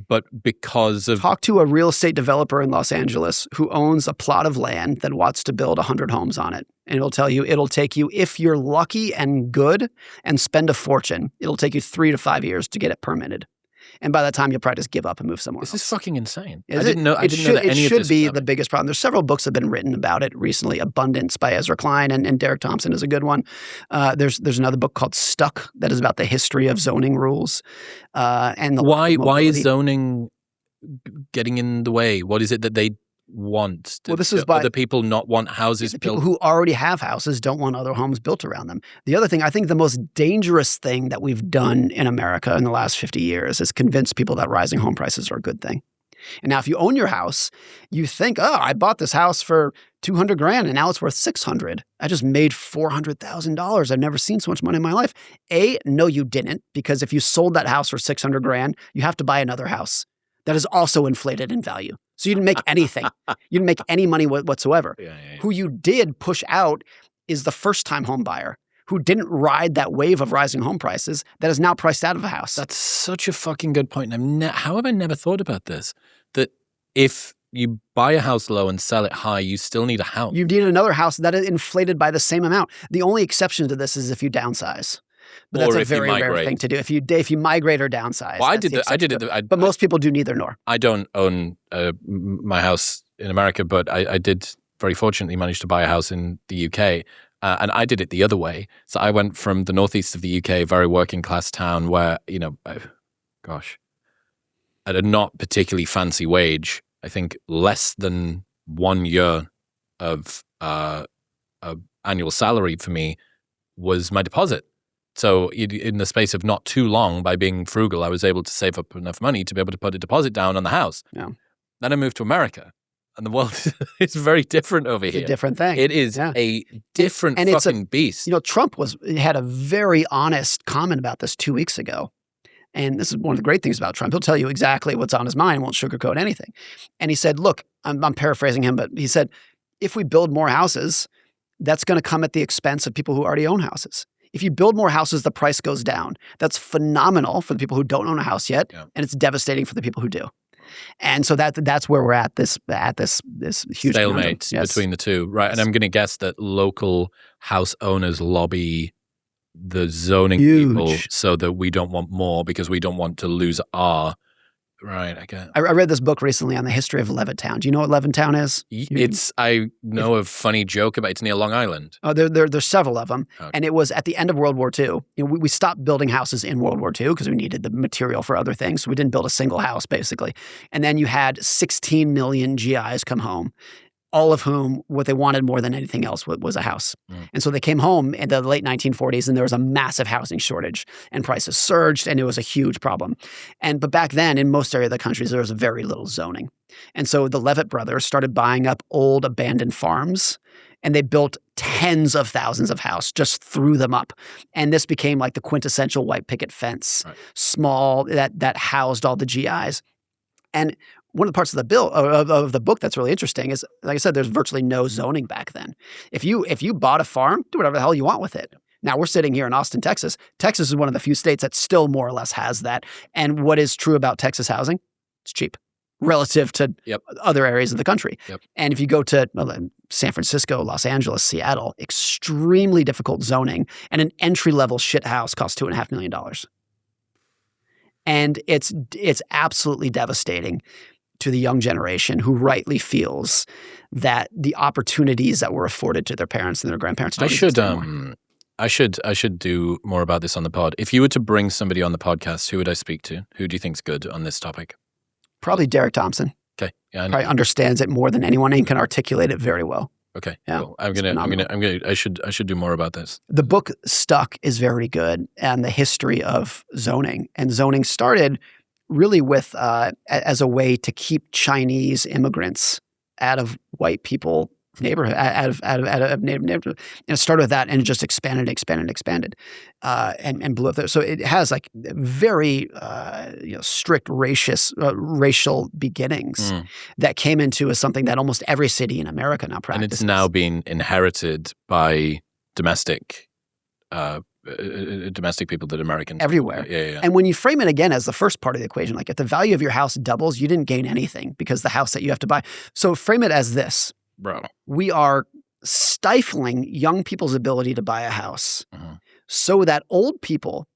But because of talk to a real estate developer in Los Angeles who owns a plot of land that wants to build 100 homes on it, and it'll tell you it'll take you, if you're lucky and good and spend a fortune, it'll take you 3 to 5 years to get it permitted. And by that time, you'll probably just give up and move somewhere else. This is fucking insane. I didn't know that any of this. It should be the biggest problem. There's several books that have been written about it recently. Abundance by Ezra Klein and Derek Thompson is a good one. There's another book called Stuck that is about the history of zoning rules. And why is zoning getting in the way? What is it that they want? Well, this is by other people not want houses built. People who already have houses don't want other homes built around them. The other thing, I think the most dangerous thing that we've done in America in the last 50 years is convince people that rising home prices are a good thing. And now if you own your house, you think, oh, I bought this house for $200,000 and now it's worth $600,000. I just made $400,000. I've never seen so much money in my life. No, you didn't, because if you sold that house for $600,000, you have to buy another house that is also inflated in value. So you didn't make anything. You didn't make any money whatsoever. Yeah. Who you did push out is the first-time home buyer who didn't ride that wave of rising home prices that is now priced out of a house. That's such a fucking good point. How have I never thought about this? That if you buy a house low and sell it high, you still need a house. You need another house that is inflated by the same amount. The only exception to this is if you downsize. But that's a very rare thing to do. If you migrate or downsize. Well, I did it. But most people do neither nor. I don't own my house in America, but I did very fortunately manage to buy a house in the UK. And I did it the other way. So I went from the northeast of the UK, very working class town where, at a not particularly fancy wage, I think less than 1 year of annual salary for me was my deposit. So in the space of not too long, by being frugal, I was able to save up enough money to be able to put a deposit down on the house. Yeah. Then I moved to America, and the world is very different over here. It's a different thing. It is a different fucking beast. Trump had a very honest comment about this 2 weeks ago. And this is one of the great things about Trump. He'll tell you exactly what's on his mind, won't sugarcoat anything. And he said, look, I'm paraphrasing him, but he said, if we build more houses, that's going to come at the expense of people who already own houses. If you build more houses, the price goes down. That's phenomenal for the people who don't own a house yet, and it's devastating for the people who do. And so that's where we're at this huge stalemate between the two, right? And I'm going to guess that local house owners lobby the zoning people so that we don't want more because we don't want to lose our right. I get. I read this book recently on the history of Levittown. Do you know what Levittown is? I know a funny joke about it's near Long Island. Oh, there's several of them, okay. And it was at the end of World War II. We stopped building houses in World War II because we needed the material for other things. So we didn't build a single house basically, and then you had 16 million GIs come home. All of whom, what they wanted more than anything else was a house. And so they came home in the late 1940s and there was a massive housing shortage and prices surged and it was a huge problem. But back then in most areas of the country, there was very little zoning. And so the Levitt brothers started buying up old abandoned farms and they built tens of thousands of houses, just threw them up. And this became like the quintessential white picket fence, small, that housed all the GIs. And one of the parts of the bill of the book that's really interesting is, like I said, there's virtually no zoning back then. If you bought a farm, do whatever the hell you want with it. Now we're sitting here in Austin, Texas. Texas is one of the few states that still more or less has that. And what is true about Texas housing? It's cheap relative to other areas of the country. And if you go to San Francisco, Los Angeles, Seattle, extremely difficult zoning, and an entry-level shit house costs $2.5 million. And it's absolutely devastating to the young generation who rightly feels that the opportunities that were afforded to their parents and their grandparents don't exist anymore. I should do more about this on the pod. If you were to bring somebody on the podcast, who would I speak to? Who do you think's good on this topic? Probably Derek Thompson. Okay. Yeah, probably understands it more than anyone and can articulate it very well. Okay. Yeah. Cool. I should do more about this. The book Stuck is very good, and the history of zoning. And zoning started really with as a way to keep Chinese immigrants out of white people neighborhood, out of neighborhood. And it started with that, and it just expanded, and blew up there. So it has like very strict racial beginnings that came into as something that almost every city in America now practices. And it's now been inherited by domestic people that Americans everywhere. Yeah. And when you frame it again as the first part of the equation, like if the value of your house doubles, you didn't gain anything because the house that you have to buy. So frame it as this. Bro. We are stifling young people's ability to buy a house so that old people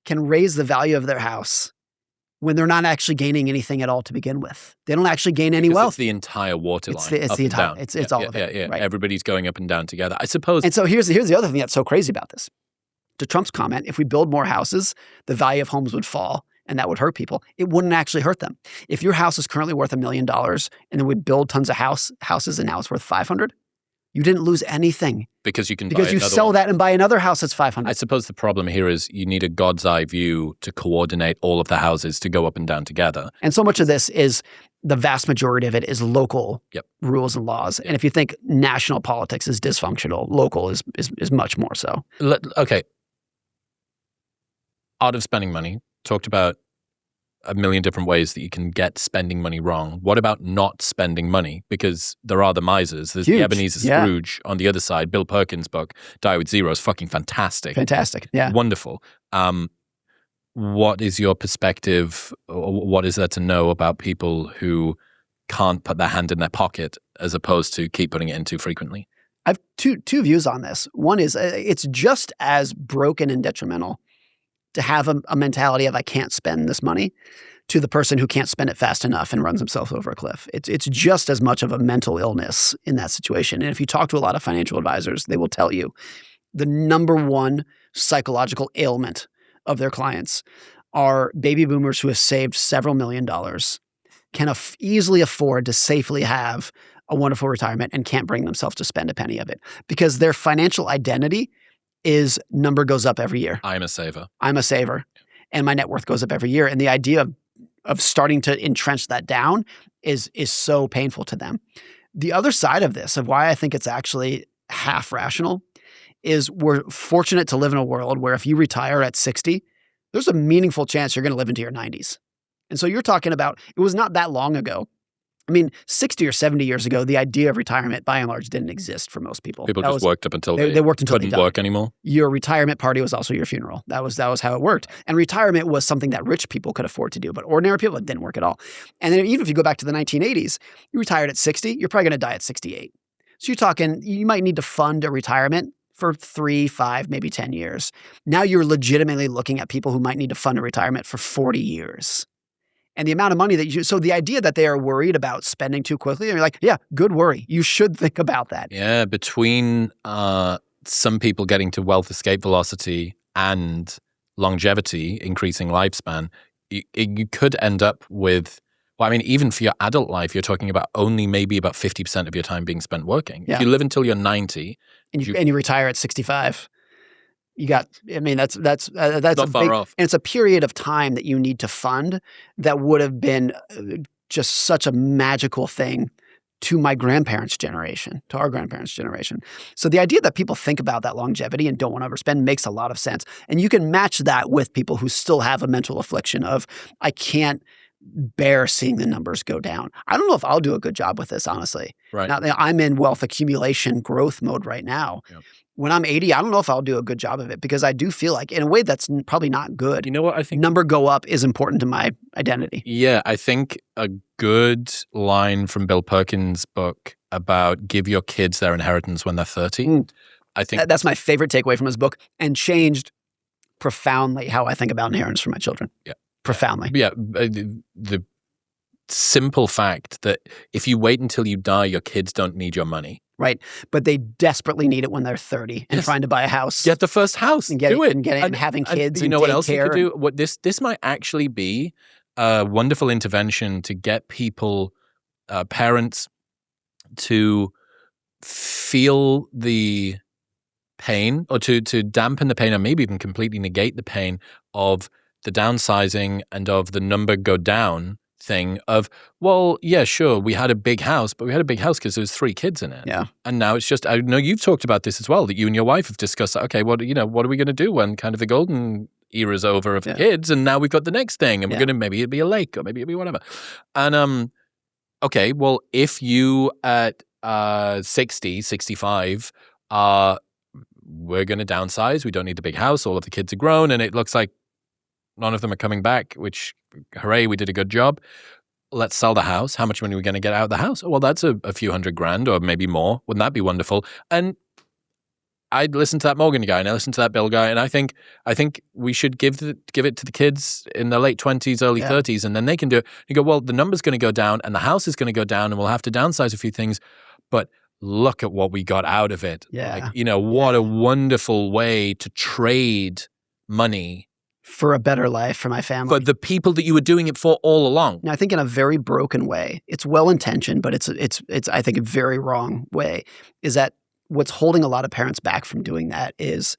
can raise the value of their house when they're not actually gaining anything at all to begin with. They don't actually gain any wealth. It's the entire waterline. It's the entire. It's all of it. Yeah. Right. Everybody's going up and down together, I suppose. And so here's the other thing that's so crazy about this. To Trump's comment, if we build more houses, the value of homes would fall. And that would hurt people. It wouldn't actually hurt them. If your house is currently worth $1 million and then we build tons of houses and now it's worth 500, you didn't lose anything. Because you sell that and buy another house that's 500. I suppose the problem here is you need a God's eye view to coordinate all of the houses to go up and down together. And so much of this is, the vast majority of it is local rules and laws. And if you think national politics is dysfunctional, local is much more so. Okay. Art of spending money. Talked about a million different ways that you can get spending money wrong. What about not spending money? Because there are the misers. There's the Ebenezer Scrooge on the other side. Bill Perkins' book, Die with Zero, is fucking fantastic. Fantastic, yeah. Wonderful. What is your perspective, or what is there to know about people who can't put their hand in their pocket as opposed to keep putting it in too frequently? I have two views on this. One is it's just as broken and detrimental to have a mentality of I can't spend this money to the person who can't spend it fast enough and runs himself over a cliff. It's just as much of a mental illness in that situation. And if you talk to a lot of financial advisors, they will tell you the number one psychological ailment of their clients are baby boomers who have saved several $1 million, can easily afford to safely have a wonderful retirement and can't bring themselves to spend a penny of it because their financial identity is number goes up every year. I'm a saver. I'm a saver. And my net worth goes up every year. And the idea of starting to entrench that down is so painful to them. The other side of this, of why I think it's actually half rational, is we're fortunate to live in a world where if you retire at 60, there's a meaningful chance you're going to live into your 90s. And so you're talking about, it was not that long ago. I mean, 60 or 70 years ago, the idea of retirement, by and large, didn't exist for most people. People just worked up until they worked until couldn't work anymore. Your retirement party was also your funeral. That was how it worked. And retirement was something that rich people could afford to do, but ordinary people, it didn't work at all. And then even if you go back to the 1980s, you retired at 60, you're probably going to die at 68. So you're talking, you might need to fund a retirement for 3, 5, maybe 10 years. Now you're legitimately looking at people who might need to fund a retirement for 40 years. And the amount of money that so the idea that they are worried about spending too quickly, and you're like, yeah, good worry. You should think about that. Yeah, between some people getting to wealth escape velocity and longevity, increasing lifespan, you could end up with, well, I mean, even for your adult life, you're talking about only maybe about 50% of your time being spent working. Yeah. If you live until you're 90. And you retire at 65. You got, I mean, that's not far off. And it's a period of time that you need to fund that would have been just such a magical thing to my grandparents' generation, to our grandparents' generation. So the idea that people think about that longevity and don't want to overspend makes a lot of sense. And you can match that with people who still have a mental affliction of, I can't bear seeing the numbers go down. I don't know if I'll do a good job with this, honestly. Right. Now, I'm in wealth accumulation growth mode right now. Yep. When I'm 80, I don't know if I'll do a good job of it because I do feel like, in a way that's probably not good. You know what I think? Number go up is important to my identity. Yeah, I think a good line from Bill Perkins' book about give your kids their inheritance when they're 30. I think that's my favorite takeaway from his book and changed profoundly how I think about inheritance for my children. Yeah. Profoundly. Yeah. The simple fact that if you wait until you die, your kids don't need your money. Right. But they desperately need it when they're 30 and trying to buy a house. Get the first house. And do it. And having kids. You know what else you could do? What this might actually be a wonderful intervention to get people, parents, to feel the pain or to dampen the pain or maybe even completely negate the pain of the downsizing and of the number go down thing of, well, yeah, sure, we had a big house, but we had a big house because there was 3 kids in it. Yeah. And now it's just, I know you've talked about this as well, that you and your wife have discussed, okay, what are we going to do when kind of the golden era's over of kids and now we've got the next thing and we're going to, maybe it'd be a lake or maybe it'd be whatever. And, okay, well, if you at 60, 65 we're going to downsize, we don't need the big house, all of the kids are grown and it looks like none of them are coming back, which, hooray, we did a good job. Let's sell the house. How much money are we going to get out of the house? Oh, well, that's a few $100,000 or maybe more. Wouldn't that be wonderful? And I'd listen to that Morgan guy and I listen to that Bill guy, and I think we should give it to the kids in their late 20s, early 30s, and then they can do it. You go, well, the number's going to go down and the house is going to go down and we'll have to downsize a few things, but look at what we got out of it. Yeah. Like, what a wonderful way to trade money for a better life for my family. For the people that you were doing it for all along. Now, I think in a very broken way, it's well-intentioned, but it's I think a very wrong way, is that what's holding a lot of parents back from doing that is,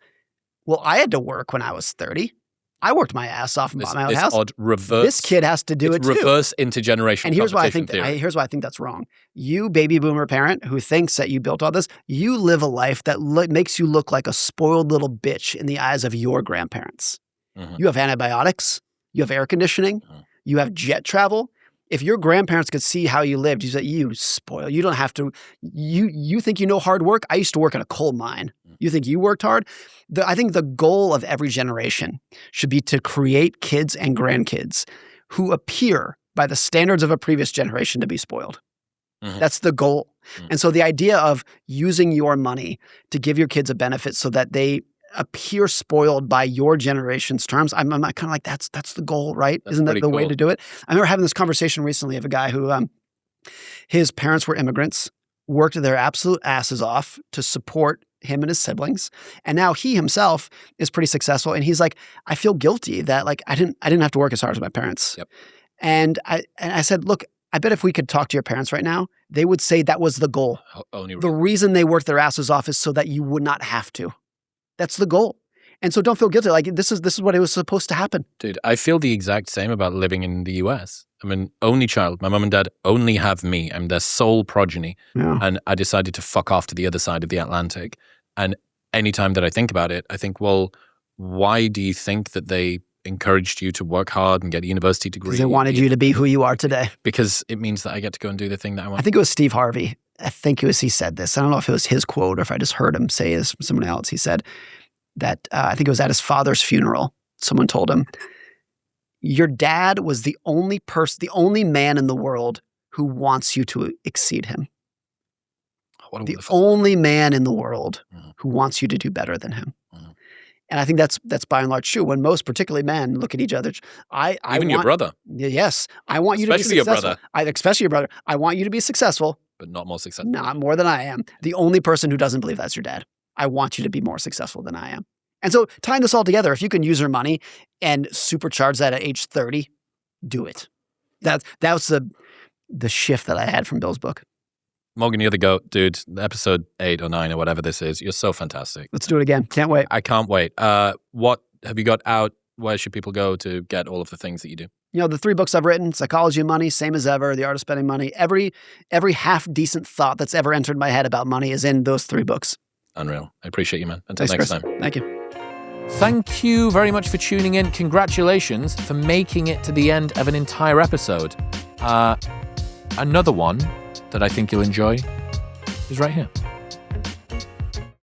well, I had to work when I was 30. I worked my ass off and bought my own house. Odd reverse. This kid has to do it too. Reverse intergenerational. And here's why I think that's wrong. You baby boomer parent who thinks that you built all this, you live a life that makes you look like a spoiled little bitch in the eyes of your grandparents. Mm-hmm. You have antibiotics. You have air conditioning. Mm-hmm. You have jet travel. If your grandparents could see how you lived, you say, you spoil. You don't have to. You think you know hard work? I used to work in a coal mine. You think you worked hard? I think the goal of every generation should be to create kids and grandkids who appear by the standards of a previous generation to be spoiled. Mm-hmm. That's the goal. Mm-hmm. And so the idea of using your money to give your kids a benefit so that they appear spoiled by your generation's terms, I'm kind of like, that's the goal, right? Isn't that the way to do it? I remember having this conversation recently of a guy who his parents were immigrants, worked their absolute asses off to support him and his siblings, and now he himself is pretty successful. And he's like, I feel guilty that like I didn't have to work as hard as my parents. Yep. And I said, look, I bet if we could talk to your parents right now, they would say that was the goal. The reason they worked their asses off is so that you would not have to. That's the goal. And so don't feel guilty. Like this is what it was supposed to happen. Dude, I feel the exact same about living in the US. I'm an only child. My mom and dad only have me. I'm their sole progeny. Yeah. And I decided to fuck off to the other side of the Atlantic. And anytime that I think about it, I think, well, why do you think that they encouraged you to work hard and get a university degree? Because they wanted you to be who you are today. Because it means that I get to go and do the thing that I want. I think it was Steve Harvey. He said this. I don't know if it was his quote or if I just heard him say this from someone else. He said that, I think it was at his father's funeral. Someone told him, your dad was the only man in the world who wants you to exceed him. The only man in the world who wants you to do better than him. And I think that's by and large true. When most, particularly men, look at each other, Even your brother. Yes, I want you to be successful. Especially your brother. I want you to be successful. But not more successful. Not more than I am. The only person who doesn't believe that's your dad. I want you to be more successful than I am. And so tying this all together, if you can use your money and supercharge that at age 30, do it. That was the shift that I had from Bill's book. Morgan, you're the GOAT, dude. Episode 8 or 9 or whatever this is. You're so fantastic. Let's do it again. Can't wait. I can't wait. What have you got out? Where should people go to get all of the things that you do? The 3 books I've written, Psychology of Money, Same as Ever, The Art of Spending Money. Every half-decent thought that's ever entered my head about money is in those 3 books. Unreal. I appreciate you, man. Until Thanks, next Chris. time. Thank you. Thank you very much for tuning in. Congratulations for making it to the end of an entire episode. Another one that I think you'll enjoy is right here.